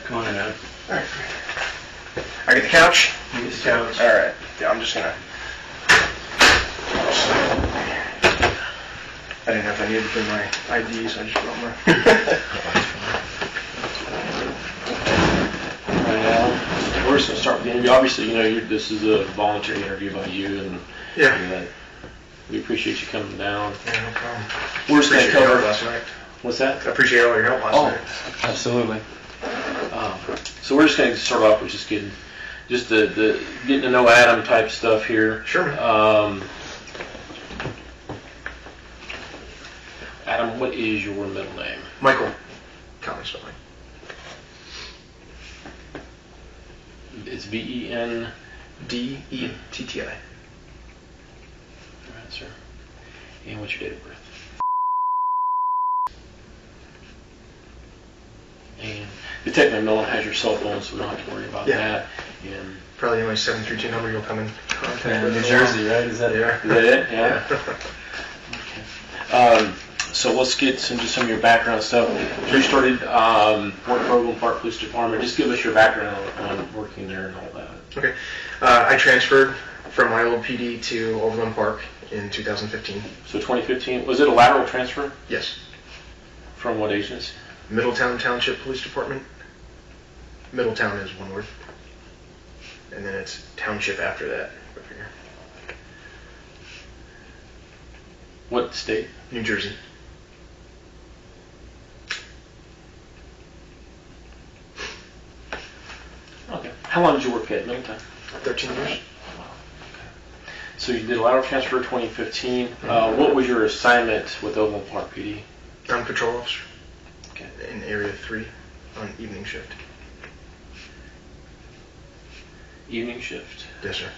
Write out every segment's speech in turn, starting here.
Come on in, Adam. All right. I get the couch? You get the couch. All right. Yeah, I'm just gonna. I didn't know if I needed to bring my ID, so I just brought my. We're just gonna start with the interview. Obviously, you know, this is a voluntary interview by you, and yeah. We appreciate you coming down. Yeah, no problem. We're just gonna cover last night. What's that? I appreciate all your help last night. Absolutely. So we're just going to start off with just getting the getting to know Adam type stuff here. Sure. Adam, what is your middle name? Michael. Common spelling. It's V-E-N... D-E-T-T-I. All right, sir. And what's your date of birth? And detective, no one has your cell phone, so we don't have to worry about that. And probably the only 732 number you'll come in contact with. New Jersey, right? Is that it? Yeah. Okay. So let's get some of your background stuff. So you started work for Overland Park Police Department. Just give us your background on working there and all that. Okay. I transferred from my old PD to Overland Park in 2015. So 2015, was it a lateral transfer? Yes. From what agency? Middletown Township Police Department. Middletown is one word. And then it's township after that. Go figure. What state? New Jersey. Okay. How long did you work at Middletown? 13 years. So you did a lateral transfer in 2015. What was your assignment with Overland Park PD? I'm patrol officer. Okay. In Area 3 on evening shift. Evening shift. Yes, sir.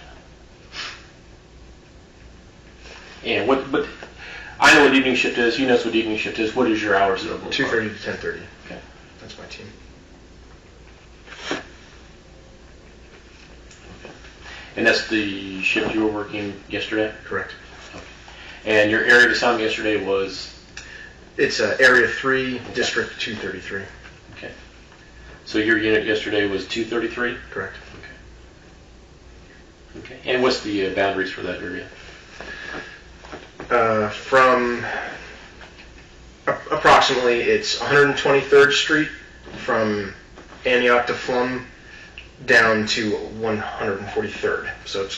And but I know what evening shift is. You know what evening shift is. What is your hours at Overland Park? 2:30 to 10:30. Okay. That's my team. And that's the shift you were working yesterday? Correct. Okay. And your area assignment yesterday was? It's Area 3, District 233. Okay. So your unit yesterday was 233? Correct. Okay. And what's the boundaries for that area? From approximately, it's 123rd Street from Antioch to Flum down to 143rd. So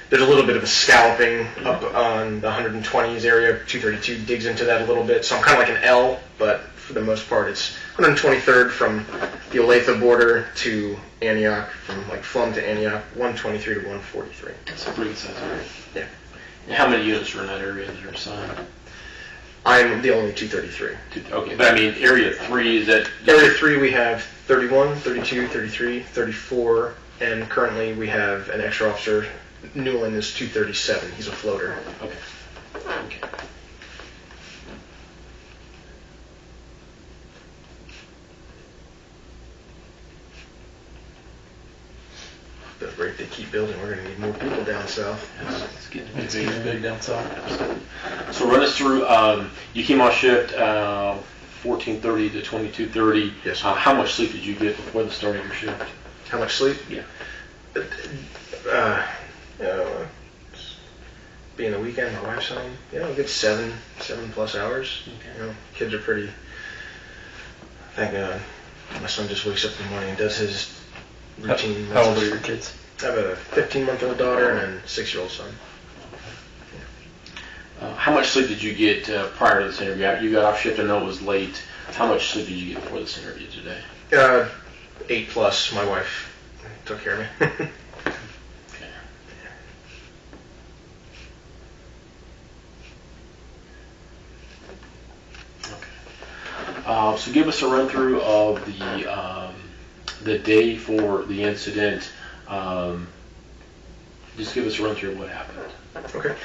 there's a little bit of a scalloping up on the 120s area. 232 digs into that a little bit. So I'm kind of like an L, but for the most part it's 123rd from the Olathe border to Antioch, from like Flum to Antioch, 123 to 143. That's a pretty good size area. Yeah. And how many units are in that area that are assigned? I'm the only 233. Okay, but I mean, Area 3, is that... Area 3 we have 31, 32, 33, 34, and currently we have an extra officer. Newland is 237. He's a floater. Okay. Okay. The rate they keep building, we're going to need more people down south. It's getting big down south. So run us through, you came off shift 14:30 to 22:30. Yes. How much sleep did you get before the start of your shift? How much sleep? Yeah. Being the weekend, my wife's home, a good 7+ hours. Okay. Kids are pretty, thank God. My son just wakes up in the morning and does his routine. How old are your kids? I have a 15-month-old daughter and a 6-year-old son. How much sleep did you get prior to this interview? You got off shift, I know it was late. How much sleep did you get before this interview today? 8+. My wife took care of me. Okay. So give us a run through of the day for the incident. Just give us a run through of what happened. Okay.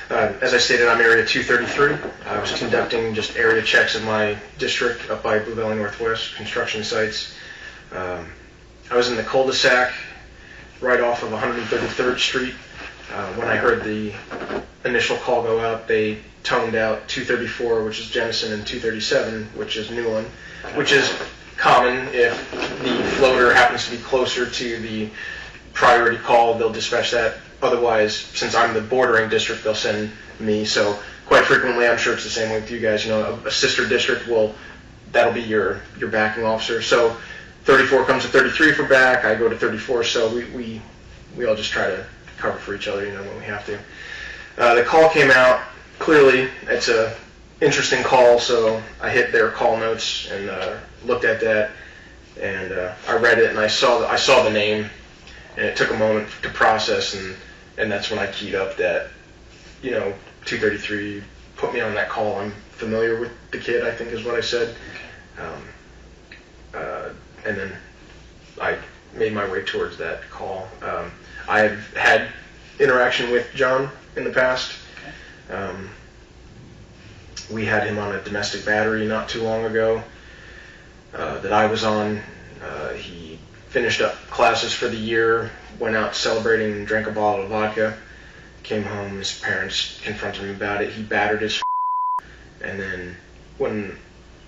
As I stated, I'm Area 233. I was conducting just area checks in my district up by Blue Valley Northwest construction sites. I was in the cul-de-sac right off of 133rd Street when I heard the initial call go out, they toned out 234, which is Jenison, and 237, which is Newland, which is common. If the floater happens to be closer to the priority call, they'll dispatch that. Otherwise, since I'm the bordering district, they'll send me. So quite frequently, I'm sure it's the same way with you guys, a sister district that'll be your backing officer. So 34 comes to 33 for back, I go to 34, so we all just try to cover for each other, when we have to. The call came out. Clearly, it's a interesting call, so I hit their call notes and looked at that, and I read it, and I saw the name, and it took a moment to process, and that's when I keyed up that, 233 put me on that call. I'm familiar with the kid, I think is what I said, and then I made my way towards that call. I've had interaction with John in the past. We had him on a domestic battery not too long ago that I was on. He finished up classes for the year, went out celebrating, drank a bottle of vodka, came home, his parents confronted him about it. He battered his and then when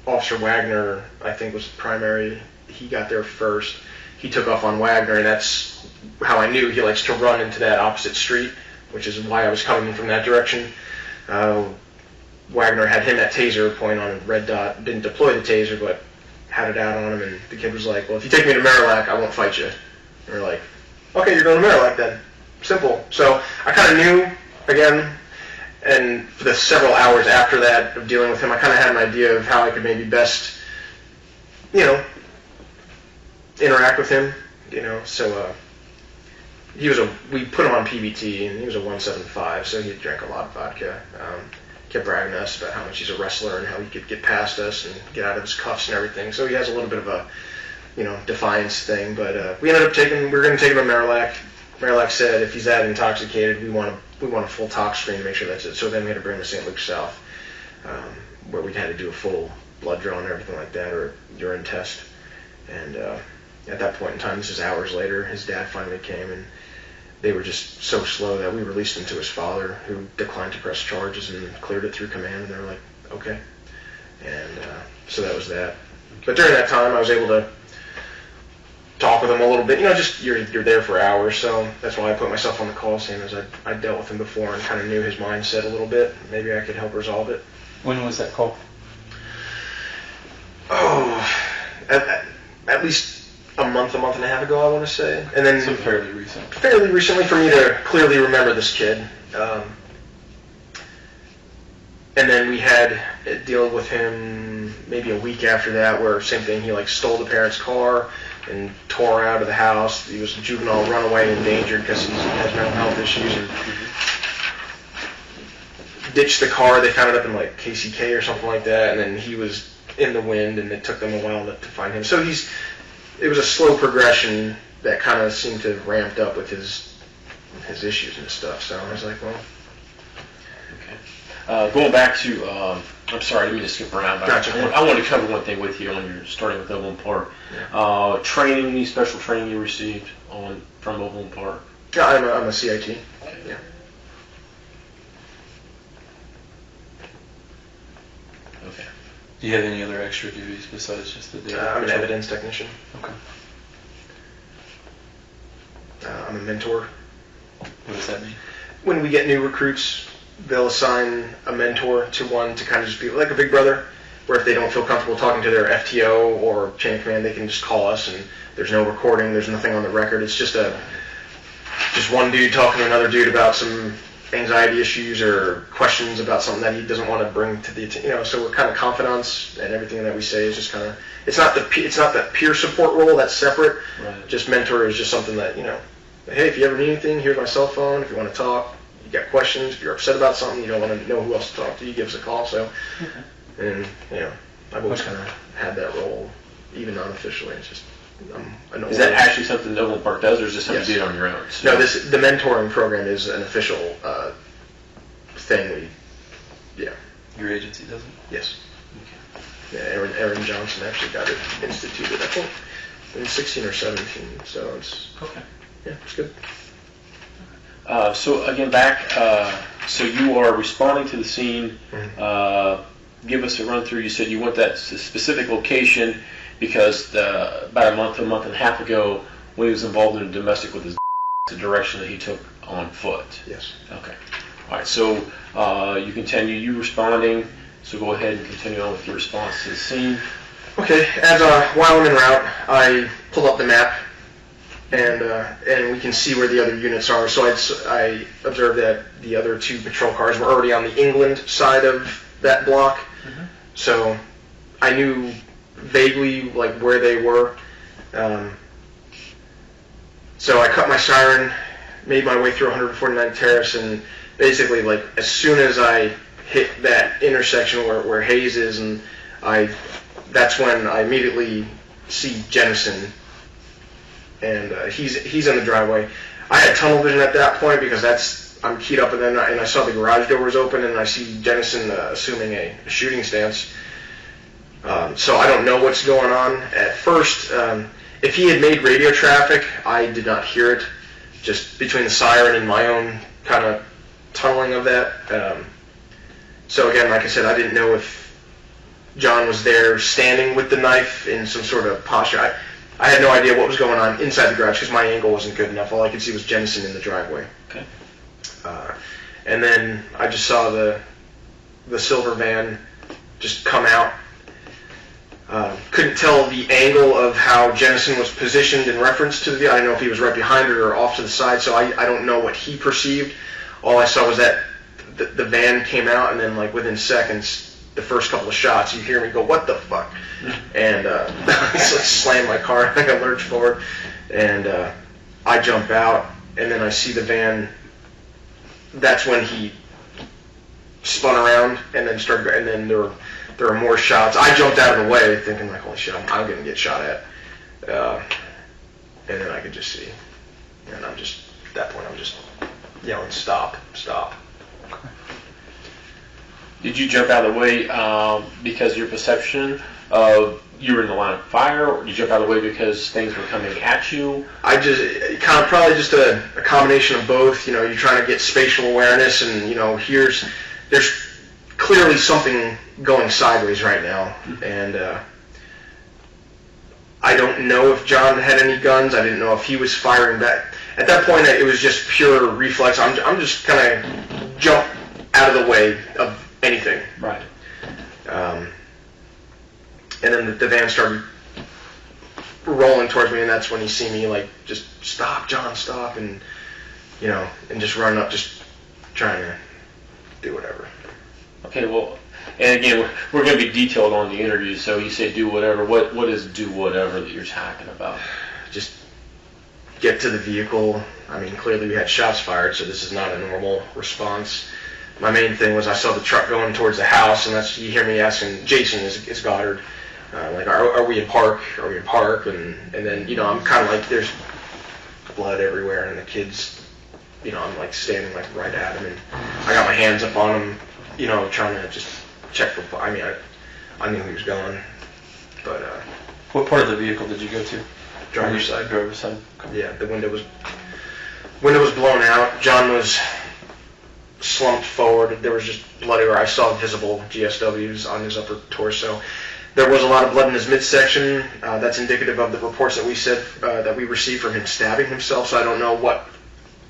Officer Wagner, I think, was primary, he got there first. He took off on Wagner, and that's how I knew he likes to run into that opposite street, which is why I was coming from that direction. Wagner had him at taser point on a red dot, didn't deploy the taser, but had it out on him, and the kid was like, well, if you take me to Marillac, I won't fight you. And we're like, okay, you're going to Marillac then. Simple. So I kind of knew, again, and for the several hours after that of dealing with him, I kind of had an idea of how I could maybe best, interact with him, so we put him on PBT, and he was a 175, so he drank a lot of vodka. Kept bragging to us about how much he's a wrestler and how he could get past us and get out of his cuffs and everything. So he has a little bit of a, defiance thing. But we were going to take him to Marillac. Marillac said if he's that intoxicated, we want a full tox screen to make sure that's it. So then we had to bring him to St. Luke's South, where we'd had to do a full blood draw and everything like that, or urine test. And at that point in time, this is hours later, his dad finally came, and they were just so slow that we released him to his father, who declined to press charges and cleared it through command, and they were like, okay. And so that was that. But during that time, I was able to talk with him a little bit. You're there for hours, so that's why I put myself on the call, same as I dealt with him before and kind of knew his mindset a little bit. Maybe I could help resolve it. When was that call? Oh, at least a month and a half ago, I want to say. And then So fairly recent. Fairly recently for me to clearly remember this kid. And then we had a deal with him maybe a week after that where same thing, he stole the parents' car and tore out of the house. He was a juvenile runaway endangered because he has mental health issues, and ditched the car. They found it up in KCK or something like that, and then he was in the wind, and it took them a while to find him. So it was a slow progression that kind of seemed to have ramped up with his issues and stuff. So I was like, well. Okay. Going back to, I'm sorry, I didn't mean to skip around, but Gotcha. I want to cover one thing with you on your starting with Overland Park. Yeah. Training, any special training you received from Overland Park? Yeah, I'm a CIT. Okay. Yeah. Okay. Do you have any other extra duties besides just the data? I'm an evidence technician. Okay. I'm a mentor. What does that mean? When we get new recruits, they'll assign a mentor to one to kind of just be like a big brother, where if they don't feel comfortable talking to their FTO or chain of command, they can just call us, and there's no recording, there's nothing on the record. It's just one dude talking to another dude about some anxiety issues or questions about something that he doesn't want to bring to the so we're kind of confidants, and everything that we say is just kind of, it's not that peer support role that's separate. Right. Just mentor is just something that, hey, if you ever need anything, here's my cell phone. If you want to talk, you got questions, if you're upset about something, you don't want to know who else to talk to, you give us a call. So, and I've always kind of had that role, even unofficially. It's just Is that actually something Overland Park does, or is this something Yes. you did on your own? So, No, the mentoring program is an official thing. Your agency doesn't? Yes. Okay. Yeah, Aaron Johnson actually got it instituted, I think, in 16 or 17. So it's Okay. it's good. So again, back So you are responding to the scene. Give us a run through. You said you went that specific location because about a month and a half ago, when he was involved in a domestic with his, the direction that he took on foot. Yes. Okay. All right. So you continue. You responding. So go ahead and continue on with your response to the scene. Okay. While I'm en route, I pull up the map, and we can see where the other units are. So I observed that the other two patrol cars were already on the England side of that block. So I knew vaguely like where they were. So I cut my siren, made my way through 149th Terrace, and basically like as soon as I hit that intersection where Hayes is, and that's when I immediately see Jenison, and he's in the driveway. I had tunnel vision at that point because I'm keyed up, and then I saw the garage door was open, and I see Jenison assuming a shooting stance. So I don't know what's going on. At first, if he had made radio traffic, I did not hear it, just between the siren and my own kind of tunneling of that. So again, like I said, I didn't know if John was there standing with the knife in some sort of posture. I had no idea what was going on inside the garage because my angle wasn't good enough. All I could see was Jenison in the driveway. Okay. And then I just saw the silver van just come out. Couldn't tell the angle of how Jenison was positioned in reference to the vehicle. I didn't know if he was right behind it or off to the side, so I don't know what he perceived. All I saw was that the van came out, and then like within seconds, the first couple of shots, you hear me go, "What the fuck?" And I just slammed my car, like I lurched forward, and I jump out, and then I see the van. That's when he spun around and then started, and then there were more shots. I jumped out of the way thinking like, holy shit, I'm going to get shot at. And then I could just see. And at that point, I'm just yelling, stop, stop. Did you jump out of the way because of your perception of you were in the line of fire, or did you jump out of the way because things were coming at you? I just, probably just a combination of both. You're trying to get spatial awareness, and, there's clearly something going sideways right now, and I don't know if John had any guns. I didn't know if he was firing back. At that point, it was just pure reflex. I'm just kind of jump out of the way of anything. Right. And then the van started rolling towards me, and that's when you see me like, just stop, John, stop, and and just run up, just trying to do whatever. Okay, well, and again, we're going to be detailed on the interview, so you say do whatever. What is do whatever that you're talking about? Just get to the vehicle. I mean, clearly we had shots fired, so this is not a normal response. My main thing was I saw the truck going towards the house, and that's, you hear me asking, Jason, is Goddard, like, are we in park? Are we in park? And then, I'm kind of like, there's blood everywhere, and the kids, I'm like standing like right at him, and I got my hands up on him, trying to just check for, I knew he was going, but, What part of the vehicle did you go to? Driver's side. Driver's side. Okay. Yeah, the window was blown out. John was slumped forward. There was just blood everywhere. I saw visible GSWs on his upper torso. There was a lot of blood in his midsection. That's indicative of the reports that we said that we received from him stabbing himself. So I don't know what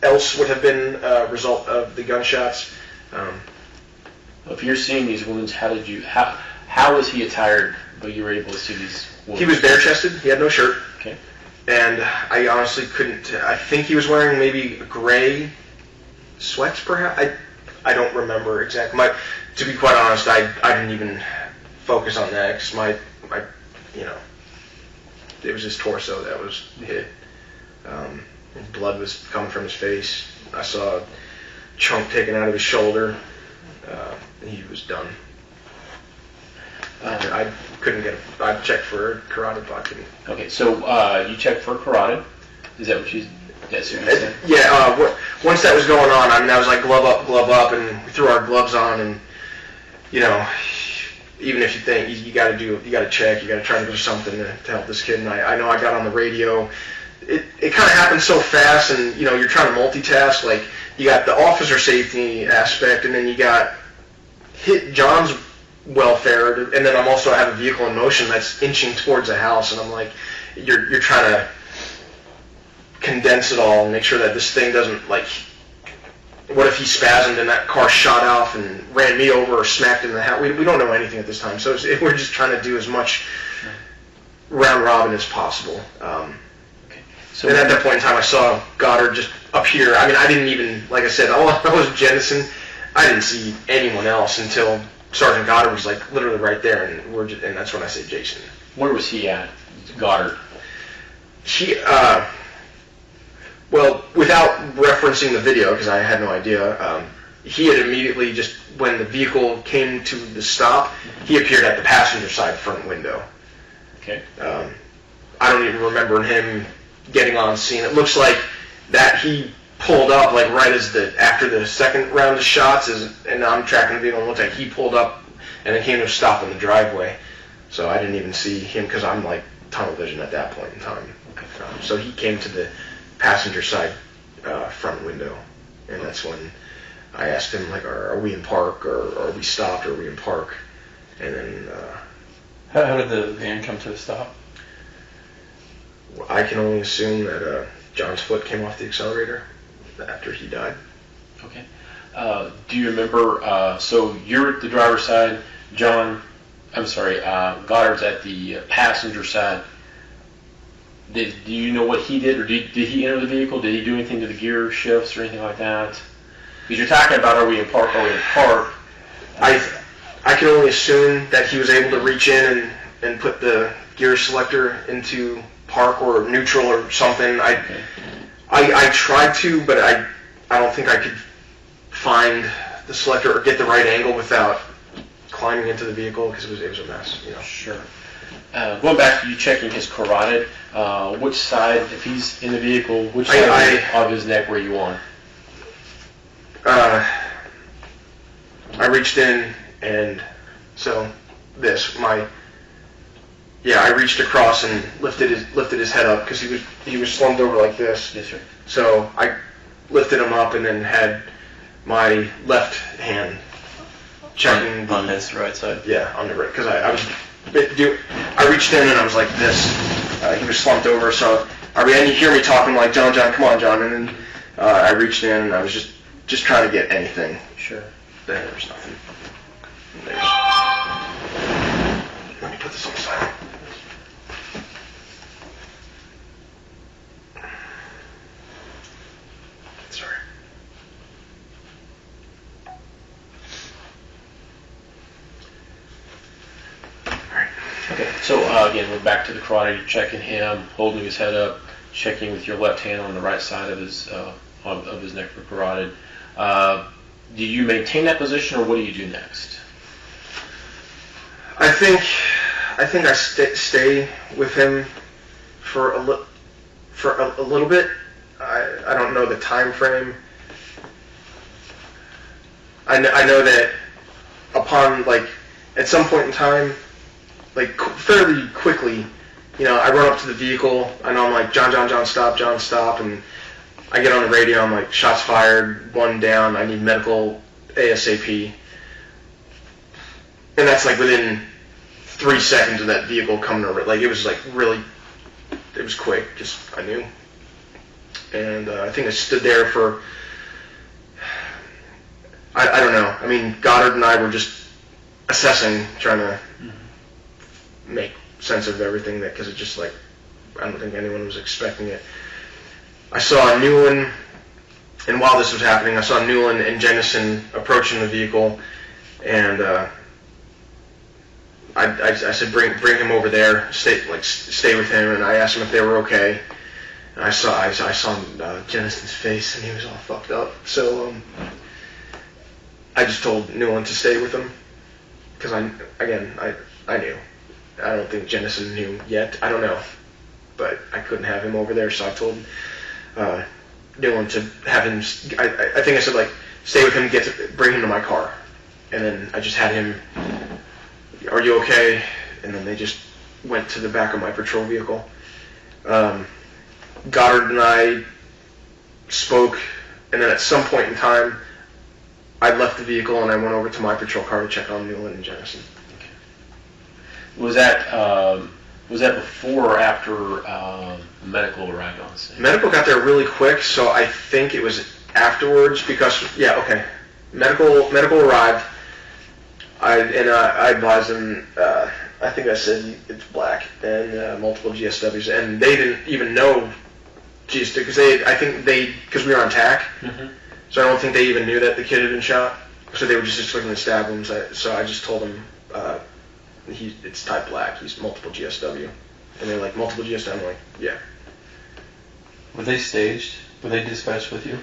else would have been a result of the gunshots. If you're seeing these wounds, how was he attired? But you were able to see these wounds. He was bare-chested. He had no shirt. Okay. And I honestly couldn't. I think he was wearing maybe gray sweats, perhaps. I don't remember exactly. To be quite honest, I didn't even focus on that because my it was his torso that was hit. Blood was coming from his face. I saw a chunk taken out of his shoulder. He was done. I couldn't get. I checked for carotid block. Okay, so you checked for carotid. Is that what you? That's what you said? Yeah. Once that was going on, I was like glove up, and we threw our gloves on, and even if you think you got to check, you got to try to do something to help this kid. And I know I got on the radio. It kind of happened so fast, and you're trying to multitask. Like you got the officer safety aspect, and then you got John's welfare, and then I have a vehicle in motion that's inching towards a house, and I'm like, you're trying to condense it all and make sure that this thing doesn't, like, what if he spasmed and that car shot off and ran me over or smacked in the house? We don't know anything at this time, so we're just trying to do as much round robin as possible. So and at that point in time, I saw Goddard just up here. I mean, I didn't even, like I said, I was Jenison. I didn't see anyone else until Sergeant Goddard was like literally right there, and that's when I said Jason. Where was he at, Goddard? Well, without referencing the video, because I had no idea, he had immediately just, when the vehicle came to the stop, he appeared at the passenger side front window. Okay. I don't even remember him getting on scene. It looks like that he pulled up like right after the second round of shots, and I'm tracking the vehicle, and it looks like he pulled up and then came to a stop in the driveway. So I didn't even see him because I'm like tunnel vision at that point in time. So he came to the passenger side front window, and that's when I asked him, like, are we in park, or are we stopped, or are we in park? And then How did the van come to a stop? I can only assume that John's foot came off the accelerator after he died. Okay. Do you remember, so you're at the driver's side, Goddard's at the passenger side. Do you know what he did, or did he enter the vehicle? Did he do anything to the gear shifts or anything like that? Because you're talking about are we in park? I can only assume that he was able to reach in and put the gear selector into park or neutral or something. I tried to, but I don't think I could find the selector or get the right angle without climbing into the vehicle, because it was a mess. You know. Sure. Going back to you checking his carotid, which side, if he's in the vehicle, which side of his neck were you on? I reached in, and so I reached across and lifted his head up, because he was slumped over like this. Yes, sir. So I lifted him up and then had my left hand checking on his right side. Yeah, on the right, because I reached in and I was like this. He was slumped over, so and you hear me talking like, John, come on, John, and then I reached in and I was just trying to get anything. Sure. There was nothing. Let me put this on silent. Sorry. Okay, so again, we're back to the carotid. You're checking him, holding his head up, checking with your left hand on the right side of his neck for carotid. Do you maintain that position, or what do you do next? I think I stay with him for a little bit. I don't know the time frame. I know that upon, like, at some point in time, like fairly quickly, I run up to the vehicle. I know I'm like, John, stop, and I get on the radio. I'm like, shots fired, one down. I need medical ASAP. And that's like within 3 seconds of that vehicle coming over. Like, it was like really, it was quick. Just I knew. And I think I stood there for, I don't know. I mean, Goddard and I were just assessing, trying to make sense of everything, because it just, like, I don't think anyone was expecting it. I saw Newland, and while this was happening, I saw Newland and Jenison approaching the vehicle, and I said, bring him over there, stay with him, and I asked him if they were okay. And I saw Jenison's face, and he was all fucked up. So I just told Newland to stay with him, because I knew. I don't think Jenison knew yet. I don't know, but I couldn't have him over there, so I told Newland to have him. I think I said, like, stay with him, bring him to my car, and then I just had him. Are you okay? And then they just went to the back of my patrol vehicle. Goddard and I spoke And then at some point in time, I left the vehicle and I went over to my patrol car to check on Newland and Jenison. Was that before or after medical arrived on the scene? Medical got there really quick, so I think it was afterwards because, medical arrived. I advised them, I think I said it's black and multiple GSWs, and they didn't even know GSW because we were on TAC, so I don't think they even knew that the kid had been shot. So they were just looking to stab him. So I just told them it's type black. He's multiple GSW, and they're like, multiple GSW. I'm like, yeah. Were they staged? Were they dispatched with you?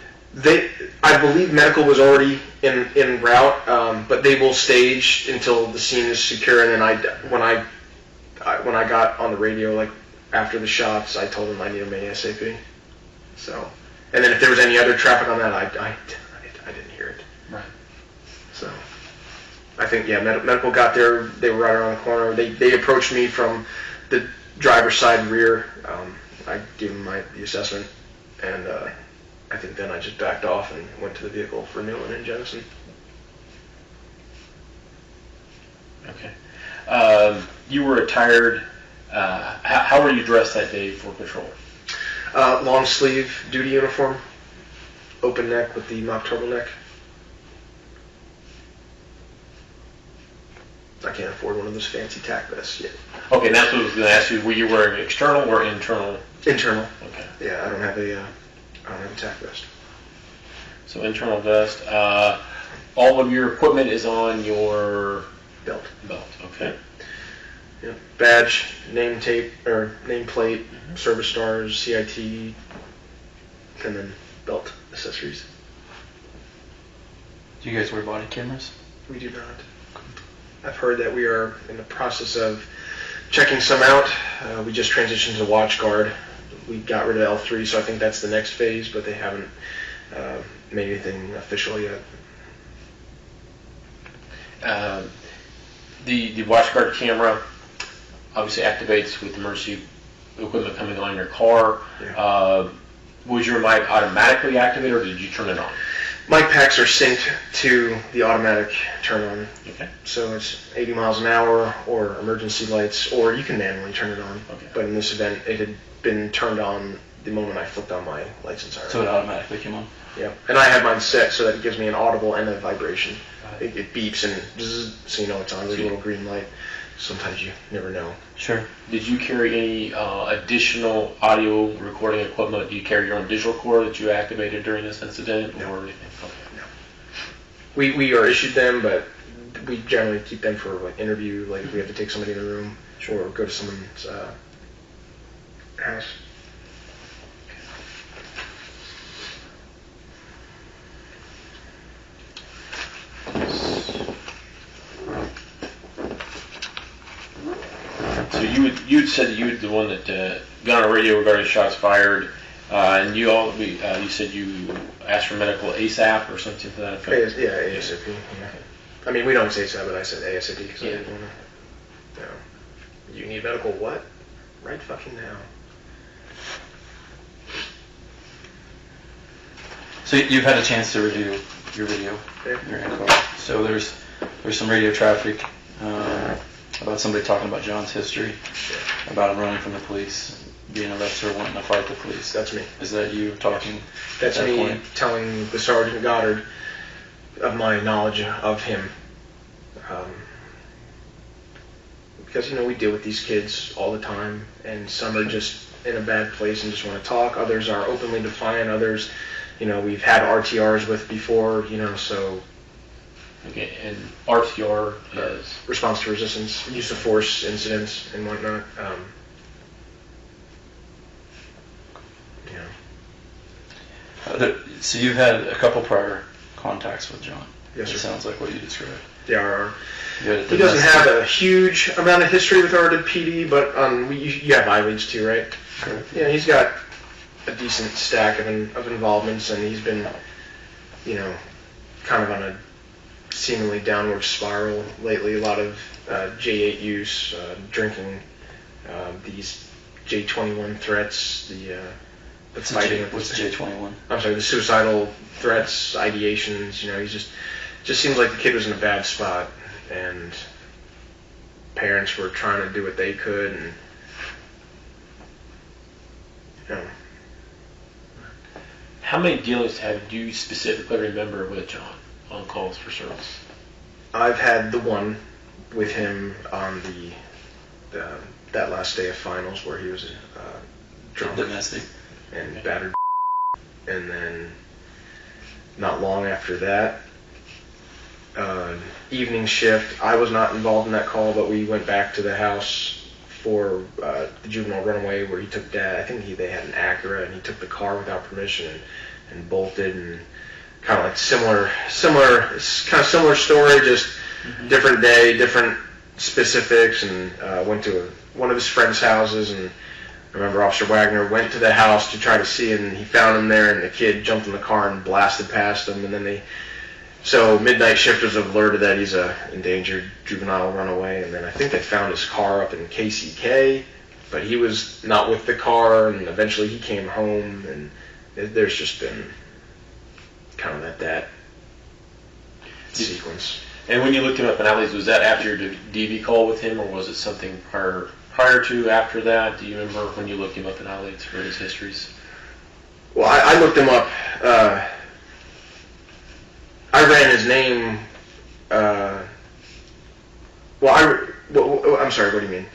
I believe medical was already en route, but they will stage until the scene is secure. And then when I got on the radio, like after the shots, I told them I need them ASAP. So, and then if there was any other traffic on that, I didn't hear it. Right. So, I think medical got there. They were right around the corner. They approached me from the driver's side rear. I gave them the assessment, and I think then I just backed off and went to the vehicle for Newland and Jenison. Okay. You were attired. How were you dressed that day for patrol? Long sleeve duty uniform, open neck with the mock turtleneck. I can't afford one of those fancy tack vests yet. Okay, and that's what I was going to ask you. Were you wearing external or internal? Internal. Okay. Yeah, I don't have a tack vest. So internal vest. All of your equipment is on your Belt. Okay. Yep. Badge, name plate, service stars, CIT, and then belt accessories. Do you guys wear body cameras? We do not. I've heard that we are in the process of checking some out. We just transitioned to watch guard. We got rid of L3, so I think that's the next phase, but they haven't made anything official yet. The watch guard camera obviously activates with emergency equipment coming on in your car. Yeah. Was your mic automatically activated, or did you turn it on? Mic packs are synced to the automatic turn on. Okay. So it's 80 miles an hour or emergency lights, or you can manually turn it on. Okay. But in this event, it had been turned on the moment I flipped on my lights and siren. So it automatically came on? Yeah. And I have mine set so that it gives me an audible and a vibration. It beeps and bzzz, so you know it's on. There's a little green light. Sometimes you never know. Sure. Did you carry any additional audio recording equipment? Do you carry your own digital recorder that you activated during this incident, or anything? Okay. No. We are issued them, but we generally keep them for like interview, like if we have to take somebody in the room or go to someone's house. So you'd said that you were the one that got on the radio regarding shots fired, and you said you asked for medical ASAP or something to that effect. Yeah, ASAP. Yeah. I mean, we don't say ASAP, but I said ASAP because I didn't want to. No. You need medical what? Right fucking now. So you've had a chance to review your video, your info. So there's some radio traffic about somebody talking about John's history, about him running from the police, being arrested or wanting to fight the police. That's me. Is that you talking? That's at that me point? telling the Sergeant Goddard of my knowledge of him. Because, we deal with these kids all the time, and some are just in a bad place and just want to talk. Others are openly defiant. Others, we've had RTRs with before, so... Okay, and RTR is? Response to resistance, use of force incidents and whatnot. So you've had a couple prior contacts with John. Yes, sir. It sounds like what you described. Yeah, He he doesn't have a huge amount of history with our PD, but you have eyelids too, right? Correct. Yeah, he's got a decent stack of involvements, and he's been, kind of on a seemingly downward spiral lately. A lot of J8 use, drinking, these J21 threats, the the fighting. What's J21? I'm sorry, the suicidal threats, ideations. He just seems like the kid was in a bad spot, and parents were trying to do what they could, and How many dealings do you specifically remember with John on calls for service? I've had the one with him on that last day of finals where he was drunk Domestic. and battered, and then not long after that, evening shift. I was not involved in that call, but we went back to the house for the juvenile runaway where he took Dad. I think they had an Acura, and he took the car without permission and bolted, and kind of like similar story, just different day, different specifics, and went to one of his friends' houses, and I remember Officer Wagner went to the house to try to see it, and he found him there, and the kid jumped in the car and blasted past him, and then so midnight shifters have alerted that he's a endangered juvenile runaway, and then I think they found his car up in KCK, but he was not with the car, and eventually he came home, and there's just been kind of that sequence. And when you looked him up in alleys, was that after your DV call with him, or was it something prior to, after that? Do you remember when you looked him up in alleys for his histories? Well, I looked him up. I ran his name. I'm sorry. What do you mean?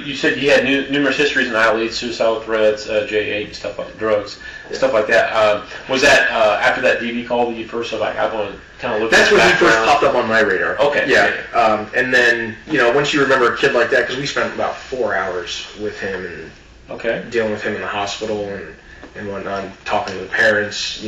You said he had numerous histories in alleys, suicidal threats, J8, stuff like drugs, stuff like that. Was that after that DV call that you first said, like, I want to kind of look? That's at when he first popped up on my radar. Okay. Yeah. And then once you remember a kid like that, because we spent about 4 hours with him and dealing with him in the hospital and whatnot, talking to the parents,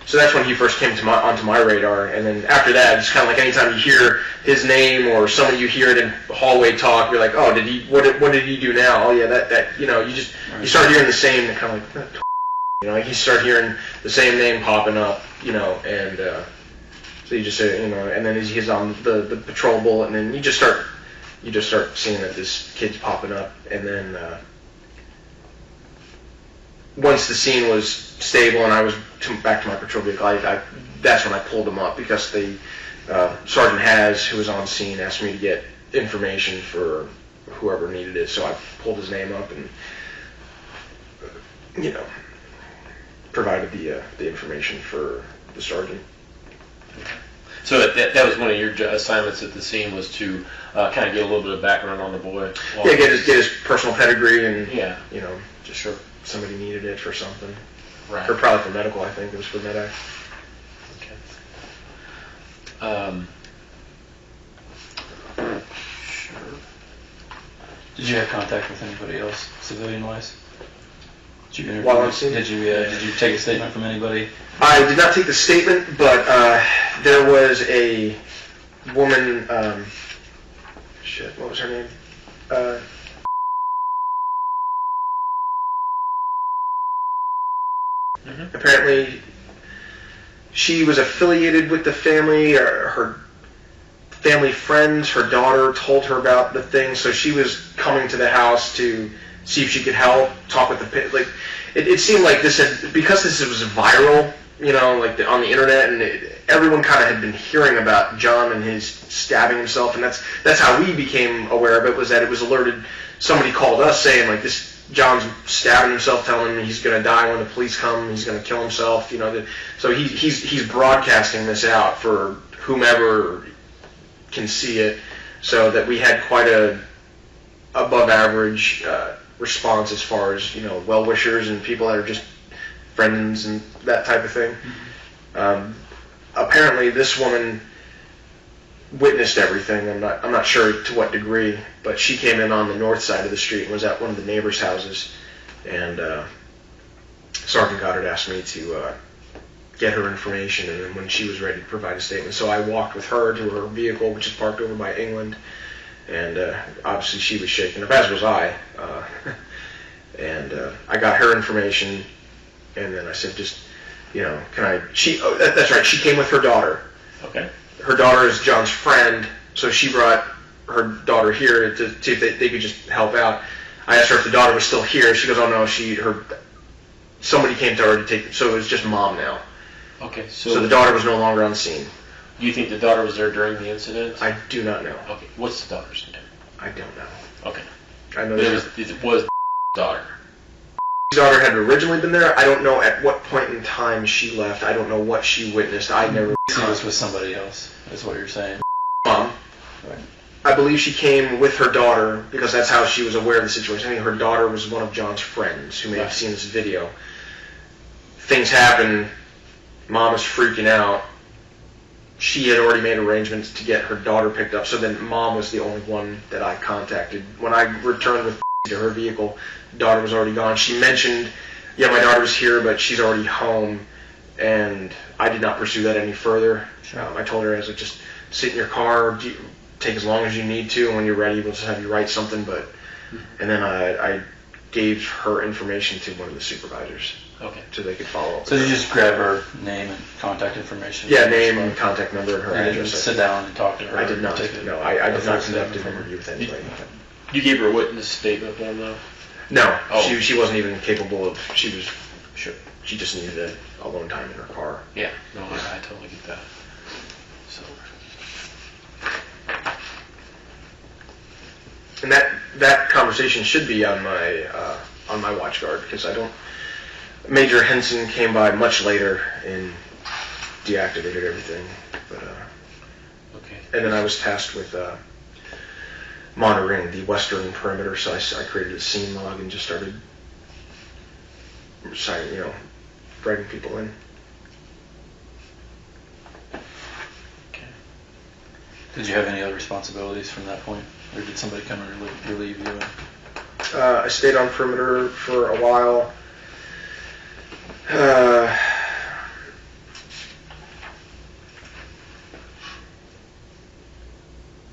So that's when he first came onto my radar, and then after that, it's kind of like anytime you hear his name or someone you hear it in hallway talk, you're like, oh, what did he do now? Oh yeah, that you start hearing the same kind of like you start hearing the same name popping up, and so you just say, and then he's on the patrol bullet, and then you just start seeing that this kid's popping up, and then once the scene was stable and I was back to my patrol vehicle, that's when I pulled him up, because Sergeant Has, who was on scene, asked me to get information for whoever needed it. So I pulled his name up and provided the information for the sergeant. So that was one of your assignments at the scene, was to kind of get a little bit of background on the boy. Yeah, get his personal pedigree, and just sure. Somebody needed it for something. Right. Or probably for medical, I think. It was for med-ec. Okay. Sure. Did you have contact with anybody else, civilian-wise? Did you interview? While on scene? Did you take a statement from anybody? I did not take the statement, but there was a woman. What was her name? Apparently, she was affiliated with the family, or her family friends. Her daughter told her about the thing, so she was coming to the house to see if she could help, talk with the it seemed like because this was viral, on the internet, and everyone kind of had been hearing about John and his stabbing himself, and that's how we became aware of it. Was that it was alerted? Somebody called us saying, like, this John's stabbing himself, telling him he's going to die when the police come, he's going to kill himself, so he's broadcasting this out for whomever can see it, so that we had quite a above average response as far as well-wishers and people that are just friends and that type of thing. Apparently this woman witnessed everything. I'm not sure to what degree, but she came in on the north side of the street and was at one of the neighbors' houses, and Sergeant Goddard asked me to get her information, and then when she was ready to provide a statement, so I walked with her to her vehicle, which is parked over by England, and obviously she was shaken up, as was I, and I got her information, and then I said, that's right, she came with her daughter. Okay. Her daughter is John's friend, so she brought her daughter here to see if they could just help out. I asked her if the daughter was still here. She goes, "Oh no, somebody came to her to take." So it was just mom now. Okay, So the daughter was no longer on scene. Do you think the daughter was there during the incident? I do not know. Okay, what's the daughter's name? I don't know. Okay. I know It was daughter. his daughter had originally been there. I don't know at what point in time she left. I don't know what she witnessed. I never. She was with somebody else, is what you're saying. Mom. Right. I believe she came with her daughter because that's how she was aware of the situation. I think her daughter was one of John's friends who may have seen this video. Things happen. Mom is freaking out. She had already made arrangements to get her daughter picked up, so then mom was the only one that I contacted. When I returned with to her vehicle, daughter was already gone. She mentioned, yeah, my daughter was here, but she's already home, and I did not pursue that any further. I told her, I was like, just sit in your car, take as long as you need to, and when you're ready, we'll just have you write something. And then I gave her information to one of the supervisors. Okay. So they could follow up. So you just grab her name and contact information? Yeah, name and contact number and her And address. sit down and talk to her? I did not. No, I did not conduct an interview with anybody. You gave her a witness statement form though? No, Oh. she wasn't even capable of. She was sure. She just needed alone time in her car. Yeah. No, I totally get that. So. And that conversation should be on my watch guard because I don't. Major Henson came by much later and deactivated everything, but Okay. and then I was tasked with monitoring the western perimeter, so I created a scene log and just started writing people in. Okay. Did you have any other responsibilities from that point? Or did somebody come and relieve you? I stayed on perimeter for a while.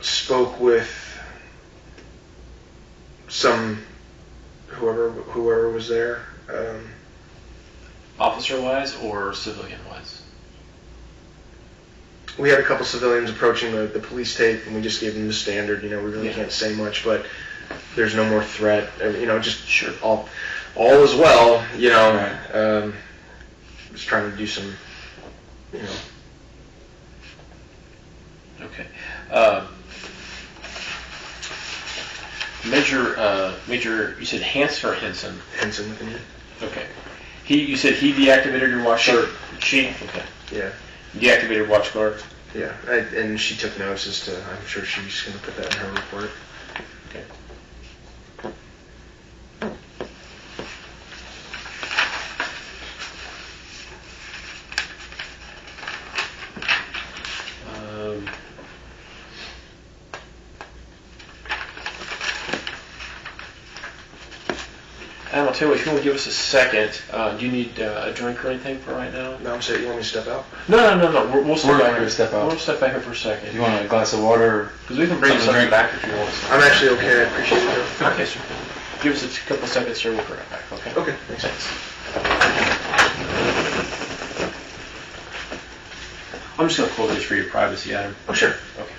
Spoke with whoever was there. Officer-wise or civilian-wise? We had a couple civilians approaching the police tape, and we just gave them the standard. We really can't say much, but there's no more threat. Just Sure. all is well. Right. Just trying to do some, Okay. Major, you said Hanson or Henson? Henson with me. Okay. You said he deactivated your watch guard? She? Okay. Yeah. Deactivated watch guard? Yeah, and she took notes as to, I'm sure she's going to put that in her report. Okay. And I'll tell you what, if you want to give us a second, do you need a drink or anything for right now? No, I'm saying, you want me to step out? No. We'll step We're back going here. to step out. We'll step back here for a second. You want a glass of water? Because we can bring Something to something drink? back if you want. I'm actually okay, I appreciate it. Okay, sir. Give us a couple seconds, sir. We'll be right back, okay? Okay, thanks. I'm just going to close this for your privacy, Adam. Oh, sure. Okay.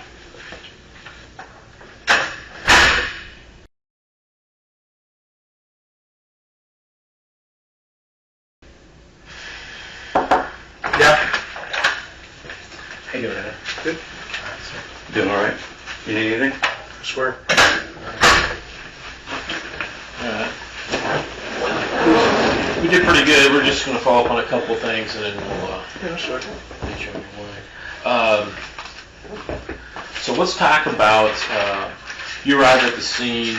Yeah. How you doing, Adam? Good. Doing all right? You need anything? I swear. We did pretty good. We're just going to follow up on a couple of things, and then we'll Yeah, sure. get you on your way. So let's talk about, you arrived at the scene.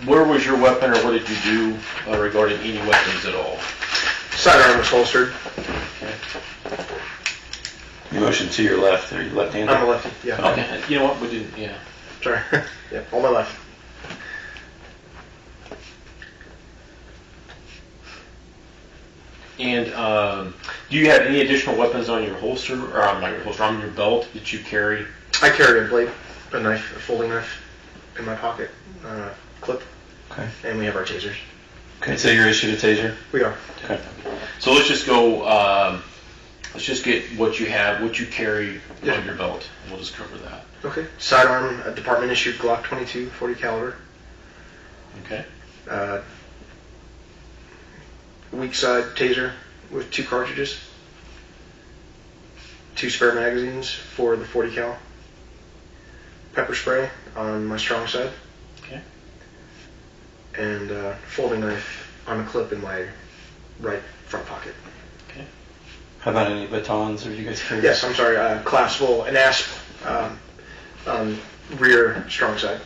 Where was your weapon, or what did you do regarding any weapons at all? Sidearm was holstered. Okay. You motion to your left, or your left hand? I'm a lefty, yeah. Okay. You know what? We didn't, yeah. Sorry. Yeah, on my left. And do you have any additional weapons on your holster, or not your holster, on your belt that you carry? I carry a blade, a knife, a folding knife in my pocket, clip, Okay. and we have our tasers. Okay, so you're issued a taser? We are. Okay. So let's just go, let's just get what you have, what you carry on your belt. We'll just cover that. Okay. Sidearm, a department issued Glock 22, 40 caliber. Okay. Weak side taser with 2 cartridges, 2 spare magazines for the 40 cal, pepper spray on my strong side, Okay. and folding knife on a clip in my right front pocket. Okay. How about any batons? Or you guys carry? Yes, I'm sorry, collapsible, an asp on rear strong side.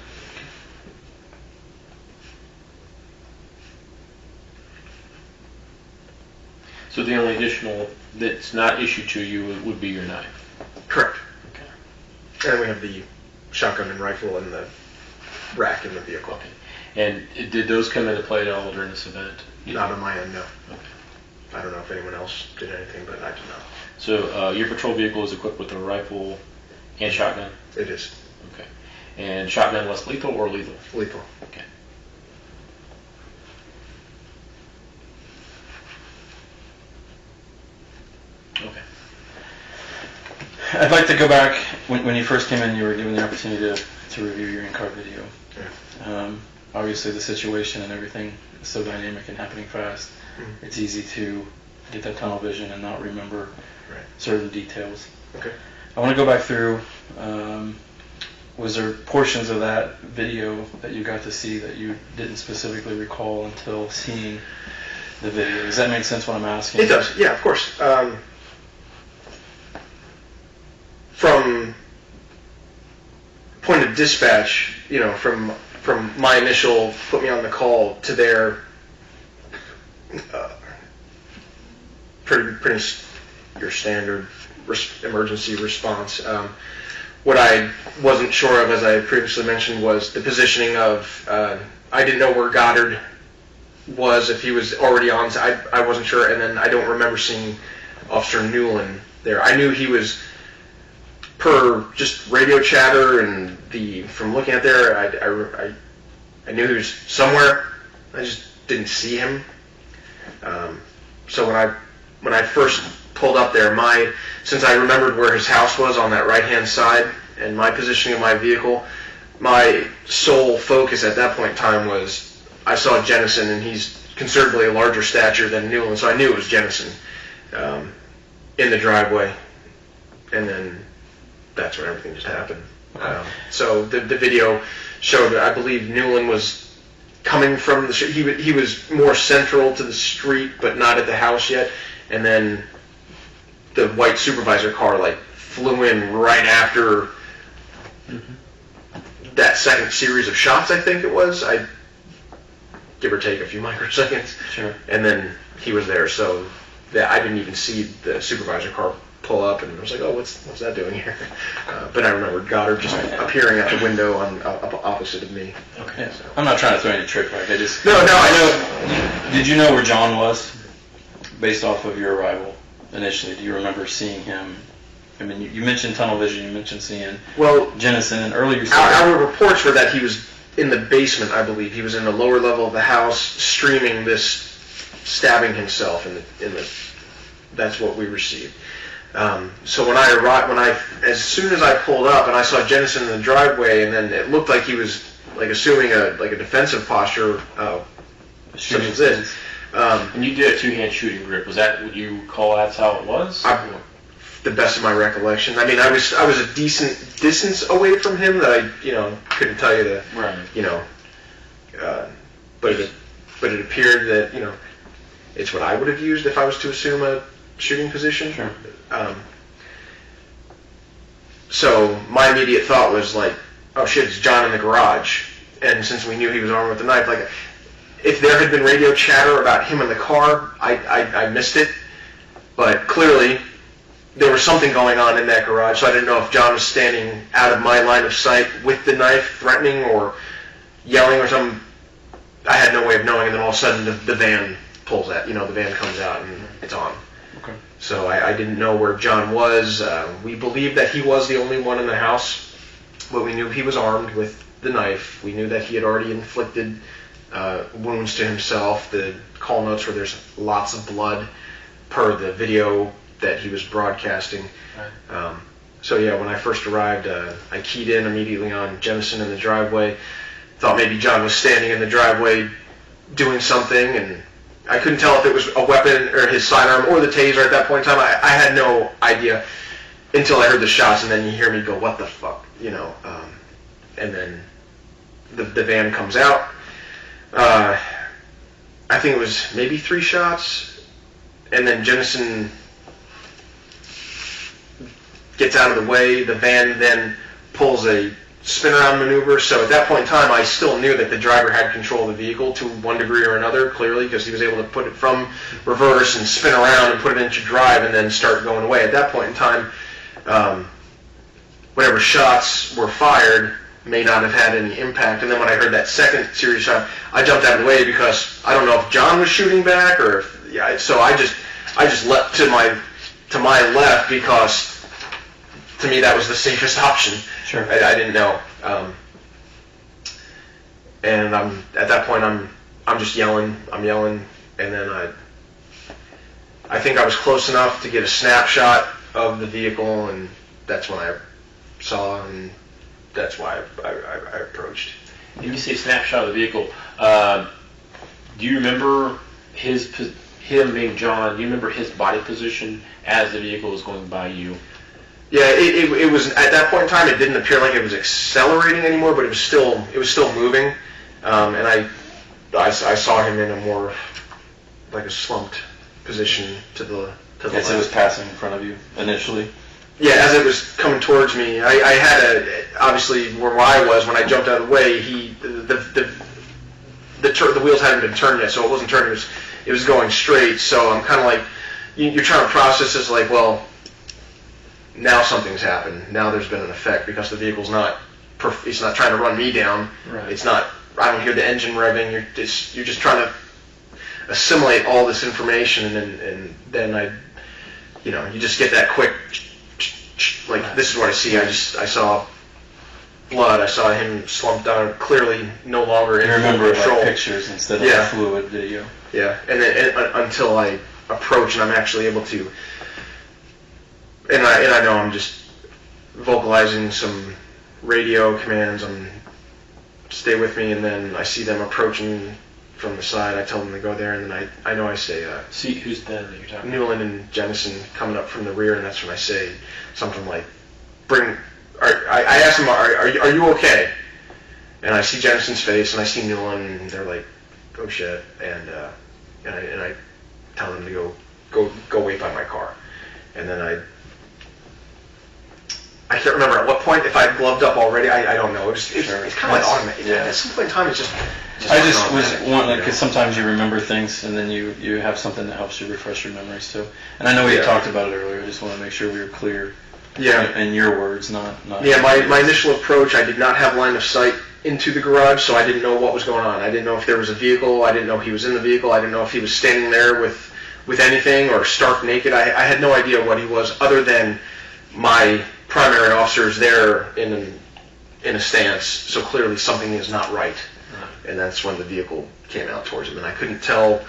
So the only additional that's not issued to you would be your knife. Correct. Okay. And we have the shotgun and rifle in the rack in the vehicle. Okay. And did those come into play at all during this event? Not on my end, no. Okay. I don't know if anyone else did anything, but I did not. So your patrol vehicle is equipped with a rifle and shotgun? It is. Okay. And shotgun less lethal or lethal? Lethal. Okay. Okay. I'd like to go back, when you first came in, you were given the opportunity to review your in-car video. Yeah. Obviously the situation and everything is so dynamic and happening fast. Mm-hmm. It's easy to get that tunnel vision and not remember Right. certain details. Okay. I want to go back through, was there portions of that video that you got to see that you didn't specifically recall until seeing the video? Does that make sense what I'm asking? It does, yeah, of course. From point of dispatch, you know, from my initial put me on the call to their pretty your standard emergency response. What I wasn't sure of, as I previously mentioned, was the positioning of, I didn't know where Goddard was, if he was already on, I wasn't sure, and then I don't remember seeing Officer Newland there. I knew he was, per just radio chatter and from looking at there, I knew he was somewhere, I just didn't see him. So when I first pulled up there, since I remembered where his house was on that right-hand side and my positioning of my vehicle, my sole focus at that point in time was I saw Jenison, and he's considerably a larger stature than Newland, so I knew it was Jenison in the driveway, and then that's when everything just happened. So the video showed, I believe Newland was coming from the street. He was more central to the street, but not at the house yet, and then the white supervisor car flew in right after that second series of shots, I think it was. I give or take a few microseconds. Sure. And then he was there, so I didn't even see the supervisor car pull up, and I was like, oh, what's that doing here? But I remember Goddard just appearing at the window opposite of me. Okay. Yeah. I'm not trying to throw any trick back. I just... No, I know. Did you know where John was based off of your arrival initially? Do you remember seeing him? I mean, you mentioned tunnel vision, you mentioned seeing Jenison, and earlier you said... Our reports were that he was in the basement, I believe. He was in the lower level of the house, streaming this, stabbing himself that's what we received. So when I arrived, as soon as I pulled up and I saw Jenison in the driveway, and then it looked like he was assuming a defensive posture, such as this. And you did a two-hand shooting grip. Would you call that's how it was? The best of my recollection. I mean, I was a decent distance away from him that I couldn't tell you but it appeared that it's what I would have used if I was to assume a shooting position. Sure. So my immediate thought was oh shit, it's John in the garage. And since we knew he was armed with a knife, if there had been radio chatter about him in the car, I missed it. But clearly, there was something going on in that garage, so I didn't know if John was standing out of my line of sight with the knife, threatening or yelling or something. I had no way of knowing, and then all of a sudden the van pulls out. The van comes out and it's on. Okay. So I didn't know where John was. We believed that he was the only one in the house, but we knew he was armed with the knife. We knew that he had already inflicted wounds to himself. The call notes where there's lots of blood per the video that he was broadcasting. Right. So yeah, when I first arrived, I keyed in immediately on Jenison in the driveway. thought maybe John was standing in the driveway doing something, and I couldn't tell if it was a weapon or his sidearm or the taser at that point in time. I had no idea until I heard the shots, and then you hear me go, what the fuck, you know, and then the van comes out. I think it was maybe 3 shots, and then Jenison gets out of the way. The van then pulls a spin-around maneuver, so at that point in time, I still knew that the driver had control of the vehicle to one degree or another, clearly, because he was able to put it from reverse and spin around and put it into drive and then start going away. At that point in time, whatever shots were fired may not have had any impact. And then when I heard that second series shot, I jumped out of the way because I don't know if John was shooting back or if, yeah, so I just leapt to my left because to me that was the safest option. Sure. I didn't know. And at that point I'm just yelling. I'm yelling, and then I think I was close enough to get a snapshot of the vehicle, and that's when I saw, and that's why I approached. And you say snapshot of the vehicle. Do you remember him being John? Do you remember his body position as the vehicle was going by you? Yeah, it was at that point in time. It didn't appear like it was accelerating anymore, but it was still moving. And I saw him in a more like a slumped position to the left. As it was passing in front of you initially. Yeah, as it was coming towards me, I had obviously where I was when I jumped out of the way. The wheels hadn't been turned yet, so it wasn't turning. It was going straight. So I'm kind of like, you're trying to process this like, well, now something's happened. Now there's been an effect because the vehicle's it's not trying to run me down. Right. It's not. I don't hear the engine revving. You're just trying to assimilate all this information, and then you just get that quick. Like, this is what I see. I saw blood. I saw him slumped down, clearly no longer in remember control. like pictures instead of a fluid video. Yeah, and then until I approach and I'm actually able to, and I know I'm just vocalizing some radio commands. Stay with me, and then I see them approaching from the side. I tell them to go there, and then I know I say, See who's them that you're talking about? Newland and Jenison coming up from the rear, and that's when I say something like, I ask them, are you okay? And I see Jenison's face, and I see Newland, and they're like, oh shit, and I tell them to go wait by my car. And then I can't remember at what point, if I gloved up already, I don't know. It's kind of like automatic. Yeah. At some point in time, it's just I just was wanting, because sometimes you remember things and then you have something that helps you refresh your memories too. And I know we had talked about it earlier. I just want to make sure we were clear. Yeah. In your words, not. Yeah, my initial approach, I did not have line of sight into the garage, so I didn't know what was going on. I didn't know if there was a vehicle. I didn't know if he was in the vehicle. I didn't know if he was standing there with anything or stark naked. I had no idea what he was, other than my primary officers there in a stance, so clearly something is not right. And that's when the vehicle came out towards him, and I couldn't tell,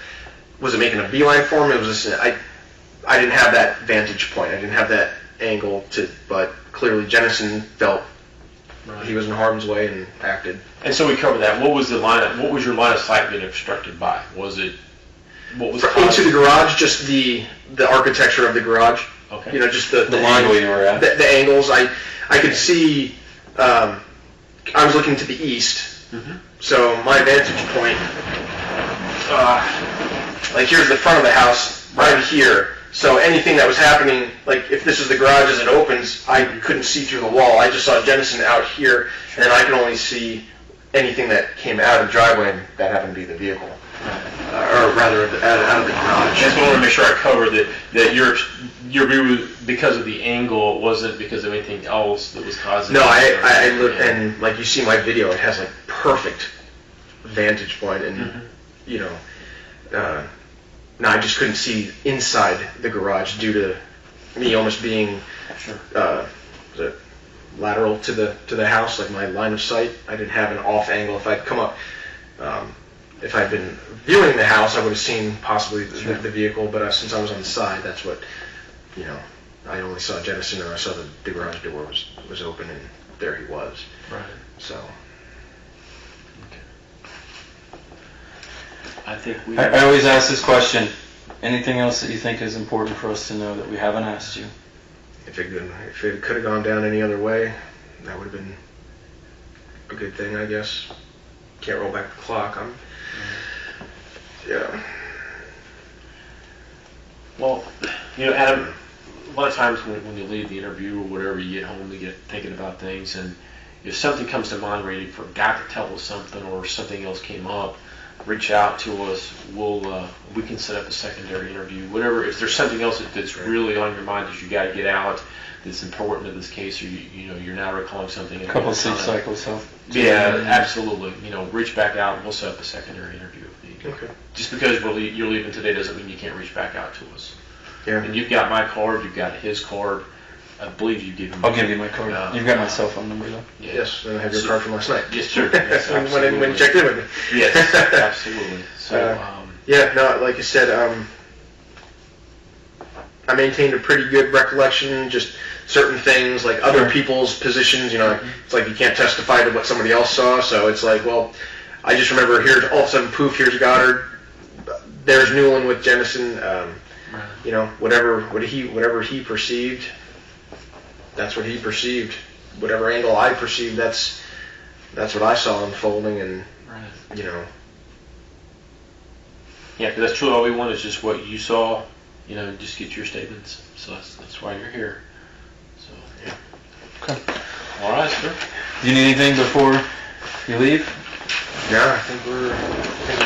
was it making a beeline for him? It was just, I didn't have that vantage point. I didn't have that angle but clearly Jenison felt he was in harm's way and acted. And so we covered that. What was your line of sight being obstructed by? What was into the garage? Just the architecture of the garage. Okay. Just the line, angle you were at. The angles. I could see. I was looking to the east, so my vantage point. Like, here's the front of the house, right here. So anything that was happening, like if this is the garage as it opens, I couldn't see through the wall. I just saw Jenison out here, and then I could only see anything that came out of the driveway, and that happened to be the vehicle, or rather out of the garage. I just want to make sure I covered that your view, because of the angle, wasn't because of anything else that was causing. No, I look, and like you see my video, it has like perfect vantage point, and no, I just couldn't see inside the garage due to me almost being lateral to the house, like my line of sight. I didn't have an off angle. If I'd come up, if I'd been viewing the house, I would have seen possibly the vehicle. But since I was on the side, that's what I only saw Jenison, or I saw the garage door was open, and there he was. Right. So. I think we. I always ask this question. Anything else that you think is important for us to know that we haven't asked you? If it could have gone down any other way, that would have been a good thing, I guess. Can't roll back the clock. Yeah. Well, Adam, a lot of times when you leave the interview or whatever, you get home, you get thinking about things, and if something comes to mind where you forgot to tell us something or something else came up, reach out to us. We can set up a secondary interview. Whatever. If there's something else that's really on your mind that you got to get out, that's important to this case, or you're now recalling something. A couple of sleep cycles, so. Yeah, absolutely. Reach back out and we'll set up a secondary interview. Okay. Just because you're leaving today doesn't mean you can't reach back out to us. Yeah. And you've got my card, you've got his card. I believe you give him. I'll give you my card. You've got my cell phone number, though. Yeah. Yes, and I have your card from last night. Yes, sir. Yes, when you checked in with me. Yes, absolutely. So. Yeah, no, like you said, I maintained a pretty good recollection, just certain things, like other people's positions, it's like you can't testify to what somebody else saw, so it's like, well, I just remember here, all of a sudden, poof, here's Goddard, there's Newland with Jenison, whatever he perceived, that's what he perceived. Whatever angle I perceived, that's what I saw unfolding, and, Yeah, because that's true. All we want is just what you saw, just get your statements. So that's why you're here. So, yeah. Okay. All right, sir. Do you need anything before you leave? No, I think we're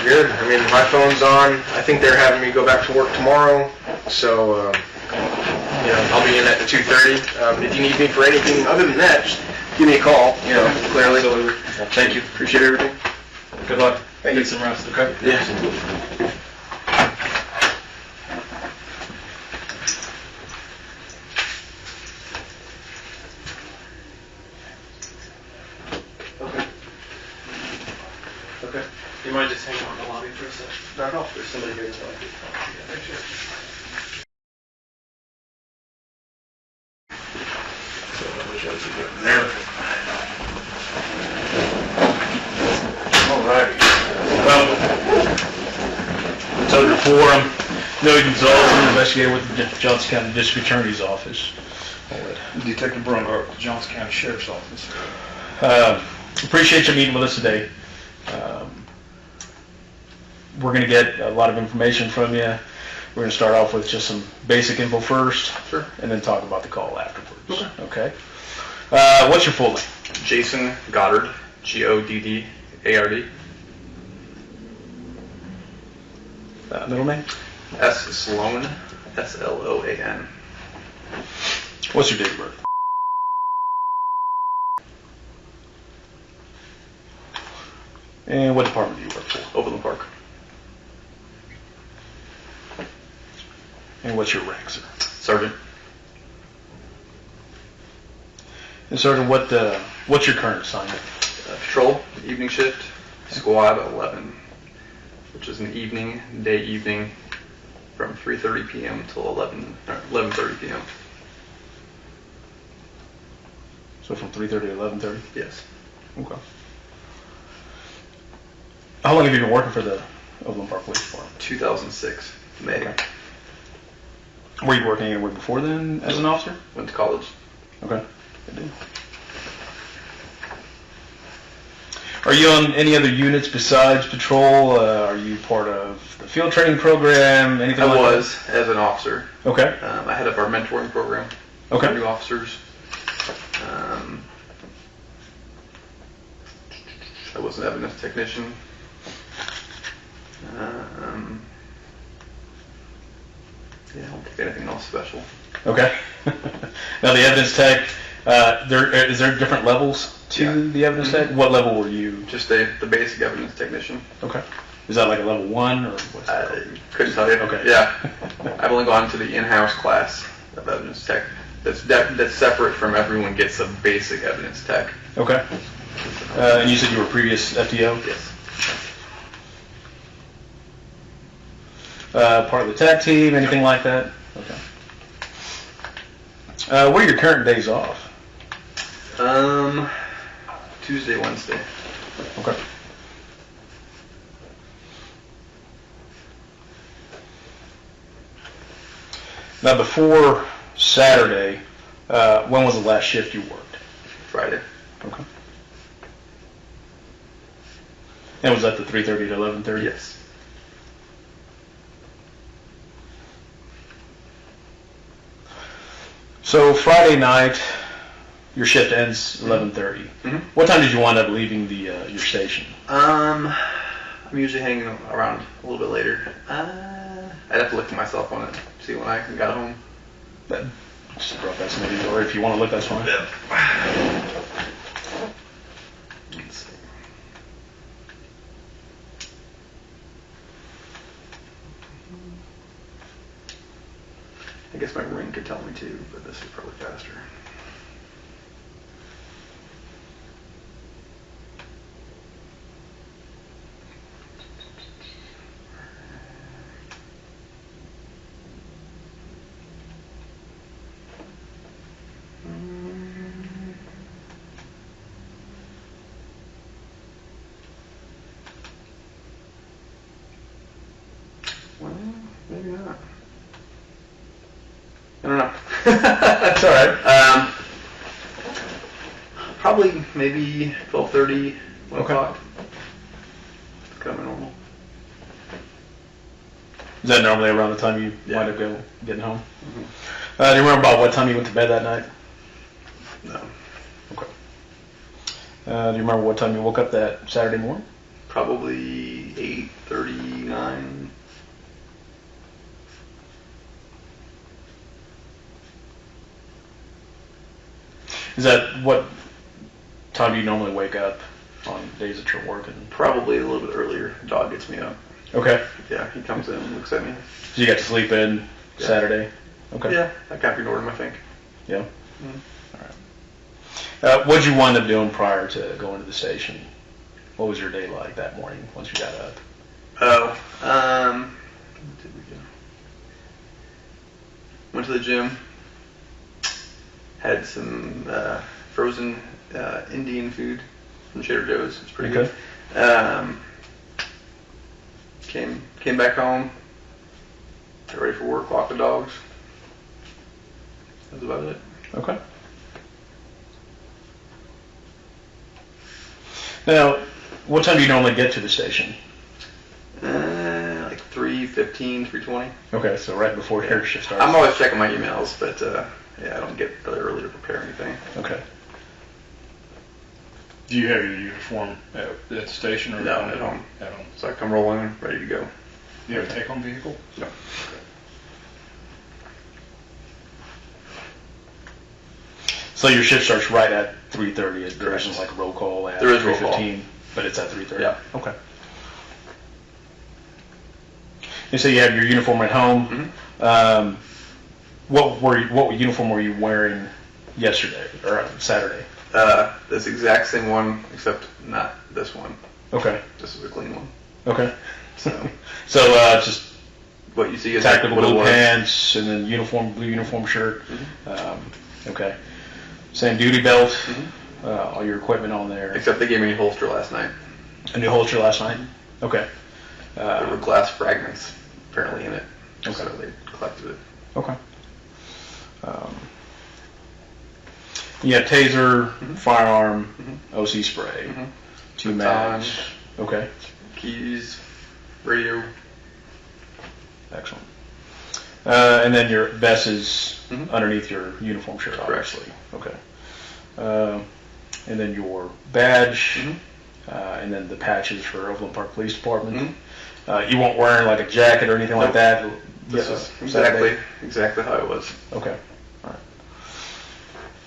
good. I mean, my phone's on. I think they're having me go back to work tomorrow, so I'll be in at 2:30. If you need me for anything other than that, just give me a call. Clearly. Absolutely. Thank you. Appreciate everything. Good luck. Thank you. Get some rest, okay? Yeah. Okay. You might just hang out in the lobby for a second? Not at all. There's somebody here to talk to you. All right. Well, it's under forum. Millie Gonzalez, investigator with the Johnson County District Attorney's Office. Detective Brungart with the Johnson County Sheriff's Office. Appreciate you meeting with us today. We're going to get a lot of information from you. We're going to start off with just some basic info first, Sure. and then talk about the call afterwards. Okay. What's your full name? Jason Goddard, Goddard. Middle name? S. Sloan, Sloan. What's your date of birth? And what department do you work for? Overland Park. And what's your rank, sir? Sergeant. And Sergeant, what's your current assignment? Patrol, evening shift, squad 11, which is an day evening, from 3:30 p.m. till 11:30 p.m. So from 3:30 to 11:30? Yes. Okay. How long have you been working for the Overland Park Police Department? 2006, May. Okay. Were you working anywhere before then as an officer? Went to college. Okay. Good deal. Are you on any other units besides patrol? Are you part of the field training program? Anything I like that? was, as an officer. Okay. I head up our mentoring program Okay. for new officers. I was an evidence technician. I don't think anything else special. Okay. Now the evidence tech, is there different levels to the evidence tech? What level were you? Just the basic evidence technician. Okay. Is that like a level 1 or what's that? I couldn't tell you. Okay. Yeah. I've only gone to the in-house class of evidence tech. That's separate from everyone gets a basic evidence tech. Okay. And you said you were previous FTO? Yes. Part of the tech team, anything like that? Okay. What are your current days off? Tuesday, Wednesday. Okay. Now, before Saturday, when was the last shift you worked? Friday. Okay. And was that the 3:30 to 11:30? Yes. So Friday night, your shift ends 11:30. Mhm. What time did you wind up leaving the your station? I'm usually hanging around a little bit later. I'd have to look at my cell phone and see when I got home. Just a rough estimate, or if you want to look, that's fine. Let's see. I guess my ring could tell me too, but this is probably faster. Well, maybe not. I don't know. That's all right. Probably maybe 12:30, 1 Okay. o'clock. Kind of normal. Is that normally around the time you Yeah. wind up getting home? Do you remember about what time you went to bed that night? No. Okay. Do you remember what time you woke up that Saturday morning? Probably 8:39. Is that what time do you normally wake up on days that you're working? Probably a little bit earlier. Dog gets me up. Okay. Yeah, he comes in and looks at me. So you got to sleep in Yeah. Saturday? Okay. Yeah, I kind of ignored him, I think. Yeah. Mhm. All right. What did you wind up doing prior to going to the station? What was your day like that morning once you got up? Oh, what did we do? Went to the gym. Had some frozen Indian food from Trader Joe's. It's pretty Okay. good. Came back home. Got ready for work. Walked the dogs. That was about it. Okay. Now, what time do you normally get to the station? Like 3:15, 3:20. Okay, so right before your shift starts. I'm always checking my emails, but yeah, I don't get really early to prepare anything. Okay. Do you have your uniform at the station or No, at home. At home. So I come rolling in, ready to go. Do you have a take-home vehicle? No. So your shift starts right at 3:30. There Correct. isn't like a roll call at There is roll call. 3:15, but it's at 3:30. Yeah. Okay. You say you have your uniform at home. Mhm. What uniform were you wearing yesterday or Saturday? This exact same one, except not this one. Okay. This is a clean one. Okay. So So just what you see is tactical what it blue was. pants and then blue uniform shirt. Mhm. Okay. Same duty belt. Mhm. All your equipment on there. Except they gave me a holster last night. A new holster last night. Okay. There were glass fragments apparently in it. Okay. So they collected it. Okay. You have taser, firearm, OC spray, Mhm. 2 Baton. mags. Okay. Keys, radio. Excellent. And then your vest is Mhm. underneath your uniform shirt, Correct. obviously. Okay. And then your badge, Mhm. and then the patches for Overland Park Police Department. Mhm. You weren't wearing like a jacket or anything like Nope. that? This Yeah, is Saturday? exactly how it was. Okay. All right.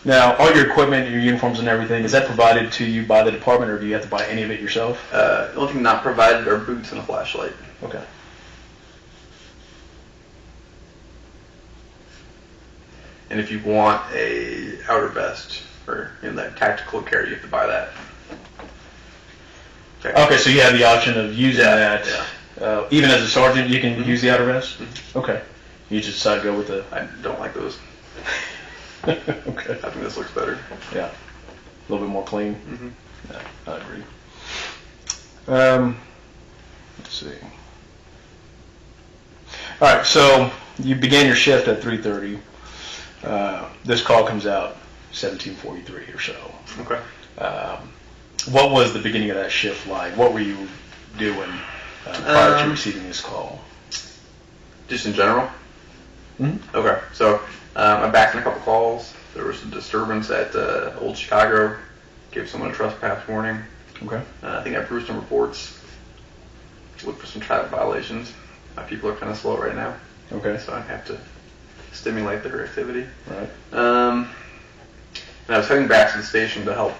Now, all your equipment, your uniforms and everything, is that provided to you by the department, or do you have to buy any of it yourself? The only thing not provided are boots and a flashlight. Okay. And if you want a outer vest or that tactical carry, you have to buy that. Okay, so you have the option of using Yeah, that. yeah. Even as a sergeant, you can Mhm. use the outer vest? Mhm. Okay. You just decide to go with the... I don't like those. Okay. I think this looks better. Yeah. A little bit more clean. Mm-hmm. Yeah, I agree. Let's see. All right, so you began your shift at 3:30. This call comes out 17:43 or so. Okay. What was the beginning of that shift like? What were you doing prior to receiving this call? Just in general? Mm-hmm. Okay. So I backed in a couple calls. There was a disturbance at Old Chicago. Gave someone a trespass warning. Okay. I think I approved some reports. Looked for some traffic violations. My people are kind of slow right now. Okay. So I have to stimulate their activity. Right. And I was heading back to the station to help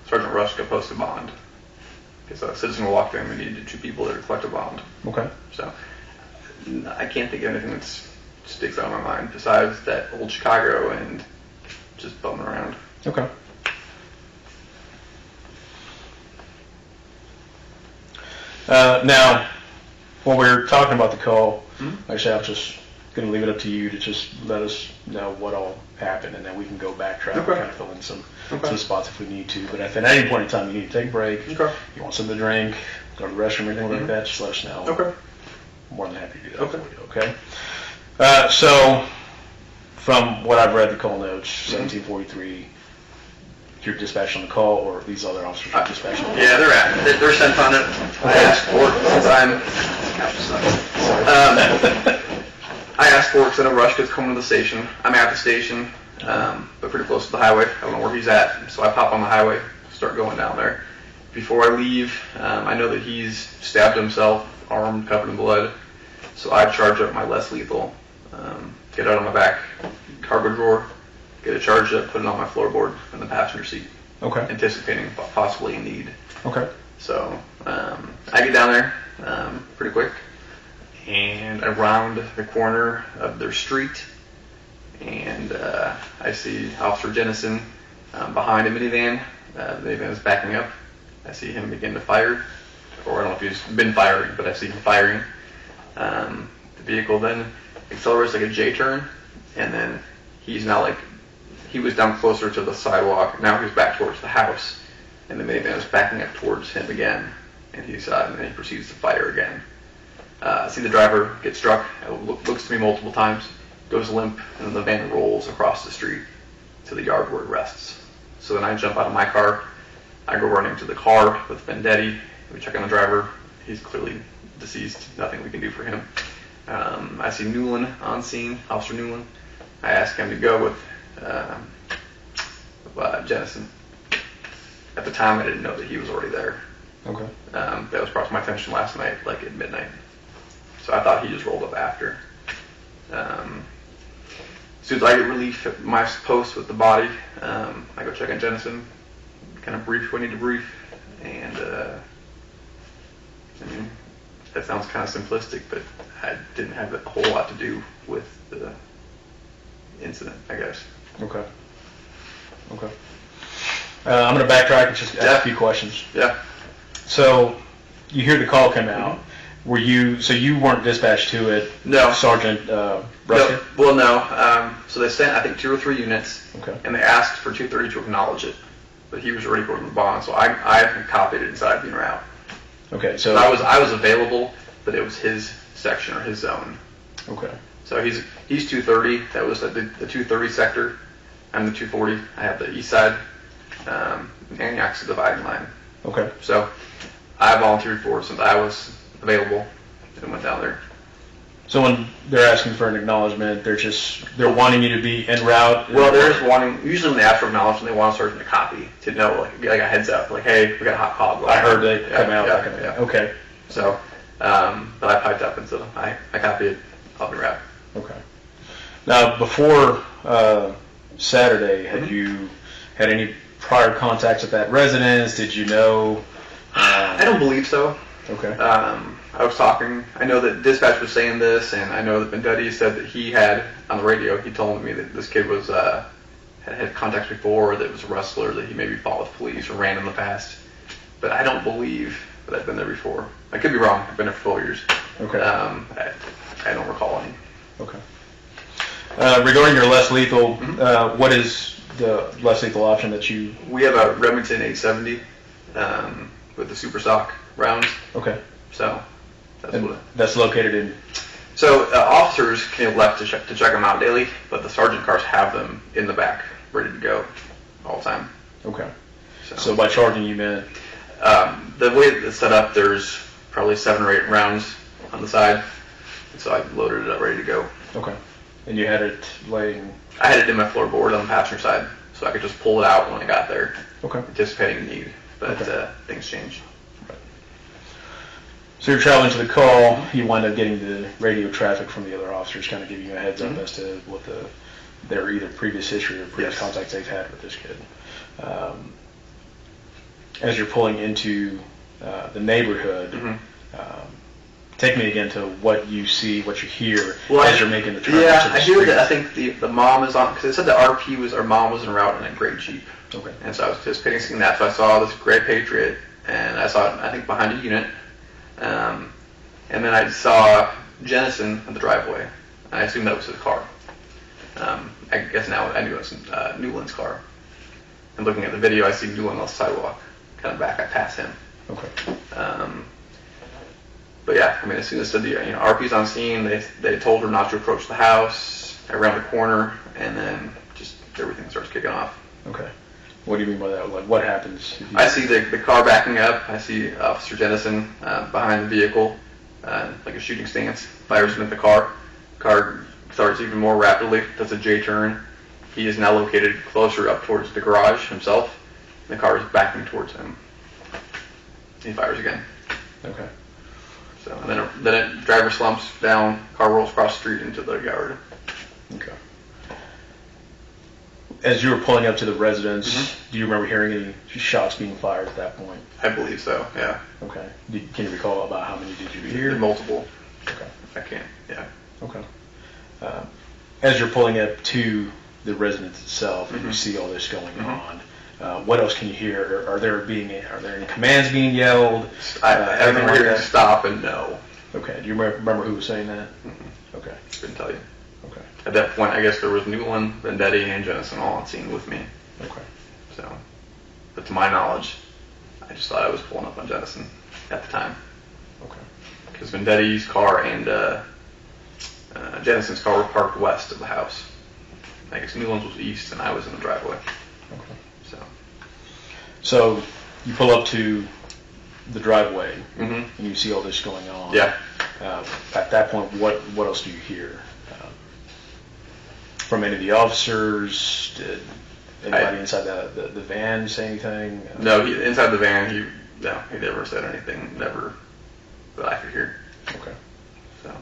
Sergeant Rushka post a bond. Because a citizen walked in and we needed 2 people there to collect a bond. Okay. So I can't think of anything that sticks out in my mind besides that Old Chicago and just bumming around. Okay. Now, when we're talking about the call, actually, I'm just going to leave it up to you to just let us know what all happened, and then we can go backtrack and Okay. kind of fill in some Okay. spots if we need to. But if at any point in time you need to take a break, Okay. you want something to drink, go to the restroom, anything like that, just let us know. Okay. More than happy to do that Okay. for you, okay? So, from what I've read, the call notes, 1743, you're dispatched on the call, or these other officers are dispatched on the call? Yeah, they're sent on it. I asked for it since I asked for it because I know Rushka's coming to the station. I'm at the station, but pretty close to the highway. I don't know where he's at, so I pop on the highway, start going down there. Before I leave, I know that he's stabbed himself, arm covered in blood, so I charge up my less lethal, get out of my back cargo drawer, get it charged up, put it on my floorboard in the passenger seat, Okay. anticipating possibly a need. Okay. So I get down there pretty quick, and I round the corner of their street, and I see Officer Jenison behind a minivan. The minivan is backing up. I see him begin to fire, or I don't know if he's been firing, but I see him firing. The vehicle then accelerates like a J-turn, and then he's now like, he was down closer to the sidewalk, now he's back towards the house, and the minivan is backing up towards him again, and then he proceeds to fire again. I see the driver get struck, looks to me multiple times, goes limp, and then the van rolls across the street to the yard where it rests. So then I jump out of my car, I go running to the car with Vendetti, we check on the driver, he's clearly deceased, nothing we can do for him. I see Newland on scene, Officer Newland. I ask him to go with Jenison. At the time, I didn't know that he was already there. Okay. That was brought to my attention last night, like at midnight. So I thought he just rolled up after. As soon as I get relief at my post with the body, I go check on Jenison, kind of brief who I need to brief, and I mean, that sounds kind of simplistic, but I didn't have a whole lot to do with the incident, I guess. Okay. Okay. I'm going to backtrack and just ask a few questions. Yeah. So, you hear the call come out. Were you, so you weren't dispatched to it? No. Sergeant No, Rushka? well, no. So they sent, I think, 2 or 3 units, Okay. and they asked for 230 to acknowledge it, but he was already quoting the bond, so I copied it inside being route. Okay, So so... I was available, but it was his section or his zone. Okay. So he's 230. That was the 230 sector. I'm the 240. I have the east side. Antioch's the dividing line. Okay. So I volunteered for it since I was available and went down there. So when they're asking for an acknowledgement, they're wanting you to be en route? Well, they're just wanting, usually when they ask for acknowledgement, they want a sergeant to copy, to know, like a heads up, like, hey, we got a hot call going I on. heard they come out. Yeah, that kind of yeah. thing. Okay. So, but I piped up and said, I copied it, I'll be right. Okay. Now, before Saturday, had you had any prior contacts with that residence? Did you know? I don't believe so. Okay. I was talking, I know that dispatch was saying this, and I know that Vendetti said that he had, on the radio, he told me that this kid was, had contacts before, that was a wrestler, that he maybe fought with police or ran in the past. But I don't believe that I've been there before. I could be wrong, I've been there for 12 years. Okay. I don't recall any. Okay. Regarding your less lethal, what is the less lethal option that you... We have a Remington 870 with the super stock rounds, Okay. so that's And what that's located in... So officers can elect to check them out daily, but the sergeant cars have them in the back, ready to go all the time. Okay. So by charging you meant? The way it's set up, there's probably 7 or 8 rounds on the side, and so I loaded it up, ready to go. Okay. And you had it laying? I had it in my floorboard on the passenger side, so I could just pull it out when I got there, Okay. anticipating the need. But Okay. Things changed. So you're traveling to the call, you wind up getting the radio traffic from the other officers, kind of giving you a heads up as to what their either previous history or previous contacts they've had with this kid. As you're pulling into the neighborhood, take me again to what you see, what you hear as you're making the turn. Yeah, I hear that. I think the mom is on, because it said the RP was, our mom was en route in a gray Jeep. Okay. And so I was anticipating seeing that. So I saw this gray Patriot, and I saw it, I think, behind a unit. And then I saw Jenison in the driveway. And I assumed that was his car. I guess now I knew it was Newland's car. And looking at the video, I see Newland on the sidewalk. Kind of back, I pass him. Okay. But yeah, I mean, as soon as the RP's on scene, they told her not to approach the house. Around the corner, and then just everything starts kicking off. Okay. What do you mean by that? Like, what happens? I see the car backing up. I see Officer Jenison behind the vehicle, like a shooting stance. Fires into the car. Car starts even more rapidly. Does a J-turn. He is now located closer up towards the garage himself. The car is backing towards him. He fires again. Okay. So and then a driver slumps down. Car rolls across the street into the yard. Okay. As you were pulling up to the residence, do you remember hearing any shots being fired at that point? I believe so. Yeah. Okay. Can you recall about how many did you hear? Multiple. Okay. I can't. Yeah. Okay. As you're pulling up to the residence itself, and you see all this going on, what else can you hear? Are there any commands being yelled? I remember hearing stop and no. Okay. Do you remember who was saying that? Okay. Couldn't tell you. Okay. At that point, I guess there was Newland, Vendetti, and Jenison all on scene with me. Okay. So, but to my knowledge, I just thought I was pulling up on Jenison at the time. Okay. Because Vendetti's car and Jenison's car were parked west of the house. I guess Newland's was east, and I was in the driveway. Okay. So. So you pull up to the driveway, Mm-hmm. and you see all this going on. Yeah. At that point, what else do you hear? From any of the officers? Did anybody inside the van say anything? No, inside the van, he never said anything, never that I could hear. Okay. So.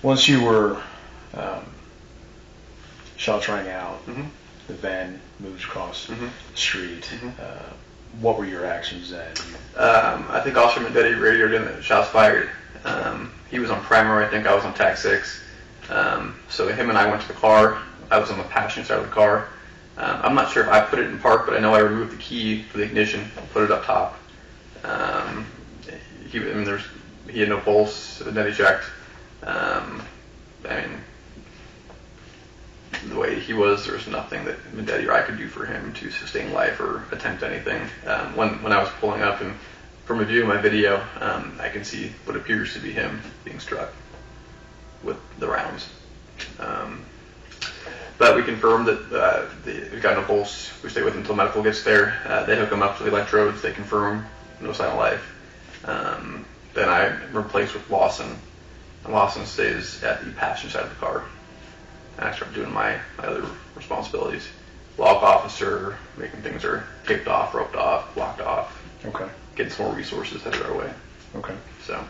Once you were, shots rang out, the van moves across the street. What were your actions then? I think Officer Vendetti radioed in that shots fired. He was on primary, I think I was on TAC 6. So him and I went to the car. I was on the passenger side of the car. I'm not sure if I put it in park, but I know I removed the key for the ignition and put it up top. He had no pulse, Vendetti checked. I mean, the way he was, there was nothing that Vendetti or I could do for him to sustain life or attempt anything. When I was pulling up, and from a view of my video, I can see what appears to be him being struck with the rounds. But we confirmed that we got no pulse. We stay with him until medical gets there. They hook him up to the electrodes. They confirm no sign of life. Then I'm replaced with Lawson. And Lawson stays at the passenger side of the car. And I start doing my other responsibilities. Log officer, making things are taped off, roped off, blocked off. Okay. Getting some more resources headed our way. Okay. So. And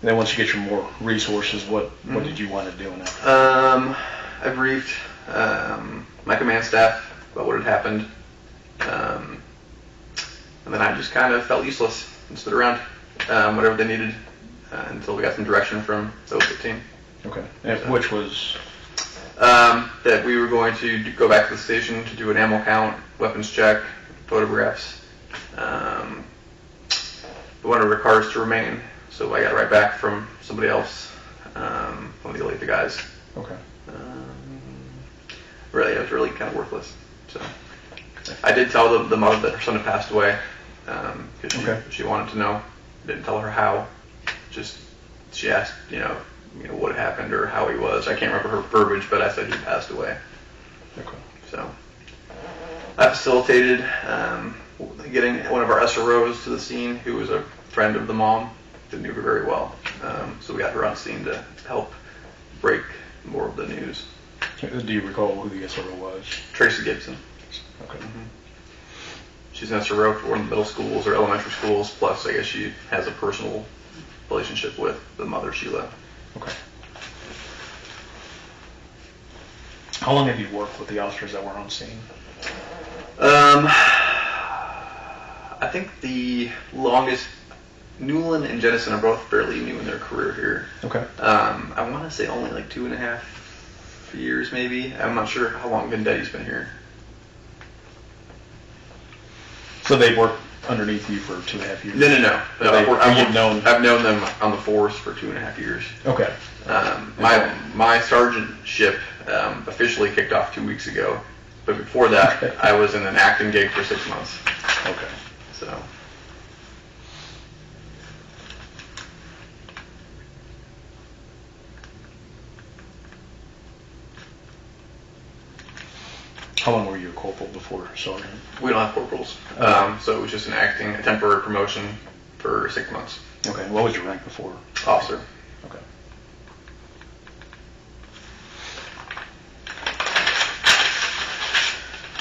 then once you get your more resources, what did you want to do in that? I briefed my command staff about what had happened. And then I just kind of felt useless and stood around, whatever they needed, until we got some direction from those 15. Okay. And which was? That we were going to go back to the station to do an ammo count, weapons check, photographs. We wanted our cars to remain so I got it right back from somebody else, one of the Olathe guys. Okay. Really, it was really kind of worthless. So I did tell the mother that her son had passed away, because she wanted to know. Didn't tell her how. Just she asked, what had happened or how he was. I can't remember her verbiage, but I said he passed away. Okay. So I facilitated getting one of our SROs to the scene, who was a friend of the mom, that knew her very well. So we got her on scene to help break more of the news. Do you recall who the SRO was? Tracy Gibson. Okay. She's an SRO for one of the middle schools or elementary schools, plus I guess she has a personal relationship with the mother, Sheila. Okay. How long have you worked with the officers that were on scene? I think the longest, Newland and Jenison are both fairly new in their career here. Okay. I want to say only like 2.5 years, maybe. I'm not sure how long Vendetti's been here. So they've worked underneath you for 2.5 years? No. I've known them on the force for 2.5 years. Okay. My sergeantship officially kicked off 2 weeks ago, but before that, I was in an acting gig for 6 months. Okay. So. How long were you a corporal before sergeant? We don't have corporals, so it was just a temporary promotion for 6 months. Okay. What was your rank before? Officer. Okay.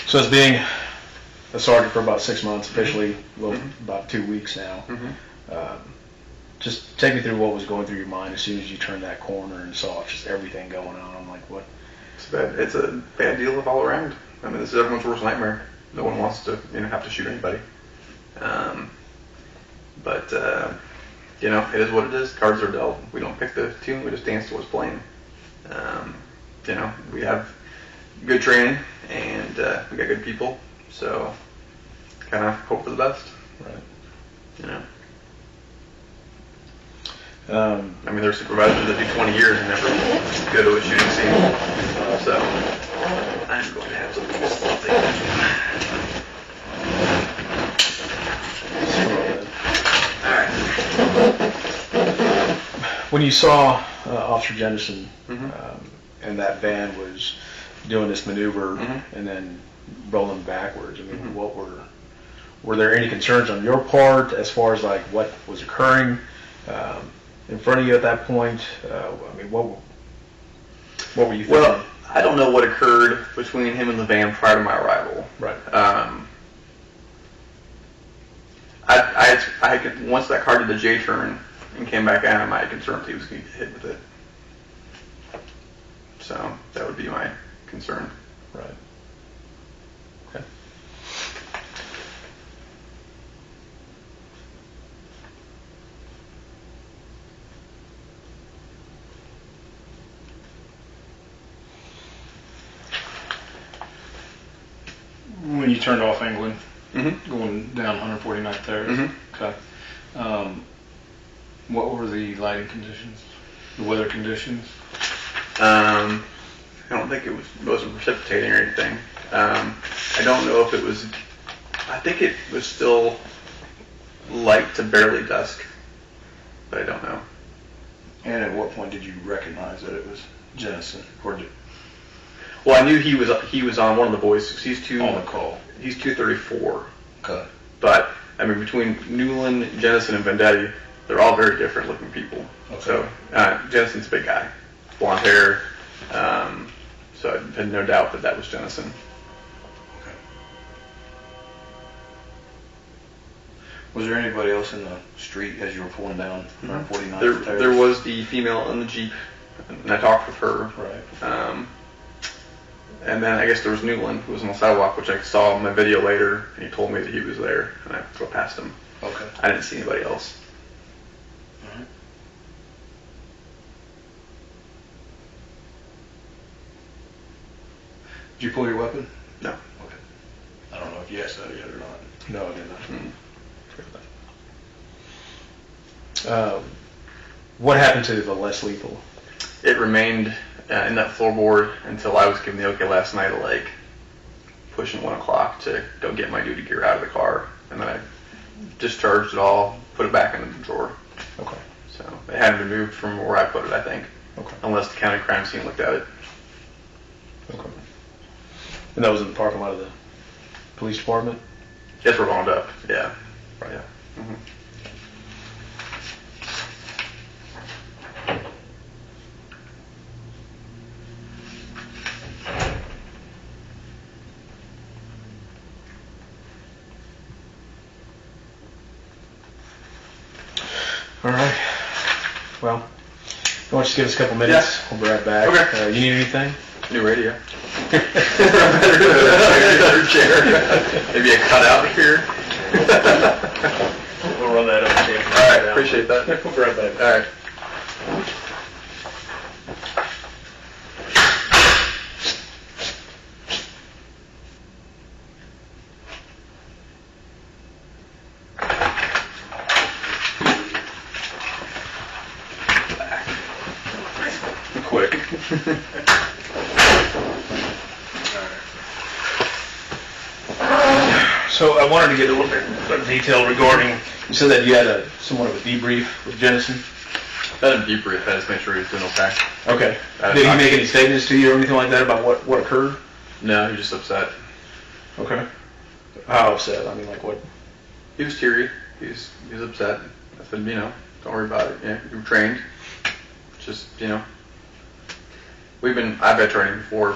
So as being a sergeant for about 6 months, officially, about 2 weeks now, just take me through what was going through your mind as soon as you turned that corner and saw just everything going on. I'm like, what? It's a bad deal all around. I mean, this is everyone's worst nightmare. No one wants to, have to shoot anybody. But it is what it is. Cards are dealt. We don't pick the tune. We just dance to what's playing. We have good training and we got good people. So, kind of hope for the best. Right. I mean, there's supervisors that do 20 years and never go to a shooting scene. So, I'm going to have to leave this little thing. Alright. When you saw Officer Jenison and that van was doing this maneuver and then rolling backwards, I mean, what were there any concerns on your part as far as like what was occurring in front of you at that point? I mean, what were you thinking? Well, I don't know what occurred between him and the van prior to my arrival. Right. I could, once that car did the J turn and came back at him, I had concerns he was going to get hit with it. So that would be my concern. Right. Okay. When you turned off England, going down 149th Terrace, okay. What were the lighting conditions, the weather conditions? I don't think it wasn't precipitating or anything. I don't know if it was. I think it was still light to barely dusk, but I don't know. And at what point did you recognize that it was Jenison? Well, I knew he was on one of the boys. He's On the call. He's 234. Okay. But I mean, between Newland, Jenison, and Vendetti, they're all very different looking people. Okay. So Jenison's a big guy, blonde hair. So I had no doubt that was Jenison. Okay. Was there anybody else in the street as you were pulling down 149th? There was the female in the Jeep, and I talked with her. Right. And then I guess there was Newland, who was on the sidewalk, which I saw in my video later, and he told me that he was there, and I drove past him. Okay. I didn't see anybody else. All right. Did you pull your weapon? No. Okay. I don't know if you asked that yet or not. No, I did not. What happened to the less lethal? It remained in that floorboard until I was given the okay last night at like pushing 1 o'clock to go get my duty gear out of the car, and then I discharged it all, put it back in the drawer. Okay. So it hadn't been moved from where I put it, I think. Okay. Unless the county crime scene looked at it. Okay. And that was in the parking lot of the police department? Yes, we're wound up. Yeah. Right. Yeah. Mm-hmm. All right. Well, why don't you just give us a couple minutes? We'll be right back. Okay. You need anything? New radio. Better chair. Maybe a cutout here. We'll run that up. All right. Appreciate that. We'll be right back. All right. Quick. So I wanted to get a little bit of detail regarding, you said that you had somewhat of a debrief with Jenison? I had a debrief. I just made sure he was doing okay. Okay. Did he make any statements to you or anything like that about what occurred? No, he was just upset. Okay. How upset? I mean, like what? He was teary. He was upset. I said, don't worry about it. Yeah, you were trained. Just, I've had training before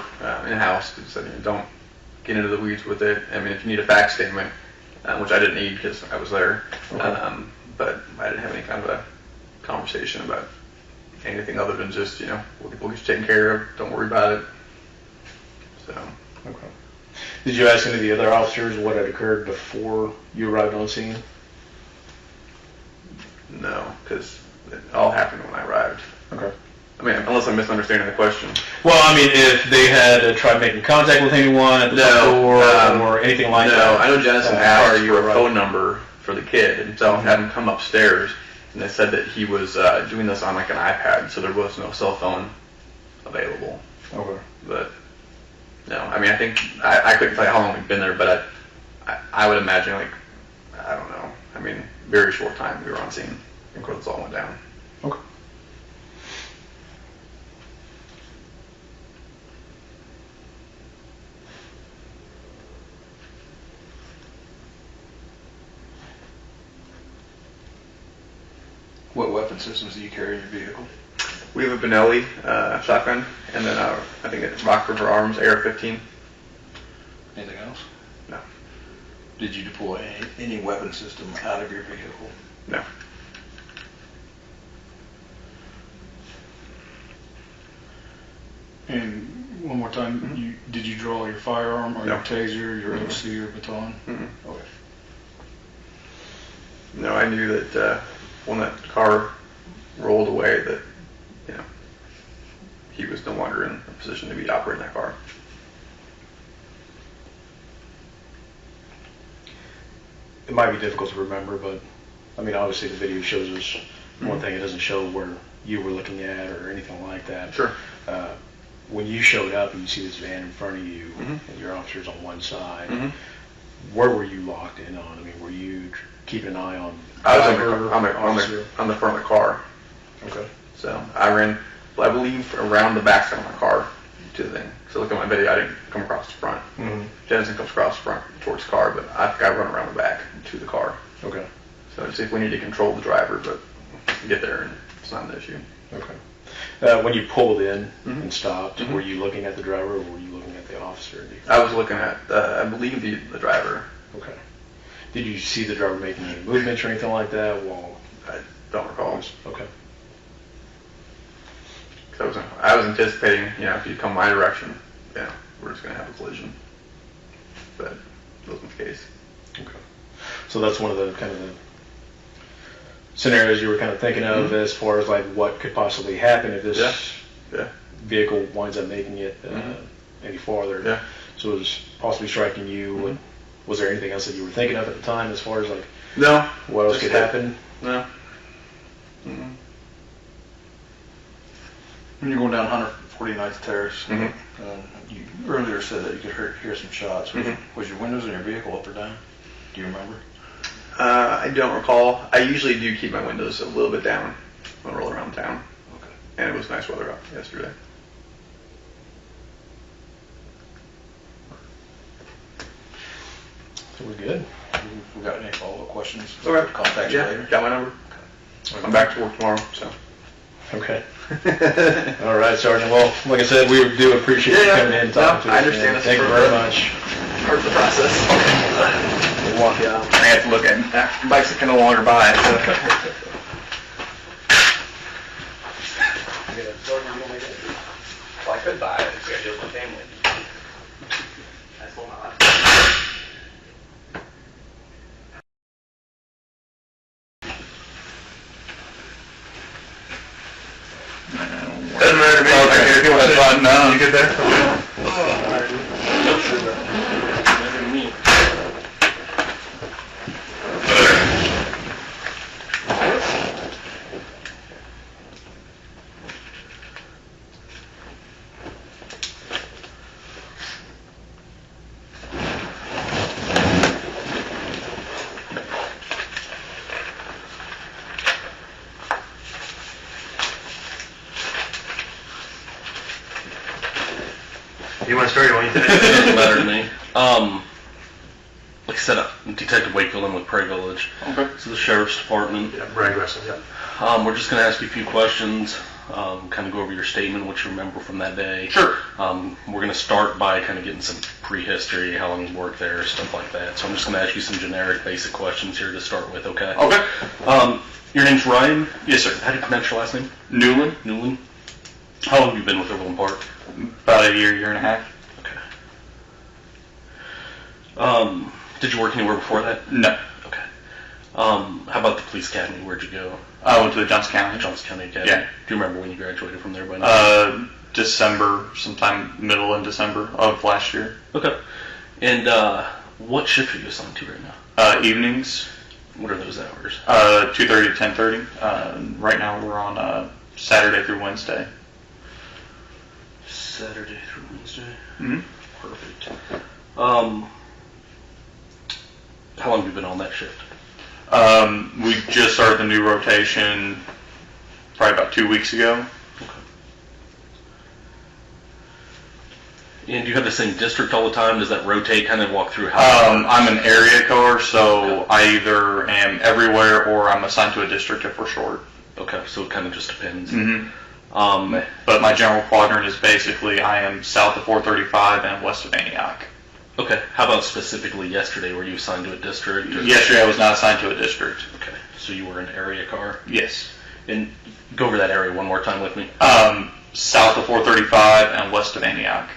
in-house. Said, don't get into the weeds with it. I mean, if you need a fact statement, which I didn't need because I was there, Okay. but I didn't have any kind of a conversation about anything other than just, we'll get you taken care of. Don't worry about it. So. Okay. Did you ask any of the other officers what had occurred before you arrived on scene? No, because it all happened when I arrived. Okay. I mean, unless I'm misunderstanding the question. Well, I mean, if they had tried making contact with anyone at the door or anything like that. No, I know Jenison asked you for a arrived. phone number for the kid, and so I had him come upstairs, and they said that he was doing this on like an iPad, so there was no cell phone available. Okay. But no, I mean, I think I couldn't tell you how long we'd been there, but I would imagine like, I don't know. I mean, very short time we were on scene before this all went down. Okay. What weapon systems do you carry in your vehicle? We have a Benelli shotgun, and then I think it's Rock River Arms AR-15. Anything else? No. Did you deploy any weapon system out of your vehicle? No. And one more time, did you draw your firearm or No. your taser, your OC or baton? Mm-hmm. Okay. No, I knew that when that car rolled away that, he was no longer in a position to be operating that car. It might be difficult to remember, but I mean, obviously the video shows us one thing. It doesn't show where you were looking at or anything like that. Sure. When you showed up and you see this van in front of you Mhm. and your officers on one side, Mhm. where were you locked in on? I mean, were you keeping an eye on I was driver, officer? on the front of the car. Okay. So I ran, I believe, around the backside of my car to the thing. So look at my video, I didn't come across the front. Mm-hmm. Jenison comes across the front towards the car, but I think I run around the back to the car. Okay. So just if we need to control the driver, but get there and it's not an issue. Okay. When you pulled in Mhm. and stopped, Mhm. were you looking at the driver or were you looking at the officer? I was looking at, I believe, the driver. Okay. Did you see the driver making any movements or anything like that? Well, I don't recall. okay. Cause I was anticipating, if you come my direction, we're just going to have a collision. But that wasn't the case. Okay. So that's one of the kind of the scenarios you were kind of thinking of Mhm. as far as like what could possibly happen if this Yeah. vehicle winds up making it Mhm. any farther. Yeah. So it was possibly striking you. Mhm. Was there anything else that you were thinking of at the time as far as like No. what else Just could that. happen? No. Mm-mm. When you're going down 149th Terrace, Mhm. you earlier said that you could hear some shots. Mhm. Was your windows in your vehicle up or down? Do you remember? I don't recall. I usually do keep my windows a little bit down when I roll around town. Okay. And it was nice weather out yesterday. So we're good. We got any follow-up questions? Okay. Contact you Yeah, later. got my number. I'm back to work tomorrow, so. Okay. All right, Sergeant. Well, like I said, we do appreciate you coming in and talking to us. I understand. man. Thank you very much. Part of the process. We'll walk you out. I have to look at bikes that can no longer buy. So. Well, I could buy it. It's got to deal with my family. That's all my life. Doesn't matter to me. Okay. If you want to button down. You good there? You want to start? You want to It doesn't matter to me. Like I said, I'm Detective Wakefield. I'm with Prairie Village. Okay. So the Sheriff's Department. Yeah, Brian Gressel, yeah. We're just going to ask you a few questions, kind of go over your statement, what you remember from that day. Sure. We're going to start by kind of getting some prehistory, how long you worked there, stuff like that. So I'm just going to ask you some generic, basic questions here to start with, okay? Okay. Your name's Ryan? Yes, sir. How do you pronounce your last name? Newland. Newland? How long have you been with Overland Park? About a year and a half. Okay. Did you work anywhere before that? No. Okay. How about the police academy? Where'd you go? I went to the Johnson County. Johnson County Academy. Yeah. Do you remember when you graduated from there by now? December, sometime middle in December of last year. Okay. And what shift are you assigned to right now? Evenings, What are those hours? 2:30 to 10:30. Right now we're on Saturday through Wednesday. Saturday through Wednesday. Mm-hmm. Perfect. How long have you been on that shift? We just started the new rotation probably about 2 weeks ago. And do you have the same district all the time? Does that rotate? Kind of walk through how I'm an area car, so I either am everywhere or I'm assigned to a district if we're short. Okay, so it kind of just depends. Mm-hmm. Um, But my general quadrant is basically I am south of 435 and west of Antioch. okay, how about specifically yesterday? Were you assigned to a district? or- Yesterday I was not assigned to a district. Okay, so you were an area car? Yes. And go over that area one more time with me. South of 435 and west of Antioch.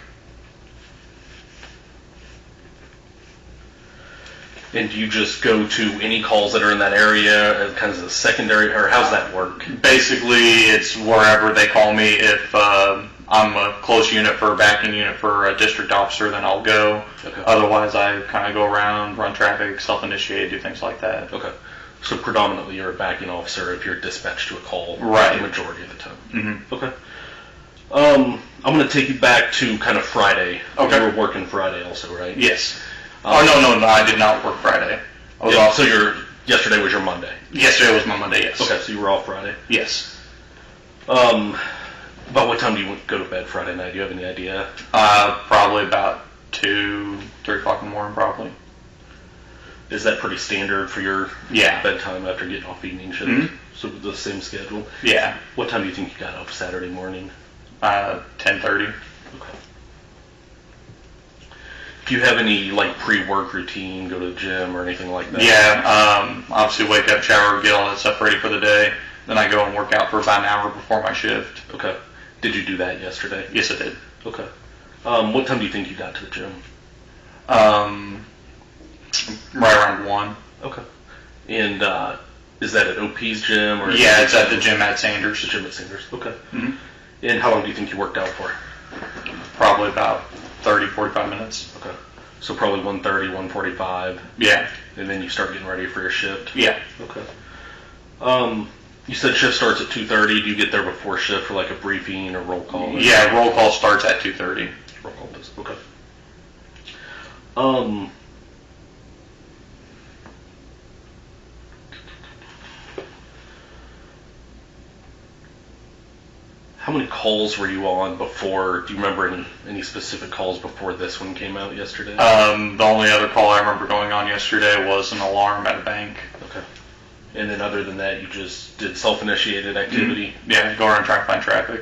And do you just go to any calls that are in that area as kind of a secondary, or how's that work? Basically, it's wherever they call me. If I'm a close unit for a backing unit for a district officer, then I'll go. Okay. Otherwise, I kind of go around, run traffic, self-initiate, do things like that. Okay. So predominantly you're a backing officer if you're dispatched to a call Right. the majority of the time. Mm-hmm. Okay. I'm going to take you back to kind of Friday. Okay. You were working Friday also, right? Yes. Oh, no, I did not work Friday. I was Yeah, off. so yesterday was your Monday. Yesterday was my Monday, yes. Okay, so you were off Friday. Yes. About what time do you go to bed Friday night? Do you have any idea? Probably about 2, 3 o'clock in the morning, probably. Is that pretty standard for your Yeah. bedtime after getting off evening shift? Mhm. So the same schedule? Yeah. What time do you think you got up Saturday morning? 10:30. Okay. Do you have any like pre-work routine, go to the gym or anything like that? Yeah, obviously wake up, shower, get all that stuff ready for the day. Then I go and work out for about an hour before my shift. Okay. Did you do that yesterday? Yes, I did. Okay. What time do you think you got to the gym? Right around 1. Okay. And is that at OP's gym or? Yeah, it's at the gym at Sanders. The gym at Sanders. Okay. hmm And how long do you think you worked out for? Probably about 30, 45 minutes. Okay. So probably 1:30, 1:45, Yeah. and then you start getting ready for your shift. Yeah. Okay. You said shift starts at 2:30. Do you get there before shift for like a briefing or roll call? Yeah, roll call starts at 2:30. Roll call does. Okay. How many calls were you on before? Do you remember any specific calls before this one came out yesterday? The only other call I remember going on yesterday was an alarm at a bank. Okay. And then other than that, you just did self-initiated activity? Mm-hmm. Yeah, go around trying to find traffic.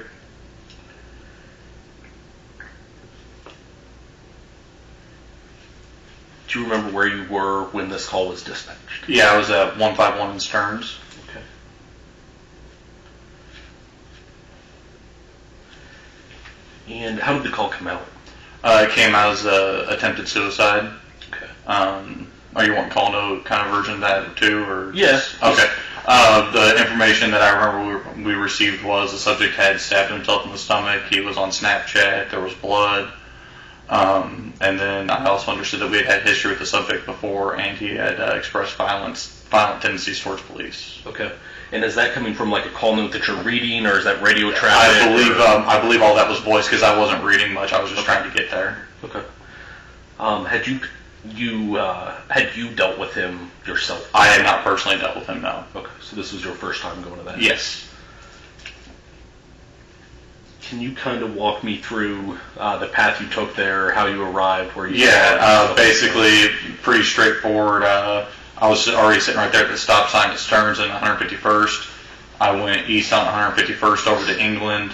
Do you remember where you were when this call was dispatched? Yeah, I was at 151 in Stearns. Okay. And how did the call come out? It came out as attempted suicide. Okay. Are you wanting to call note kind of version of that too, or? Yes. Okay. The information that I remember we received was the subject had stabbed himself in the stomach. He was on Snapchat. There was blood. And then I also understood that we had had history with the subject before, and he had expressed violent tendencies towards police. Okay. And is that coming from like a call note that you're reading, or is that radio traffic? I believe all that was voice because I wasn't reading much. I was just trying to get there. Okay. Had you dealt with him yourself? I had not personally dealt with him, no. Okay. So this was your first time going to that? Yes. Can you kind of walk me through the path you took there, how you arrived, where you? Yeah. Basically, pretty straightforward. I was already sitting right there at the stop sign at Stearns and 151st. I went east on 151st over to England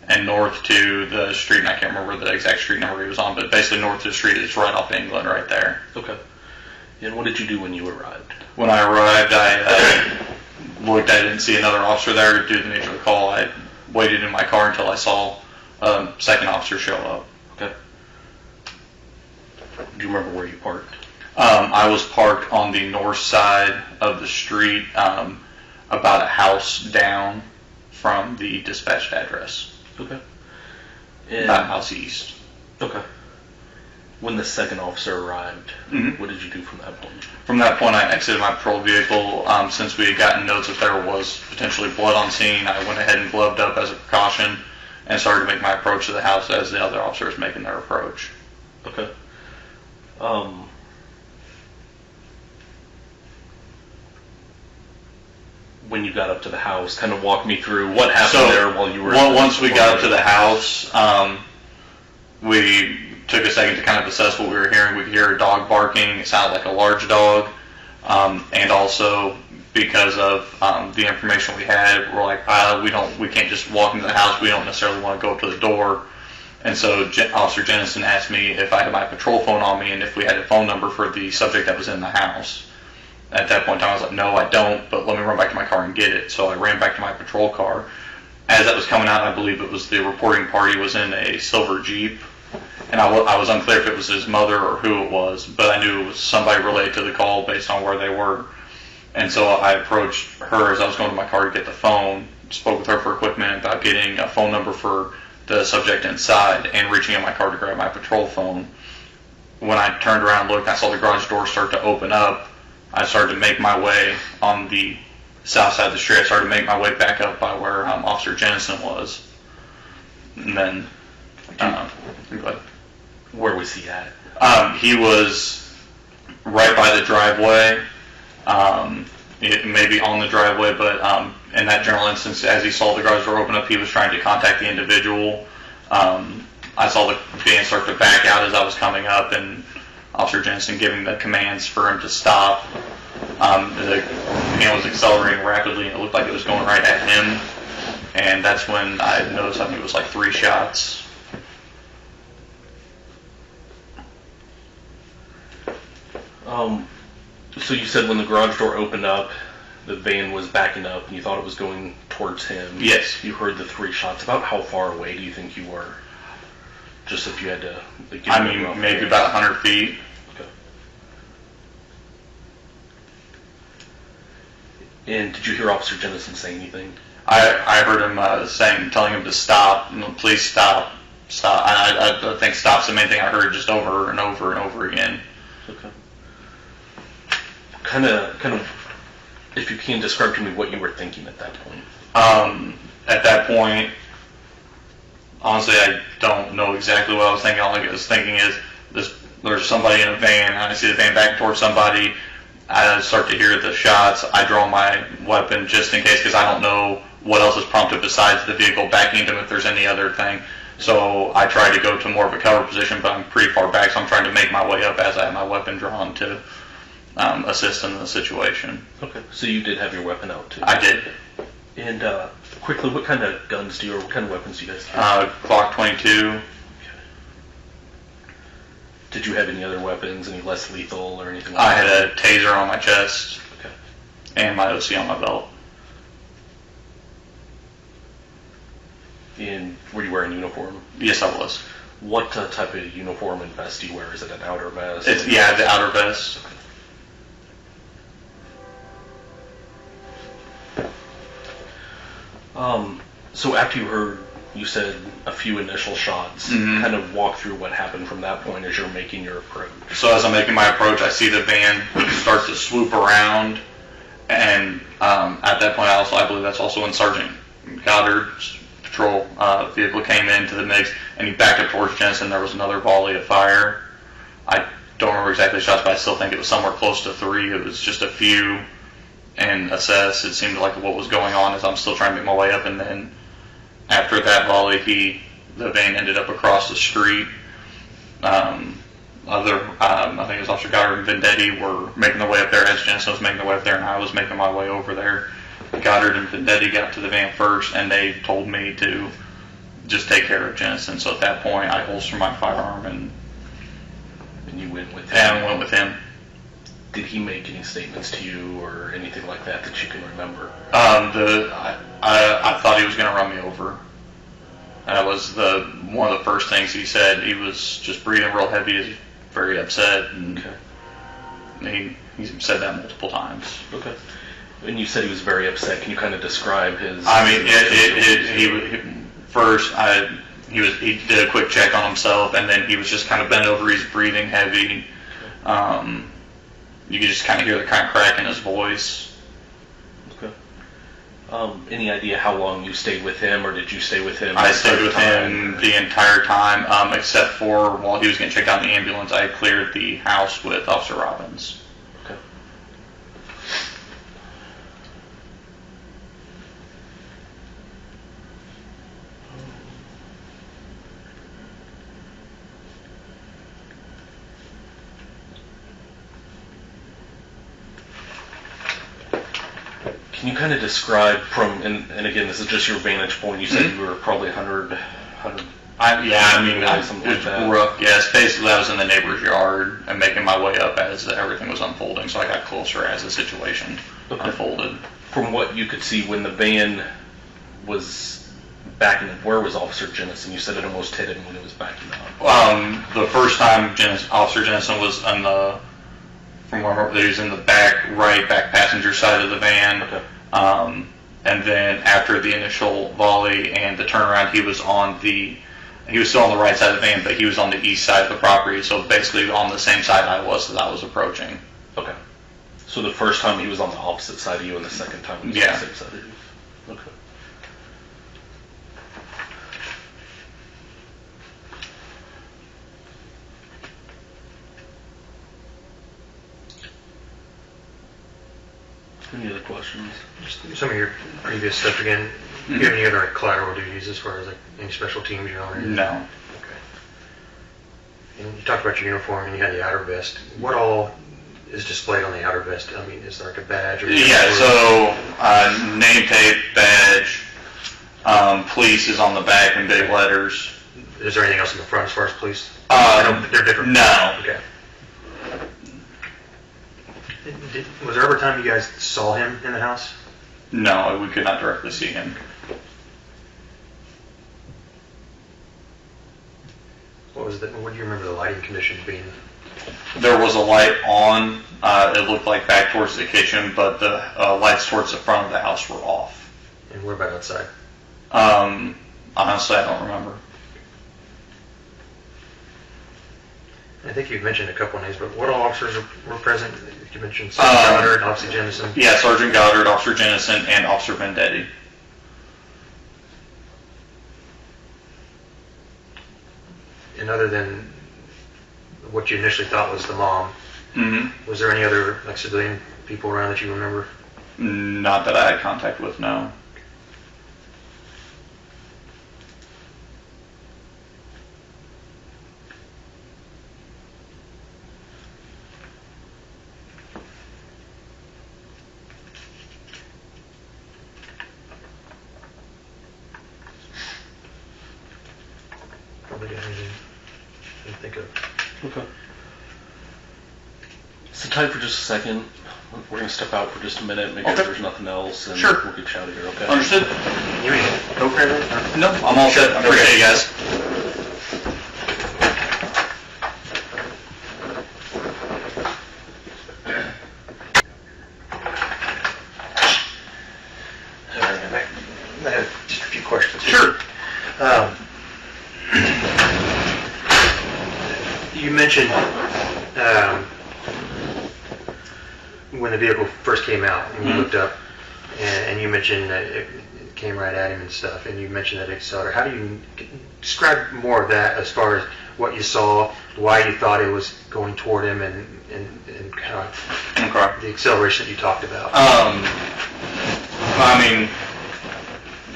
and north to the street, and I can't remember the exact street number he was on, but basically north to the street is right off England right there. Okay. And what did you do when you arrived? When I arrived, I looked, I didn't see another officer there due to the nature of the call. I waited in my car until I saw a second officer show up. Okay. Do you remember where you parked? I was parked on the north side of the street, about a house down from the dispatched address. Okay. About a house east. Okay. When the second officer arrived, Mm-hmm. what did you do from that point? From that point, I exited my patrol vehicle. Since we had gotten notes that there was potentially blood on scene, I went ahead and gloved up as a precaution and started to make my approach to the house as the other officer was making their approach. Okay. When you got up to the house, kind of walk me through what happened there while you were... Once we got up to the house, we took a second to kind of assess what we were hearing. We could hear a dog barking. It sounded like a large dog. And also, because of the information we had, we're like, we can't just walk into the house. We don't necessarily want to go up to the door. And so Officer Jenison asked me if I had my patrol phone on me and if we had a phone number for the subject that was in the house. At that point in time, I was like, no, I don't, but let me run back to my car and get it. So I ran back to my patrol car. As that was coming out, I believe it was the reporting party was in a silver Jeep. And I was unclear if it was his mother or who it was, but I knew it was somebody related to the call based on where they were. And so I approached her as I was going to my car to get the phone, spoke with her for a quick minute about getting a phone number for the subject inside and reaching in my car to grab my patrol phone. When I turned around and looked, I saw the garage door start to open up. I started to make my way on the south side of the street. I started to make my way back up by where Officer Jenison was. And then, go ahead. Where was he at? He was right by the driveway, maybe on the driveway, but in that general instance, as he saw the garage door open up, he was trying to contact the individual. I saw the van start to back out as I was coming up, and Officer Jenison giving the commands for him to stop. The van was accelerating rapidly, and it looked like it was going right at him. And that's when I noticed, I think it was like 3 shots. So you said when the garage door opened up, the van was backing up, and you thought it was going towards him. Yes. You heard the 3 shots. About how far away do you think you were? Just if you had to... Maybe about 100 feet. Okay. And did you hear Officer Jenison say anything? I heard him telling him to stop, please stop, stop. I think stop's the main thing I heard just over and over and over again. Okay. Kind of If you can describe to me what you were thinking at that point. At that point, honestly, I don't know exactly what I was thinking. All I was thinking is there's somebody in a van, and I see the van back towards somebody. I start to hear the shots. I draw my weapon just in case, because I don't know what else is prompted besides the vehicle backing into them if there's any other thing. So I try to go to more of a cover position, but I'm pretty far back, so I'm trying to make my way up as I have my weapon drawn to assist in the situation. Okay. So you did have your weapon out too? I did. And quickly, what kind of guns do you, or what kind of weapons do you guys have? Glock 22. Did you have any other weapons, any less lethal or anything like I that? had a taser on my chest. Okay. And my OC on my belt. And were you wearing uniform? Yes, I was. What type of uniform and vest do you wear? Is it an outer vest? It's the outer vest. So after you heard, you said a few initial shots, kind of walk through what happened from that point as you're making your approach. So as I'm making my approach, I see the van start to swoop around, and at that point, I believe that's also when Sergeant Goddard's patrol vehicle came into the mix, and he backed up towards Jenison. There was another volley of fire. I don't remember exactly the shots, but I still think it was somewhere close to 3. It was just a few, and assess. It seemed like what was going on is I'm still trying to make my way up, and then after that volley, the van ended up across the street. I think it was Officer Goddard and Vendetti were making their way up there as Jenison was making their way up there, and I was making my way over there. Goddard and Vendetti got to the van first, and they told me to just take care of Jenison. So at that point, I holstered my firearm and you went with him? And went with him. Did he make any statements to you or anything like that that you can remember? I thought he was going to run me over. That was one of the first things he said. He was just breathing real heavy, he was very upset, and he said that multiple times. Okay. And you said he was very upset. Can you kind of describe his? I mean, he did a quick check on himself, and then he was just kind of bent over. He's breathing heavy. You could just kind of hear the kind of crack in his voice. Okay. Any idea how long you stayed with him, or did you stay with him? I stayed with him the entire time, except for while he was getting checked out in the ambulance. I cleared the house with Officer Robbins. Okay. Can you kind of describe and again, this is just your vantage point, you said you were probably 100 I was something like that. rough. Yes, basically I was in the neighbor's yard and making my way up as everything was unfolding, so I got closer as the situation unfolded. From what you could see when the van was backing up, where was Officer Jenison? You said it almost hit him when it was backing up. The first time Officer Jenison was from where he was in the back passenger side of the van. Okay. And then after the initial volley and the turnaround, he was still on the right side of the van, but he was on the east side of the property, so basically on the same side I was as I was approaching. Okay. So the first time he was on the opposite side of you, and the second time he was on the same side of you. Okay. Any other questions? Just some of your previous stuff again. Do you have any other collateral duties as far as any special teams you're on? No. Okay. And you talked about your uniform and you had the outer vest. What all is displayed on the outer vest? I mean, is there like a badge? So name tape, badge, police is on the back in big letters. Is there anything else in the front as far as police? They're different. No. Okay. Was there ever a time you guys saw him in the house? No, we could not directly see him. What do you remember the lighting conditions being? There was a light on. It looked like back towards the kitchen, but the lights towards the front of the house were off. And what about outside? Honestly, I don't remember. I think you've mentioned a couple of names, but what all officers were present? You mentioned Sergeant Goddard, Officer Jenison. Yeah, Sergeant Goddard, Officer Jenison, and Officer Vendetti. And other than what you initially thought was the mom, was there any other like civilian people around that you remember? Not that I had contact with, no. Probably got anything I can think of. Okay. So time for just a second. We're going to step out for just a minute, make sure there's nothing else, and Sure. we'll get you out of here, okay? Understood? You need a Coke or anything? No, I'm all set. I appreciate you guys. I have just a few questions. Sure. You mentioned when the vehicle first came out and you looked up, and you mentioned that it came right at him and stuff, and you mentioned that it accelerated. How do you describe more of that as far as what you saw, why you thought it was going toward him, and kind of the acceleration that you talked about? I mean,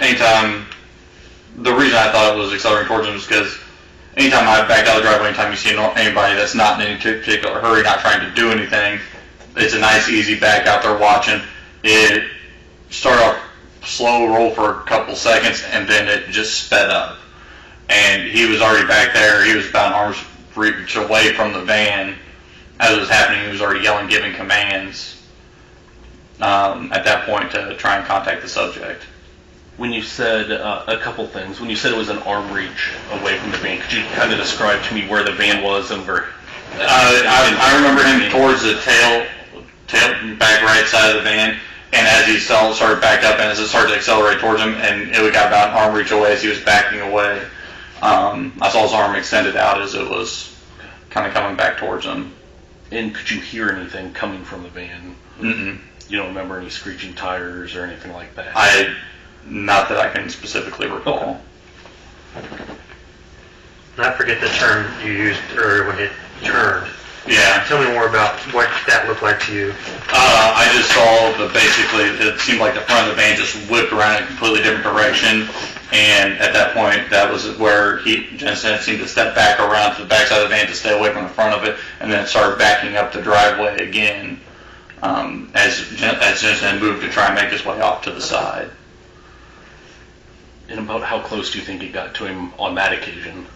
anytime, the reason I thought it was accelerating towards him is because anytime I backed out of the driveway, anytime you see anybody that's not in any particular hurry, not trying to do anything, it's a nice, easy back out there watching. It started off slow roll for a couple seconds, and then it just sped up. And he was already back there. He was about an arm's reach away from the van. As it was happening, he was already yelling, giving commands at that point to try and contact the subject. When you said a couple things, when you said it was an arm reach away from the van, could you kind of describe to me where the van was and where? I remember him towards the tail back right side of the van, and as he started back up, and as it started to accelerate towards him, and it got about an arm reach away as he was backing away. I saw his arm extended out as it was kind of coming back towards him. And could you hear anything coming from the van? Mm-mm. You don't remember any screeching tires or anything like that? Not that I can specifically recall. And I forget the term you used earlier when it turned. Yeah. Tell me more about what that looked like to you. I just saw basically, it seemed like the front of the van just whipped around in a completely different direction, and at that point, that was where Jenison seemed to step back around to the back side of the van to stay away from the front of it, and then it started backing up the driveway again as Jenison moved to try and make his way off to the side. And about how close do you think it got to him on that occasion?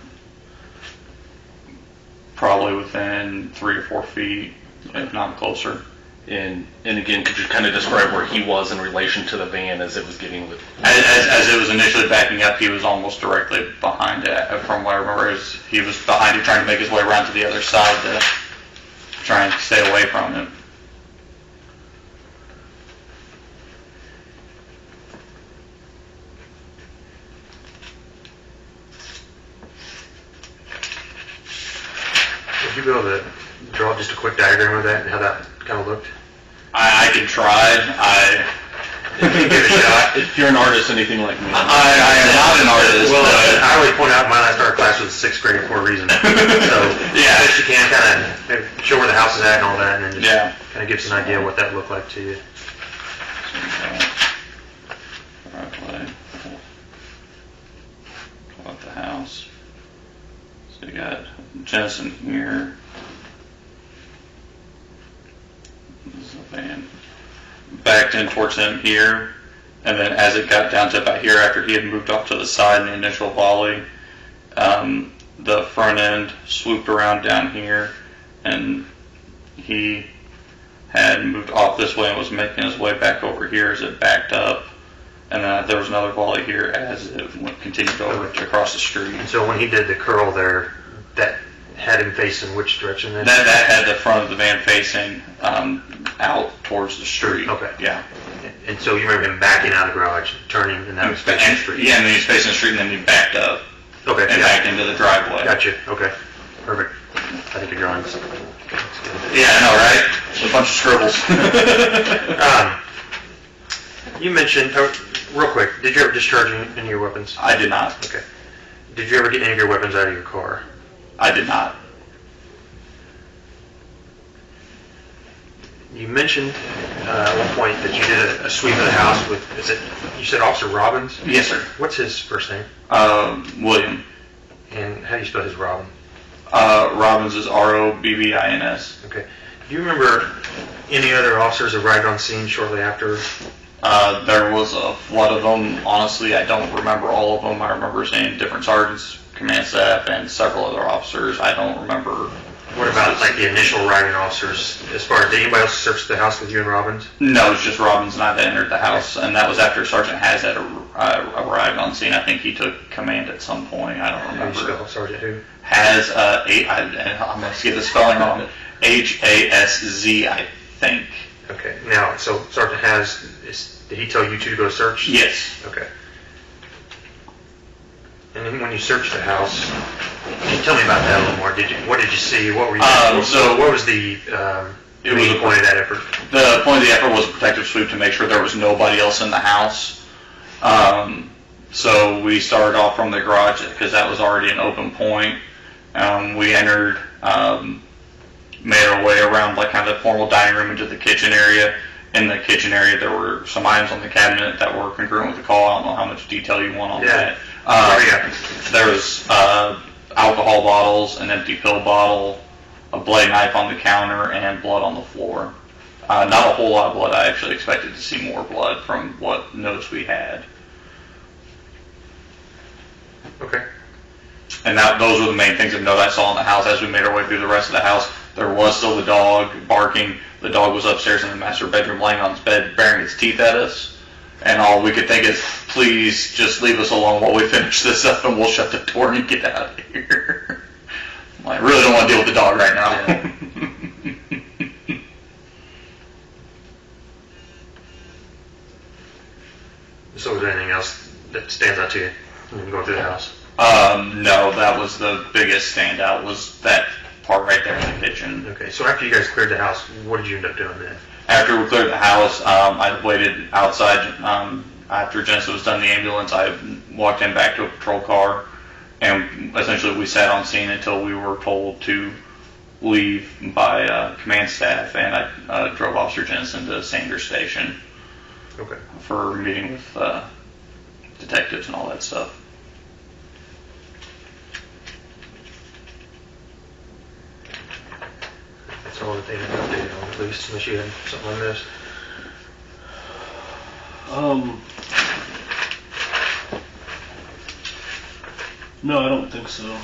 Probably within 3 or 4 feet, if not closer. And again, could you kind of describe where he was in relation to the van as it was getting with? As it was initially backing up, he was almost directly behind it. From what I remember, he was behind it trying to make his way around to the other side to try and stay away from it. Would you be able to draw just a quick diagram of that and how that kind of looked? I can try. If you give it a shot. If you're an artist, anything like me. I am not an artist. Well, but I always point out my last art class was 6th grade for a reason. So, yeah, if you can kind of show where the house is at and all that, and then just yeah. kind of give us an idea of what that looked like to you. Driveway. Pull out the house. So you got Jenison here. This is the van. Backed in towards him here, and then as it got down to about here, after he had moved off to the side in the initial volley, the front end swooped around down here, and he had moved off this way and was making his way back over here as it backed up, and then there was another volley here as it continued over to across the street. And so when he did the curl there, that had him facing which direction then? That had the front of the van facing out towards the street. Okay. Yeah. And so you remember him backing out of the garage, turning, and that was facing the street? Yeah, and then he's facing the street, and then he backed up Okay. and backed into the driveway. Gotcha. Okay. Perfect. I think your drawings. Yeah, I know, right? A bunch of scribbles. You mentioned, real quick, did you ever discharge any of your weapons? I did not. Okay. Did you ever get any of your weapons out of your car? I did not. You mentioned at one point that you did a sweep of the house with, you said Officer Robbins? Yes, sir. What's his first name? William. And how do you spell his Robin? Robbins is Robbins. Okay. Do you remember any other officers arrived on scene shortly after? There was a flood of them. Honestly, I don't remember all of them. I remember seeing different sergeants, command staff, and several other officers. I don't remember. What about like the initial arriving officers? As far as, did anybody else search the house with you and Robbins? No, it was just Robbins and I that entered the house, and that was after Sergeant Has had arrived on scene. I think he took command at some point. I don't remember. How do you spell Sergeant who? Has, I'm going to get the spelling wrong, H-A-S-Z, I think. Okay. Now, so Sergeant Has, did he tell you two to go search? Yes. Okay. And then when you searched the house, can you tell me about that a little more? What did you see? What were you? What was the main point of that effort? The point of the effort was a protective sweep to make sure there was nobody else in the house. So we started off from the garage because that was already an open point. We entered, made our way around like kind of the formal dining room into the kitchen area. In the kitchen area, there were some items on the cabinet that were congruent with the call. I don't know how much detail you want on that. There was alcohol bottles, an empty pill bottle, a blade knife on the counter, and blood on the floor. Not a whole lot of blood. I actually expected to see more blood from what notes we had. Okay. And those were the main things of note I saw in the house. As we made our way through the rest of the house, there was still the dog barking. The dog was upstairs in the master bedroom laying on its bed, baring its teeth at us. And all we could think is, please just leave us alone while we finish this up and we'll shut the door and get out of here. I really don't want to deal with the dog right now. Yeah. So was there anything else that stands out to you when you go through the house? No, that was the biggest standout, was that part right there in the kitchen. Okay, so after you guys cleared the house, what did you end up doing then? After we cleared the house, I waited outside. After Jenison was done in the ambulance, I walked in back to a patrol car, and essentially we sat on scene until we were told to leave by command staff, and I drove Officer Jenison to Sanders Station for a meeting with detectives and all that stuff. That's all that they have updated on, at least, unless you had something on this. No, I don't think so. I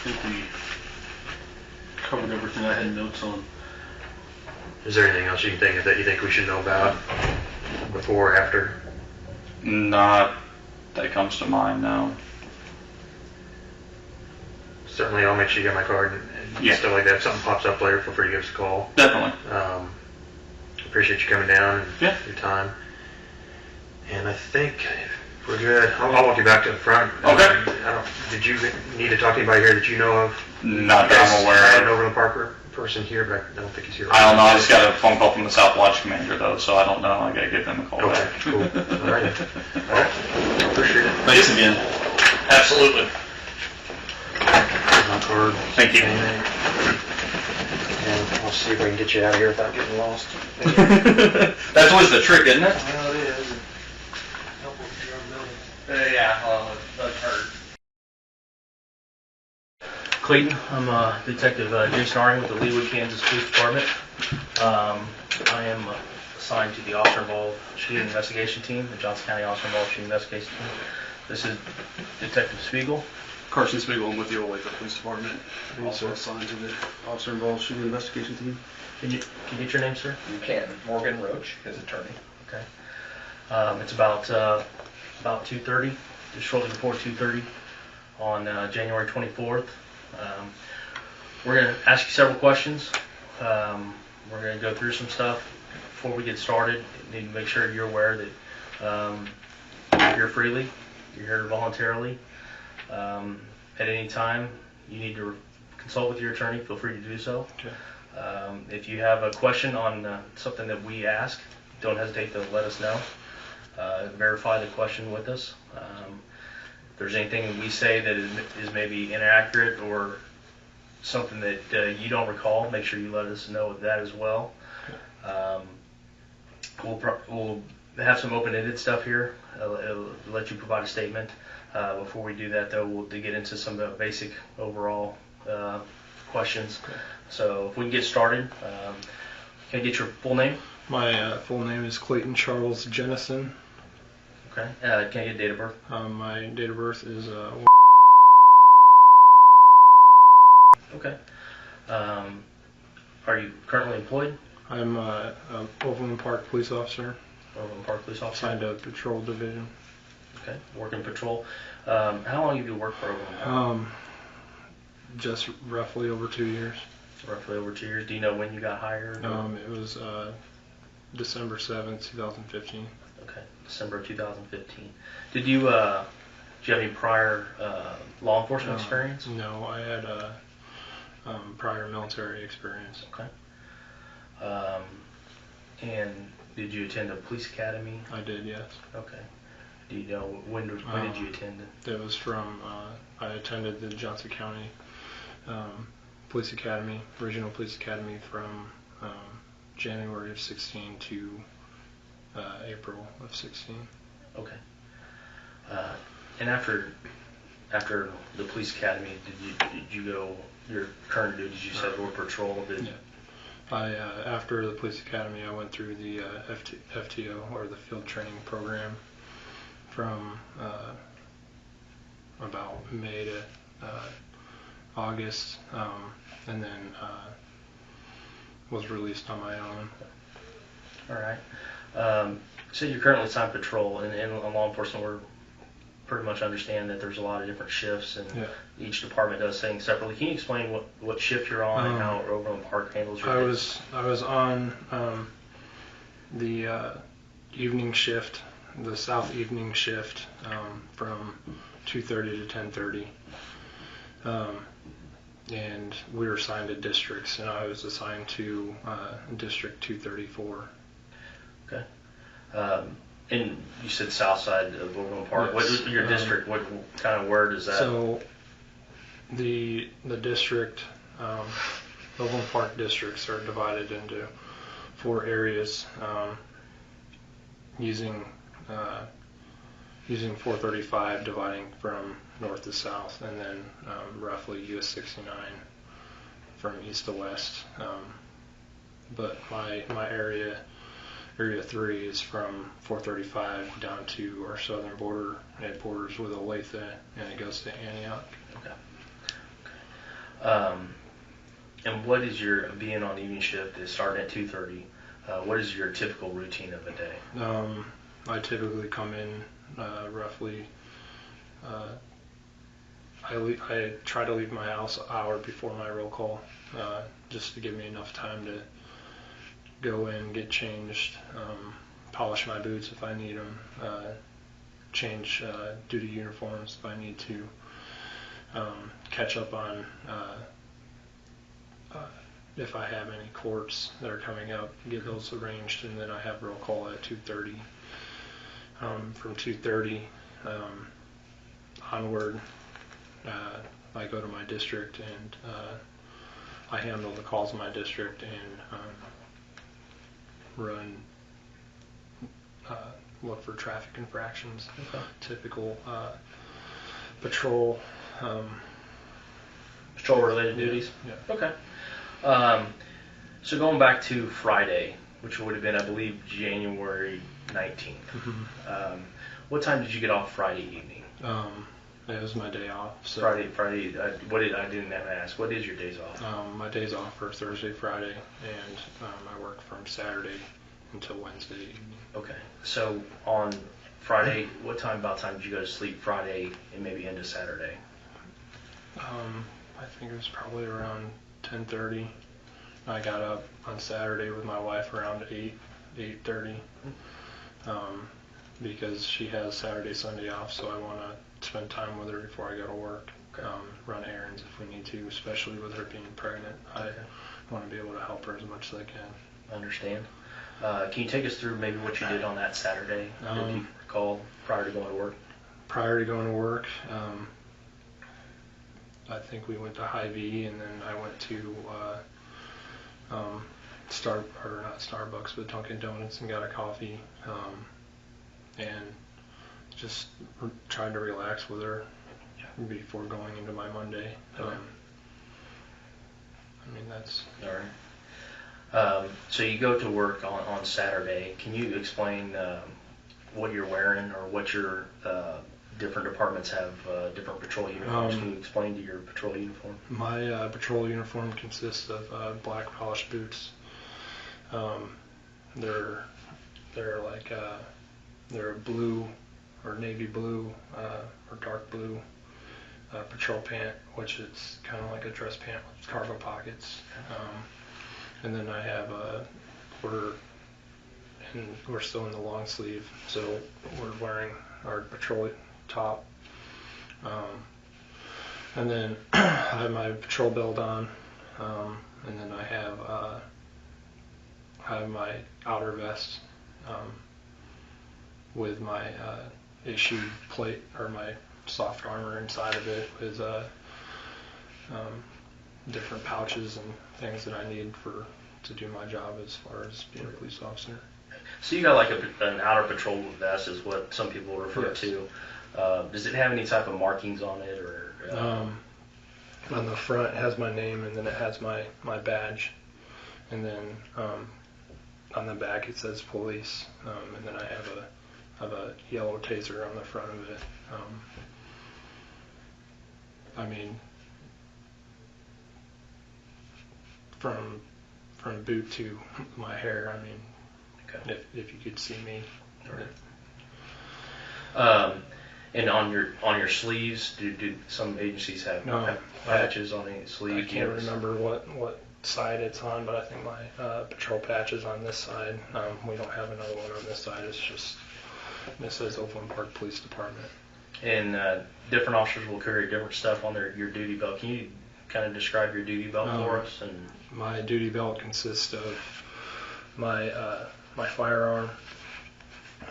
think we covered everything I had notes on. Is there anything else you can think of that you think we should know about before or after? Not that comes to mind, no. Certainly, I'll make sure you get my card and stuff like that. If something pops up later, feel free to give us a call. Definitely. Appreciate you coming down and your time. And I think we're good. I'll walk you back to the front. Okay. Did you need to talk to anybody here that you know of? Not that I'm aware I of. had an Overland Park person here, but I don't think he's here. I don't know. I just got a phone call from the South Watch commander, though, so I don't know. I got to give them a call back. Cool. All right. Appreciate it. Thanks again. Absolutely. My card. Thank you. And I'll see if I can get you out of here without getting lost. That's always the trick, isn't it? Well, it is. Yeah, well, that's hurt. Clayton, I'm Detective Jason Arning with the Leawood, Kansas Police Department. I am assigned to the Officer Involved Shooting Investigation Team, the Johnson County Officer Involved Shooting Investigation Team. This is Detective Spiegel. Carson Spiegel, I'm with the Olathe Police Department. I'm also assigned to the Officer Involved Shooting Investigation Team. Can you get your name, sir? You can. Morgan Roach, his attorney. Okay. It's about 2:30, just shortly before 2:30 on January 24th. We're going to ask you several questions. We're going to go through some stuff. Before we get started, you need to make sure you're aware that you're here freely, you're here voluntarily. At any time, you need to consult with your attorney, feel free to do so. Okay. If you have a question on something that we ask, don't hesitate to let us know. Verify the question with us. If there's anything that we say that is maybe inaccurate or something that you don't recall, make sure you let us know that as well. We'll have some open-ended stuff here. It'll let you provide a statement. Before we do that, though, we'll get into some of the basic overall questions. Okay. So if we can get started, can I get your full name? My full name is Clayton Charles Jenison. Okay. Can I get date of birth? My date of birth is Okay. Are you currently employed? I'm a Overland Park police officer. Overland Park police officer. Assigned to patrol division. Okay. Working patrol. How long have you worked for Overland Park? Just roughly over 2 years. Roughly over 2 years. Do you know when you got hired? It was December 7th, 2015. Okay, December of 2015. Did you have any prior law enforcement experience? No, I had prior military experience. Okay. And did you attend a police academy? I did, yes. Okay. Do you know when did you attend it? That was from I attended the Johnson County Police Academy, Regional Police Academy, from January of 16 to April of 16. Okay. And after the police academy, did you go your current duties? You said were patrol. Yeah. After the police academy, I went through the FTO, or the field training program, from about May to August, and then was released on my own. All right. So you're currently assigned patrol, and in law enforcement, we're pretty much understand that there's a lot of different shifts, and each department does things separately. Can you explain what shift you're on and how Overland Park handles your business? I was on the evening shift, the south evening shift, from 2:30 to 10:30. And we were assigned to districts, and I was assigned to District 234. Okay. And you said south side of Overland Park. Yes. What is your district? What kind of word is that? So the district, Overland Park districts are divided into 4 areas, using 435 dividing from north to south, and then roughly US 69 from east to west. But my area 3 is from 435 down to our southern border, and it borders with Olathe, and it goes to Antioch. Okay. And what is your, being on the evening shift, is starting at 2:30, what is your typical routine of a day? I typically come in roughly, I try to leave my house an hour before my roll call, just to give me enough time to go in, get changed, polish my boots if I need them, change duty uniforms if I need to, catch up on if I have any courts that are coming up, get those arranged, and then I have roll call at 2:30. From 2:30 onward, I go to my district, and I handle the calls in my district and run, look for traffic infractions, typical patrol. Patrol-related duties? Yeah. Okay. So going back to Friday, which would have been, I believe, January 19th. Mm-hmm. What time did you get off Friday evening? It was my day off. So Friday. I didn't have to ask. What is your days off? My days off are Thursday, Friday, and I work from Saturday until Wednesday evening. Okay. So on Friday, about time did you go to sleep Friday and maybe into Saturday? I think it was probably around 10:30. I got up on Saturday with my wife around 8:30, because she has Saturday, Sunday off, so I want to spend time with her before I go to work. run errands if we need to, especially with her being pregnant. I want to be able to help her as much as I can. I understand. Can you take us through maybe what you did on that Saturday, if you recall, prior to going to work? Prior to going to work, I think we went to Hy-Vee, and then I went to not Starbucks, but Dunkin' Donuts, and got a coffee, and just tried to relax with her before going into my Monday. Okay. I mean, that's... All right. So you go to work on Saturday. Can you explain what you're wearing, or what your different departments have different patrol uniforms? Can you explain to your patrol uniform? My patrol uniform consists of black polished boots. They're like they're a blue or navy blue or dark blue patrol pant, which is kind of like a dress pant with cargo pockets. And then I have we're still in the long sleeve, so we're wearing our patrol top. And then I have my patrol belt on, and then I have my outer vest with my issued plate, or my soft armor inside of it, with different pouches and things that I need to do my job as far as being a police officer. So you got like an outer patrol vest, is what some people refer to. Does it have any type of markings on it, or? On the front it has my name, and then it has my badge, and then on the back it says police, and then I have a yellow taser on the front of it. I mean, from boot to my hair, I mean, if you could see me. And on your sleeves, do some agencies have patches on the sleeves? I can't remember what side it's on, but I think my patrol patch is on this side. We don't have another one on this side. It's just, this says Oakland Park Police Department. And different officers will carry different stuff on your duty belt. Can you kind of describe your duty belt for us? And my duty belt consists of my firearm,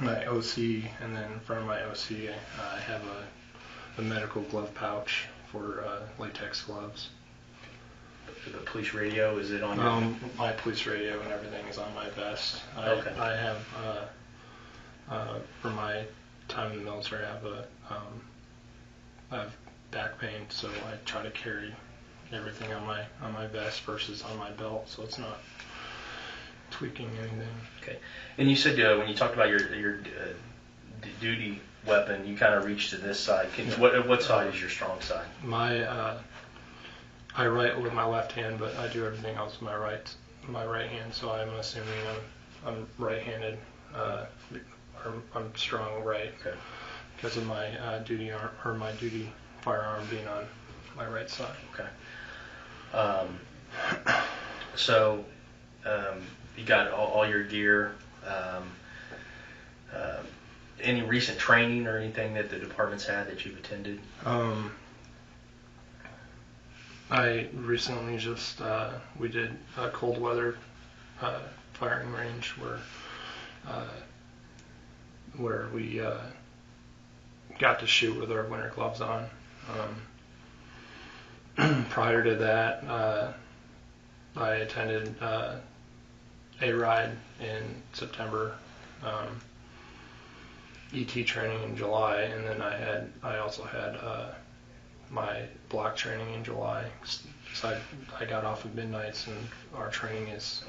my OC, and then in front of my OC I have a medical glove pouch for latex gloves. The police radio, is it on your... My police radio and everything is on my vest. Okay. I have, for my time in the military, I have back pain, so I try to carry everything on my vest versus on my belt, so it's not tweaking anything. Okay. And you said when you talked about your duty weapon, you kind of reached to this side. What side is your strong side? I write with my left hand, but I do everything else with my right hand. So I'm assuming I'm right-handed, or I'm strong right, because of my duty arm, or my duty firearm being on my right side. Okay. So you got all your gear. Any recent training or anything that the department's had that you've attended? I recently just, we did a cold weather firing range where we got to shoot with our winter gloves on. Prior to that, I attended a ride in September, ET training in July, and then I also had my block training in July. So I got off at midnights, and our training is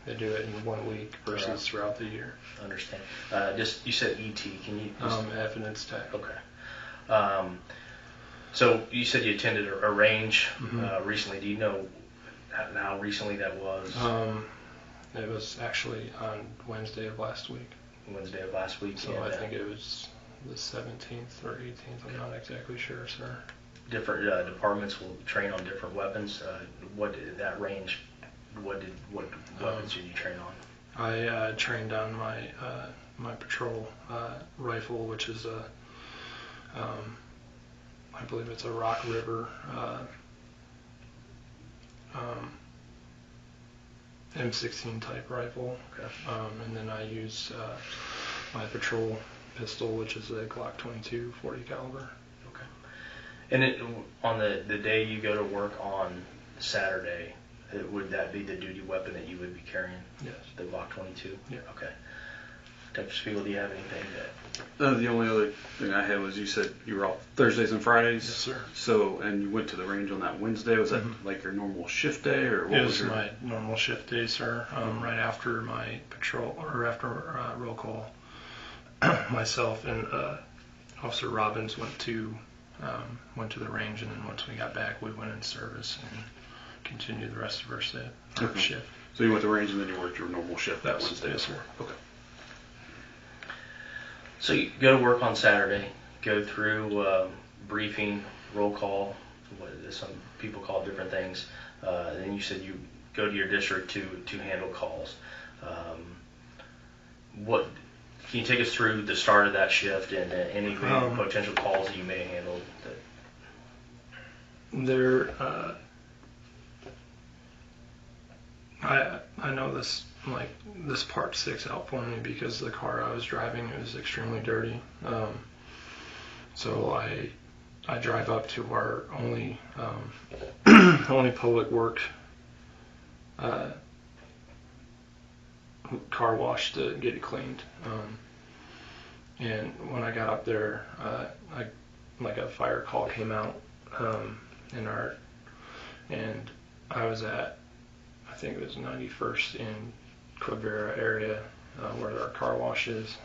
they do it in 1 week versus throughout the year. I understand. Just you said ET. Can you? Evidence tech. Okay. So you said you attended a range recently. Do you know how recently that was? It was actually on Wednesday of last week. Wednesday of last week. So I think it was the 17th or 18th. I'm not exactly sure, sir. Different departments will train on different weapons. What did that range? What weapons did you train on? I trained on my patrol rifle, which is I believe it's a Rock River M16 type rifle. Okay. And then I use my patrol pistol, which is a Glock 22 40 caliber. Okay. And on the day you go to work on Saturday, would that be the duty weapon that you would be carrying? Yes. The Glock 22? Yeah. Okay. Dr. Spiegel, do you have anything The only other thing I had was you said you were off Thursdays and Fridays. Yes, sir. So, and you went to the range on that Wednesday. Was that like your normal shift day, or what It was was your? my normal shift day, sir. Right after my patrol, or after roll call, myself and Officer Robbins went to the range, and then once we got back, we went in service and continued the rest of our shift. So you went to range and then you worked your normal shift that Yes, Wednesday. yes, sir. Okay. So you go to work on Saturday, go through briefing, roll call, some people call it different things. Then you said you go to your district to handle calls. What can you take us through the start of that shift and any potential calls that you may handle? I know this part sticks out for me because the car I was driving was extremely dirty. So I drive up to our only public work car wash to get it cleaned. And when I got up there, a fire call came out and I was at, I think it was 91st in Quivira area where our car wash is.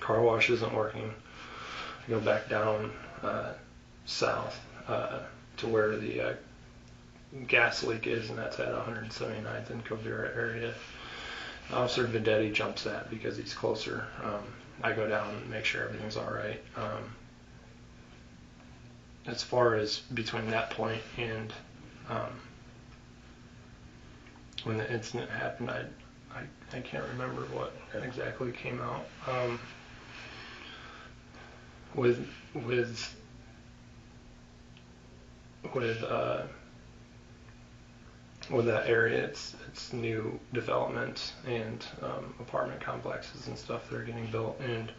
Car wash isn't working. I go back down south to where the gas leak is, and that's at 179th in Quivira area. Officer Vedetti jumps that because he's closer. I go down and make sure everything's all right. As far as between that point and when the incident happened, I can't remember what exactly came out. With that area, it's new developments and apartment complexes and stuff that are getting built, and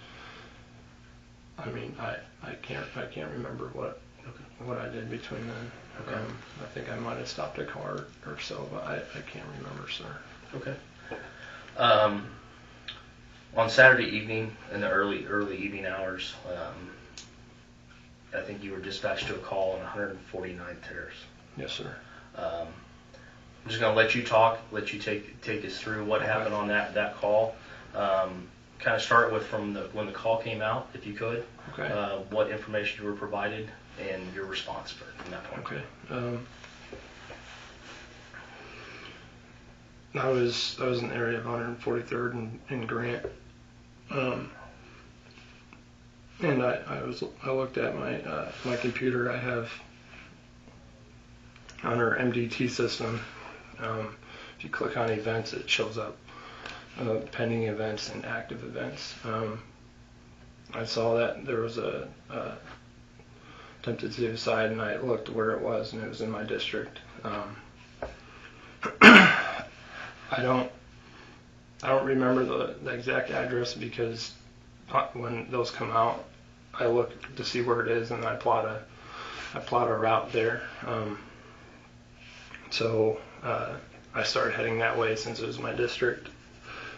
I mean I can't remember what I did between then. Okay. I think I might have stopped a car or so, but I can't remember, sir. Okay. On Saturday evening, in the early evening hours, I think you were dispatched to a call on 149th Terrace. Yes, sir. I'm just going to let you talk, let you take us through what happened on that call. Kind of start with from when the call came out, if you could. Okay. What information you were provided and your response from that point. Okay. I was in the area of 143rd and Grant, and I looked at my computer. I have on our MDT system. If you click on events, it shows up pending events and active events. I saw that there was a attempted suicide, and I looked where it was, and it was in my district. I don't remember the exact address because when those come out, I look to see where it is, and I plot a route there. So I started heading that way since it was my district.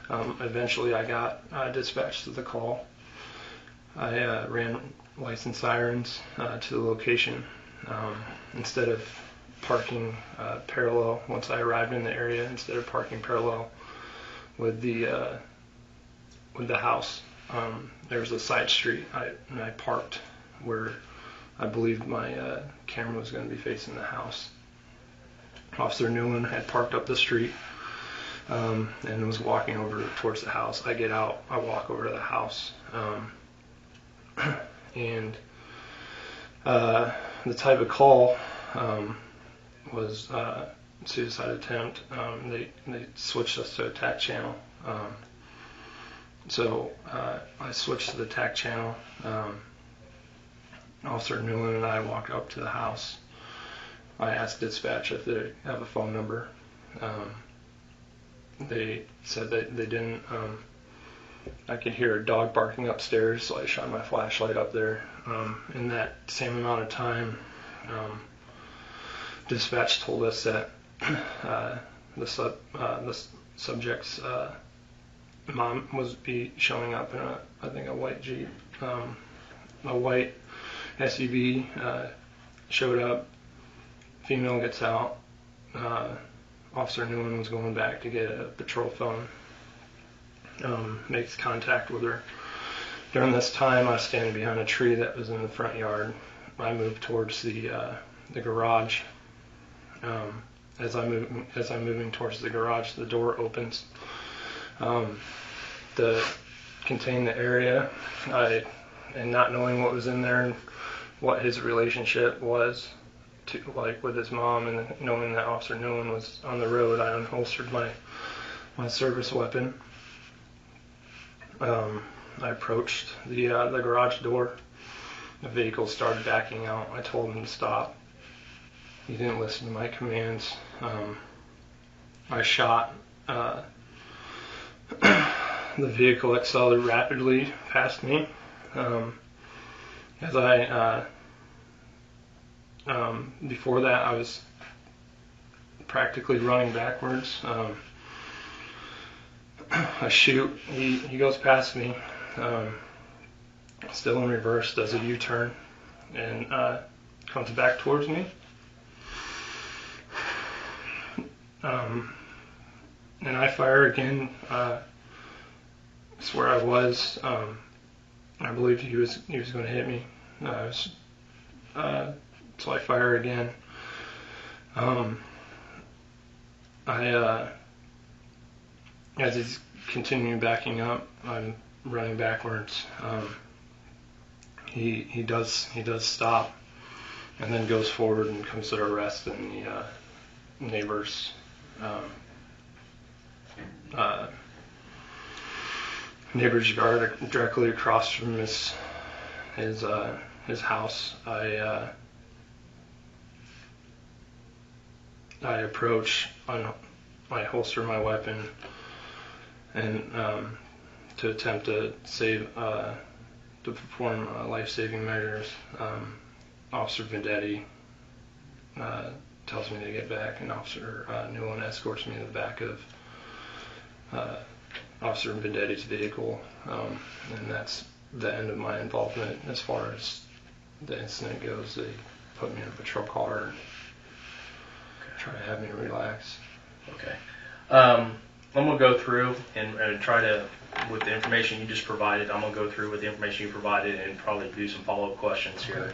Eventually, I got dispatched to the call. I ran license sirens to the location instead of parking parallel. Once I arrived in the area, instead of parking parallel with the house, there's a side street, and I parked where I believed my camera was going to be facing the house. Officer Newland had parked up the street and was walking over towards the house. I get out, I walk over to the house, and the type of call was suicide attempt. They switched us to a TAC channel. So I switched to the TAC channel, Officer Newland and I walked up to the house. I asked dispatch if they have a phone number. They said that they didn't. I could hear a dog barking upstairs, so I shone my flashlight up there. In that same amount of time, dispatch told us that the subject's mom was showing up in a white Jeep. A white SUV showed up. Female gets out. Officer Newland was going back to get a patrol phone. Makes contact with her. During this time, I was standing behind a tree that was in the front yard. I moved towards the garage. As I'm moving towards the garage, the door opens. To contain the area, and not knowing what was in there and what his relationship was with his mom, and knowing that Officer Newland was on the road, I unholstered my service weapon. I approached the garage door. The vehicle started backing out. I told him to stop. He didn't listen to my commands. I shot. The vehicle accelerated rapidly past me. As I before that, I was practically running backwards. I shoot. He goes past me, still in reverse, does a U-turn, and comes back towards me. And I fire again. It's where I was. I believed he was going to hit me. So I fire again. As he's continuing backing up, I'm running backwards. He does stop, and then goes forward and comes to arrest in the neighbor's yard directly across from his house. I approach, I holster my weapon, and to attempt to perform life-saving measures. Officer Vendetti tells me to get back, and Officer Newland escorts me to the back of Officer Vendetti's vehicle, and that's the end of my involvement as far as the incident goes. They put me in a patrol car and try to have me relax. Okay. I'm going to go through and try to, with the information you just provided, I'm going to go through with the information you provided and probably do some follow-up questions here.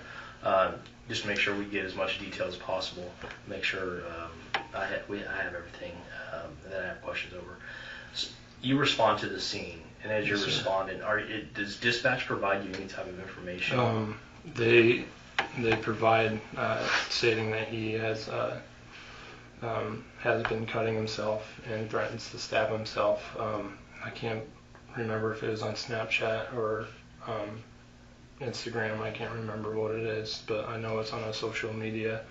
Just to make sure we get as much detail as possible. Make sure I have everything that I have questions over. So you respond to the scene, and as you're responding, does dispatch provide you any type of information? They provide stating that he has been cutting himself and threatens to stab himself. I can't remember if it was on Snapchat or Instagram. I can't remember what it is, but I know it's on a social media.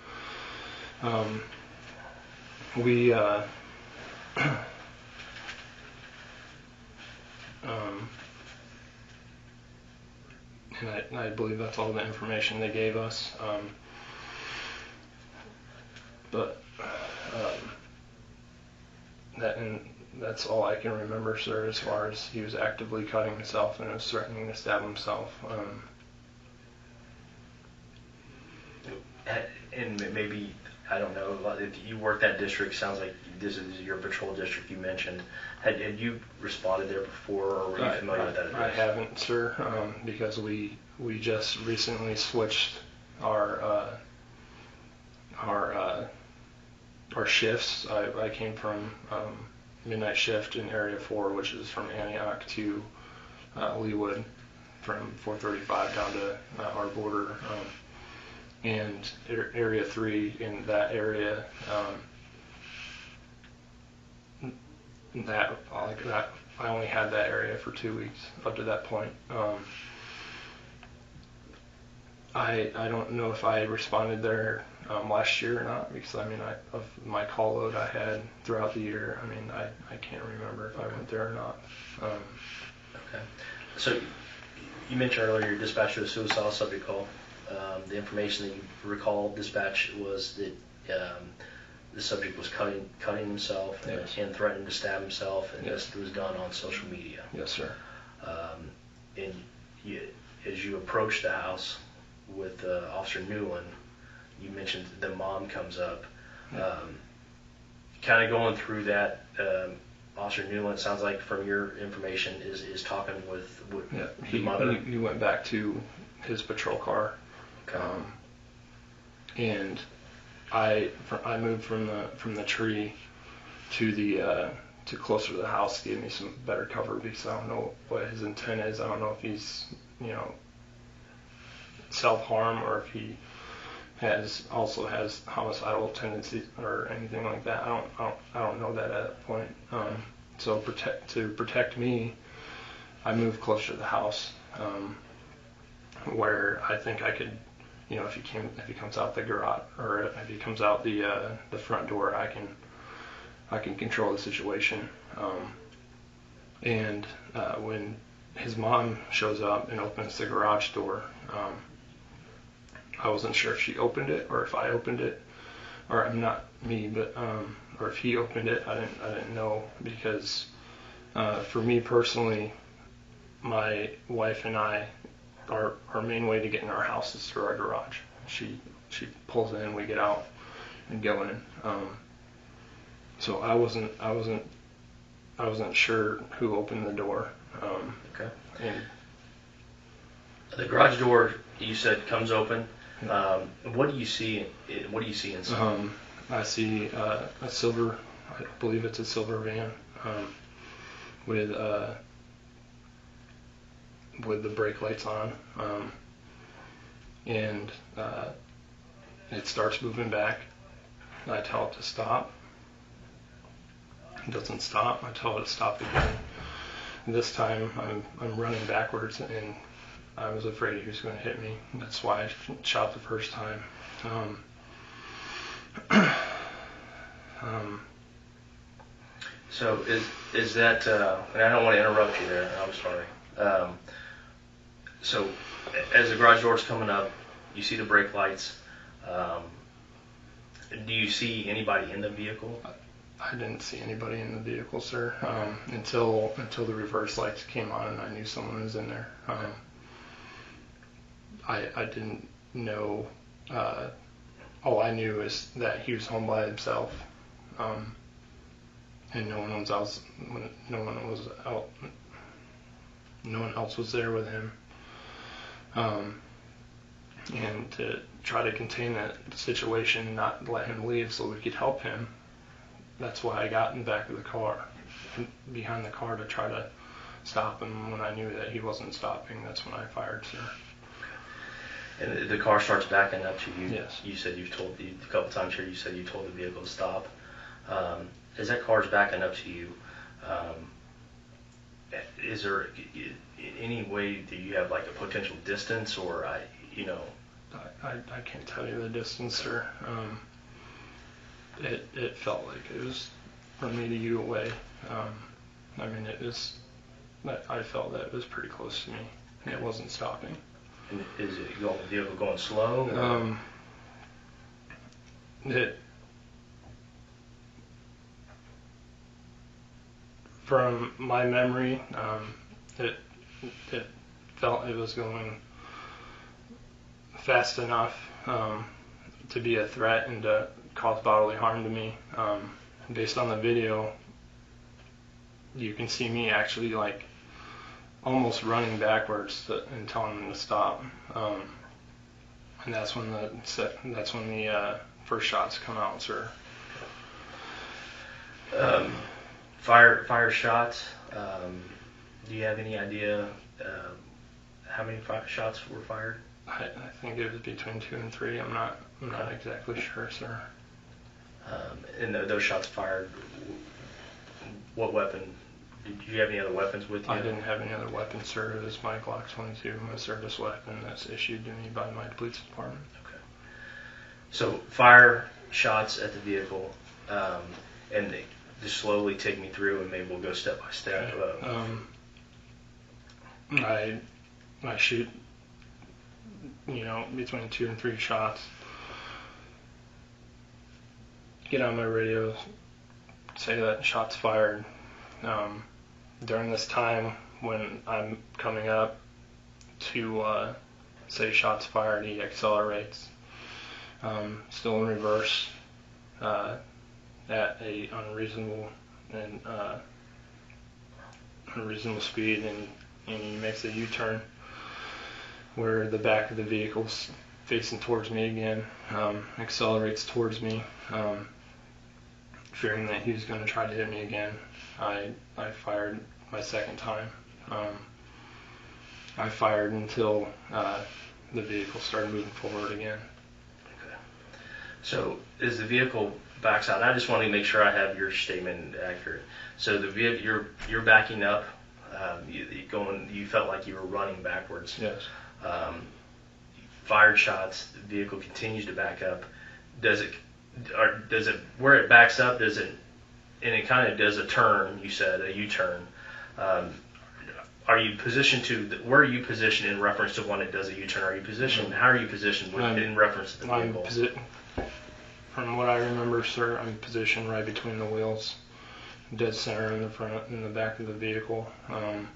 And I believe that's all the information they gave us. That's all I can remember, sir, as far as he was actively cutting himself and was threatening to stab himself. And maybe, I don't know, if you work that district, sounds like this is your patrol district you mentioned. Had you responded there before, or were you familiar with that address? I haven't, sir, because we just recently switched our shifts. I came from midnight shift in Area 4, which is from Antioch to Leawood, from 435 down to our border. And Area 3 in that area, I only had that area for 2 weeks up to that point. I don't know if I responded there last year or not, because of my call load I had throughout the year, I can't remember if I went there or not. Okay. So you mentioned earlier your dispatch to a suicidal subject call. The information that you recall dispatch was that the subject was cutting himself and threatening to stab himself, and this was done on social media. Yes, sir. And as you approach the house with Officer Newland, you mentioned the mom comes up. Kind of going through that, Officer Newland, sounds like from your information, is talking with the mother. He went back to his patrol car. Okay. And I moved from the tree to closer to the house to give me some better cover, because I don't know what his intent is. I don't know if he's self-harm, or if he also has homicidal tendencies or anything like that. I don't know that at that point. So to protect me, I moved closer to the house, where I think I could, if he comes out the garage, or if he comes out the front door, I can control the situation. And when his mom shows up and opens the garage door, I wasn't sure if she opened it or if I opened it, or not me, but or if he opened it. I didn't know, because for me personally, my wife and I, our main way to get in our house is through our garage. She pulls in, we get out and go in. So I wasn't sure who opened the door. Okay. And the garage door, you said, comes open. What do you see? What do you see inside? I see a silver, I believe it's a silver van, with the brake lights on, and it starts moving back. I tell it to stop. It doesn't stop. I tell it to stop again. This time I'm running backwards, and I was afraid he was going to hit me. That's why I shot the first time. So is that? And I don't want to interrupt you there. I'm sorry. So as the garage door's coming up, you see the brake lights. Do you see anybody in the vehicle? I didn't see anybody in the vehicle, sir, until the reverse lights came on, and I knew someone was in there. I didn't know. All I knew is that he was home by himself, and no one else was there with him. And to try to contain that situation, not let him leave so we could help him. That's why I got in the back of the car, behind the car, to try to stop him. When I knew that he wasn't stopping, that's when I fired, sir. And the car starts backing up to you. Yes. You said a couple times here. You said you told the vehicle to stop. As that car's backing up to you, is there any way that you have like a potential distance, or I can't tell you the distance, sir. It felt like it was from me to you away. I felt that it was pretty close to me, and it wasn't stopping. And is the vehicle going slow? From my memory, it felt it was going fast enough to be a threat and to cause bodily harm to me. Based on the video, you can see me actually like almost running backwards and telling them to stop. And that's when the first shots come out, sir. Fire shots. Do you have any idea how many shots were fired? I think it was between 2 and 3. I'm not exactly sure, sir. And those shots fired, what weapon Did you have any other weapons with you? I didn't have any other weapons, sir. It was my Glock 22, my service weapon that's issued to me by my police department. Okay. So fire shots at the vehicle, and they just slowly take me through, and maybe we'll go step by step. I shoot, between 2 and 3 shots. Get on my radio, say that shots fired. During this time when I'm coming up to say shots fired, he accelerates, still in reverse, at a unreasonable speed, and he makes a U-turn where the back of the vehicle's facing towards me again, accelerates towards me, fearing that he was going to try to hit me again. I fired my second time. I fired until the vehicle started moving forward again. Okay. So as the vehicle backs out, I just want to make sure I have your statement accurate. So the vehicle, you're backing up. You felt like you were running backwards. Yes. Fired shots. The vehicle continues to back up. Does it where it backs up? Does it? And it kind of does a turn. You said a U-turn. Are you positioned where are you positioned in reference to when it does a U-turn? Are you positioned? How are you positioned in reference to the vehicle? From what I remember, sir, I'm positioned right between the wheels, dead center in the front and the back of the vehicle. And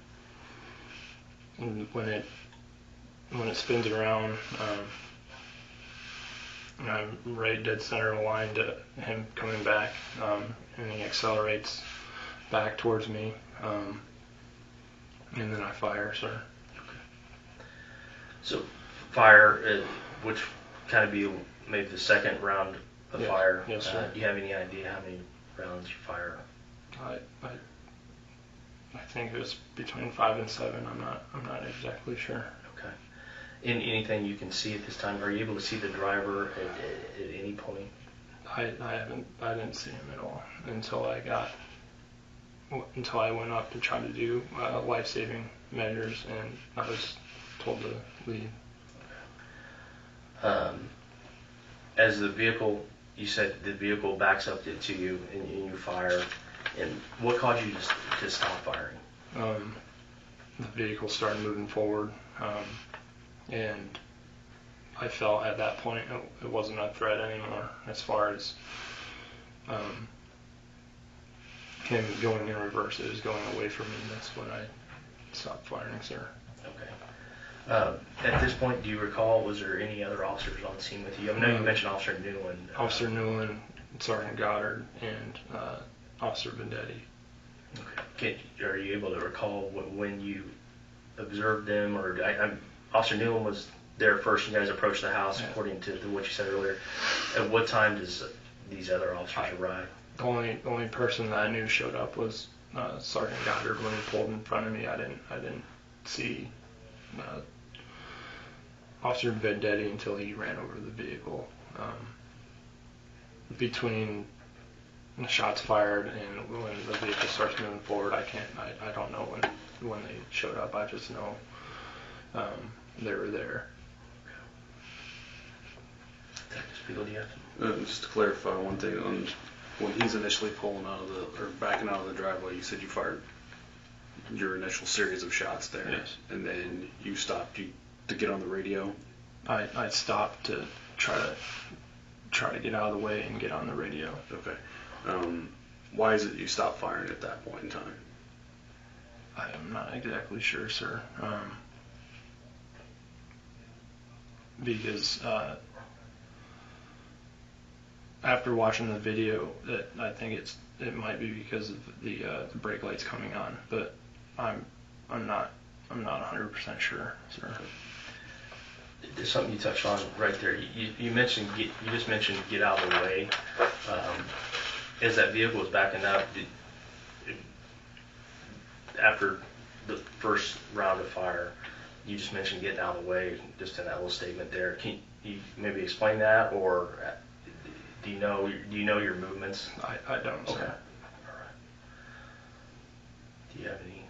when it spins around, I'm right dead center aligned to him coming back, and he accelerates back towards me, and then I fire, sir. Okay. So fire, which kind of be maybe the second round of fire. Yes, sir. Do you have any idea how many rounds you fire? I think it was between 5 and 7. I'm not exactly sure. Okay. Anything you can see at this time? Are you able to see the driver at any point? I didn't see him at all until I went up to try to do life-saving measures, and I was told to leave. As the vehicle, you said the vehicle backs up to you and you fire, and what caused you to stop firing? The vehicle started moving forward, and I felt at that point it wasn't a threat anymore as far as him going in reverse. It was going away from me. That's when I stopped firing, sir. Okay. At this point, do you recall, was there any other officers on scene with you? I know you mentioned Officer Newland. Officer Newland, Sergeant Goddard, and Officer Vendetti. Okay. Are you able to recall when you observed them, or Officer Newland was there first? You guys approached the house, according to what you said earlier. At what time does these other officers arrive? The only person that I knew showed up was Sergeant Goddard. When he pulled in front of me, I didn't see Officer Vendetti until he ran over the vehicle. Between the shots fired and when the vehicle starts moving forward, I don't know when they showed up. I just know they were there. Just to clarify one thing, when he's initially pulling out of or backing out of the driveway, you said you fired your initial series of shots there. Yes. And then you stopped to get on the radio. I stopped to try to get out of the way and get on the radio. Okay. Why is it you stopped firing at that point in time? I am not exactly sure, sir. Because after watching the video, I think it might be because of the brake lights coming on, but I'm not 100% sure, sir. There's something you touched on right there. You just mentioned get out of the way. As that vehicle was backing up, after the first round of fire, you just mentioned getting out of the way, just in that little statement there. Can you maybe explain that, or do you know your movements? I don't, sir. Okay. All Do you have any?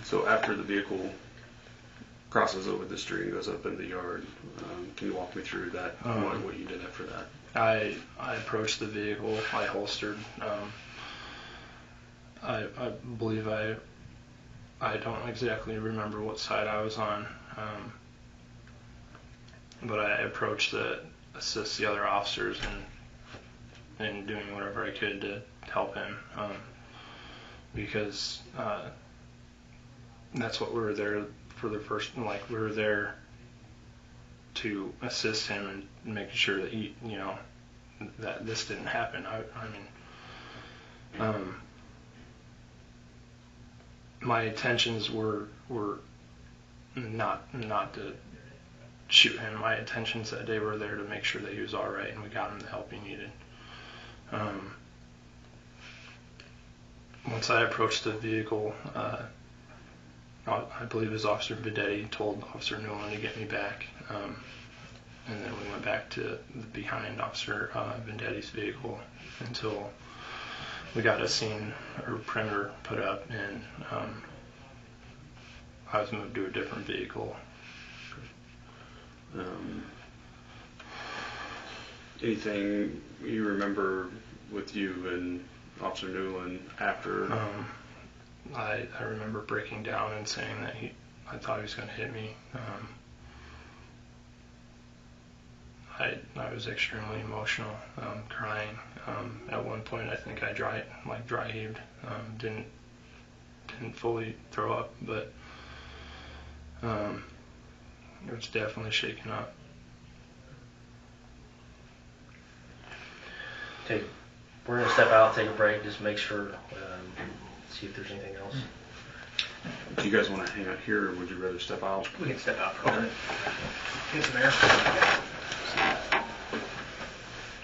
So after the vehicle crosses over the street and goes up in the yard, can you walk me through that? What you did after that? I approached the vehicle. I holstered. I believe I don't exactly remember what side I was on, but I approached to assist the other officers in doing whatever I could to help him, because that's what we were there for the first. Like, we were there to assist him and making sure that he, that this didn't happen. My intentions were not to shoot him. My intentions that day were there to make sure that he was all right and we got him the help he needed. Once I approached the vehicle, I believe it was Officer Videtti told Officer Newland to get me back, and then we went back to behind Officer Vendetti's vehicle until we got a scene or perimeter put up, and I was moved to a different vehicle. Anything you remember with you and Officer Newland after? I remember breaking down and saying that I thought he was going to hit me. I was extremely emotional, crying. At one point, I think I dry heaved. Didn't fully throw up, but it was definitely shaken up. We're gonna step out, take a break, just make sure, see if there's anything else. Do you guys want to hang out here, or would you rather step out? We can step out for a minute. Get some air.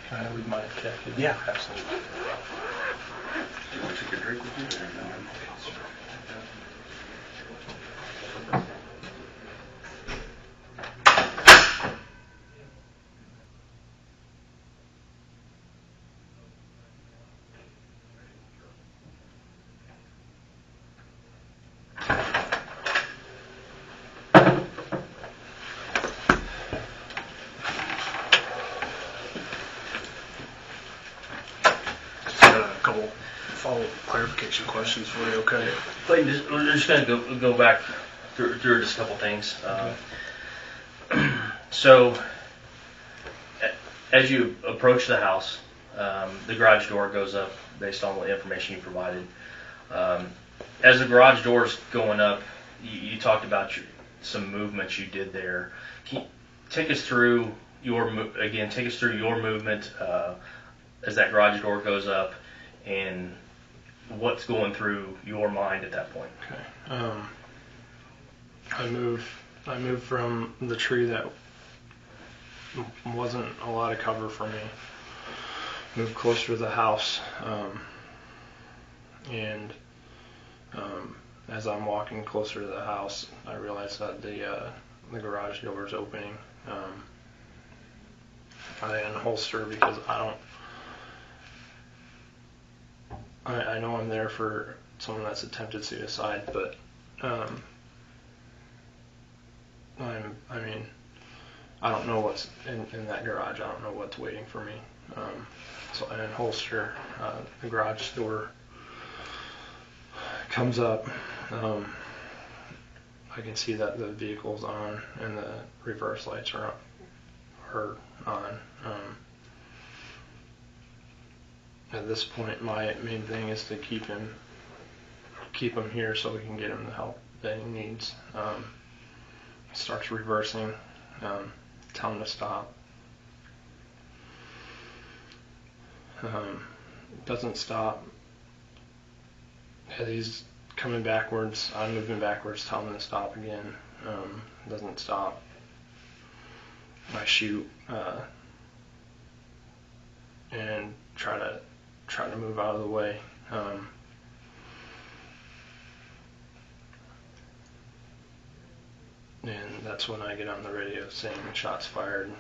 Can I leave my jacket? Yeah, absolutely. Do you want to take a drink with you? Clarification questions for you, okay? Clayton, we're just going to go back through just a couple things. So, as you approach the house, the garage door goes up based on what information you provided. As the garage door is going up, you talked about some movements you did there. Can you take us through your movement as that garage door goes up, and what's going through your mind at that point? Okay. I moved from the tree that wasn't a lot of cover for me. Moved closer to the house, and as I'm walking closer to the house, I realized that the garage door is opening. I unholster because I know I'm there for someone that's attempted suicide, but I don't know what's in that garage. I don't know what's waiting for me. So I unholster. The garage door comes up. I can see that the vehicle's on and the reverse lights are on. At this point, my main thing is to keep him here so we can get him the help that he needs. Starts reversing, tell him to stop. Doesn't stop. As he's coming backwards, I'm moving backwards, tell him to stop again. Doesn't stop. I shoot and try to move out of the way. And that's when I get on the radio saying shots fired.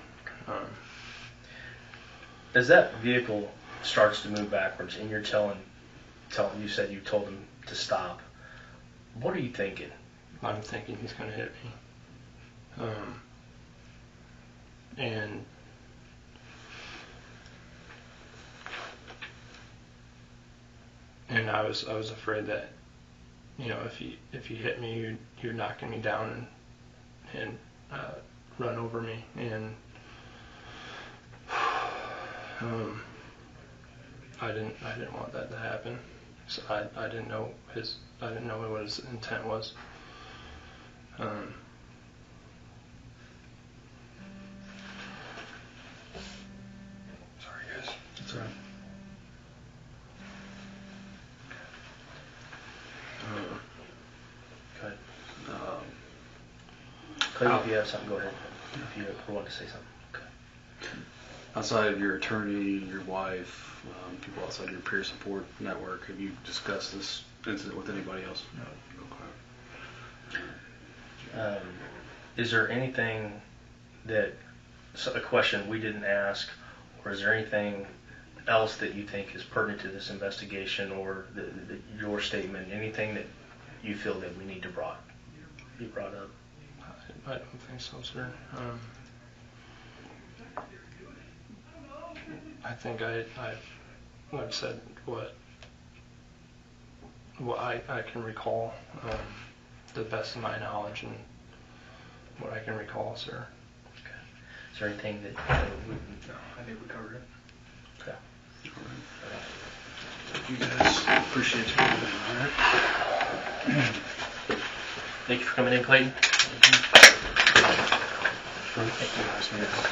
As that vehicle starts to move backwards and you're telling you said you told him to stop. What are you thinking? I'm thinking he's going to hit me. And I was afraid that, if he hit me, you're knocking me down and run over me, and I didn't want that to happen. So I didn't know what his intent was. Sorry, guys. That's all right. Go ahead. Clayton, if you have something, go ahead. If you want to say something. Okay. Outside of your attorney, your wife, people outside your peer support network, have you discussed this incident with anybody else? No. Okay. Is there anything a question we didn't ask, or is there anything else that you think is pertinent to this investigation, or your statement, anything that you feel that we need to be brought up? I don't think so, sir. I think I've said what I can recall, to the best of my knowledge and what I can recall, sir. Okay. Is there anything that No, I think we covered it. Okay. Thank you guys. Appreciate you coming in. All right. Thank you for coming in, Clayton. Thank you guys.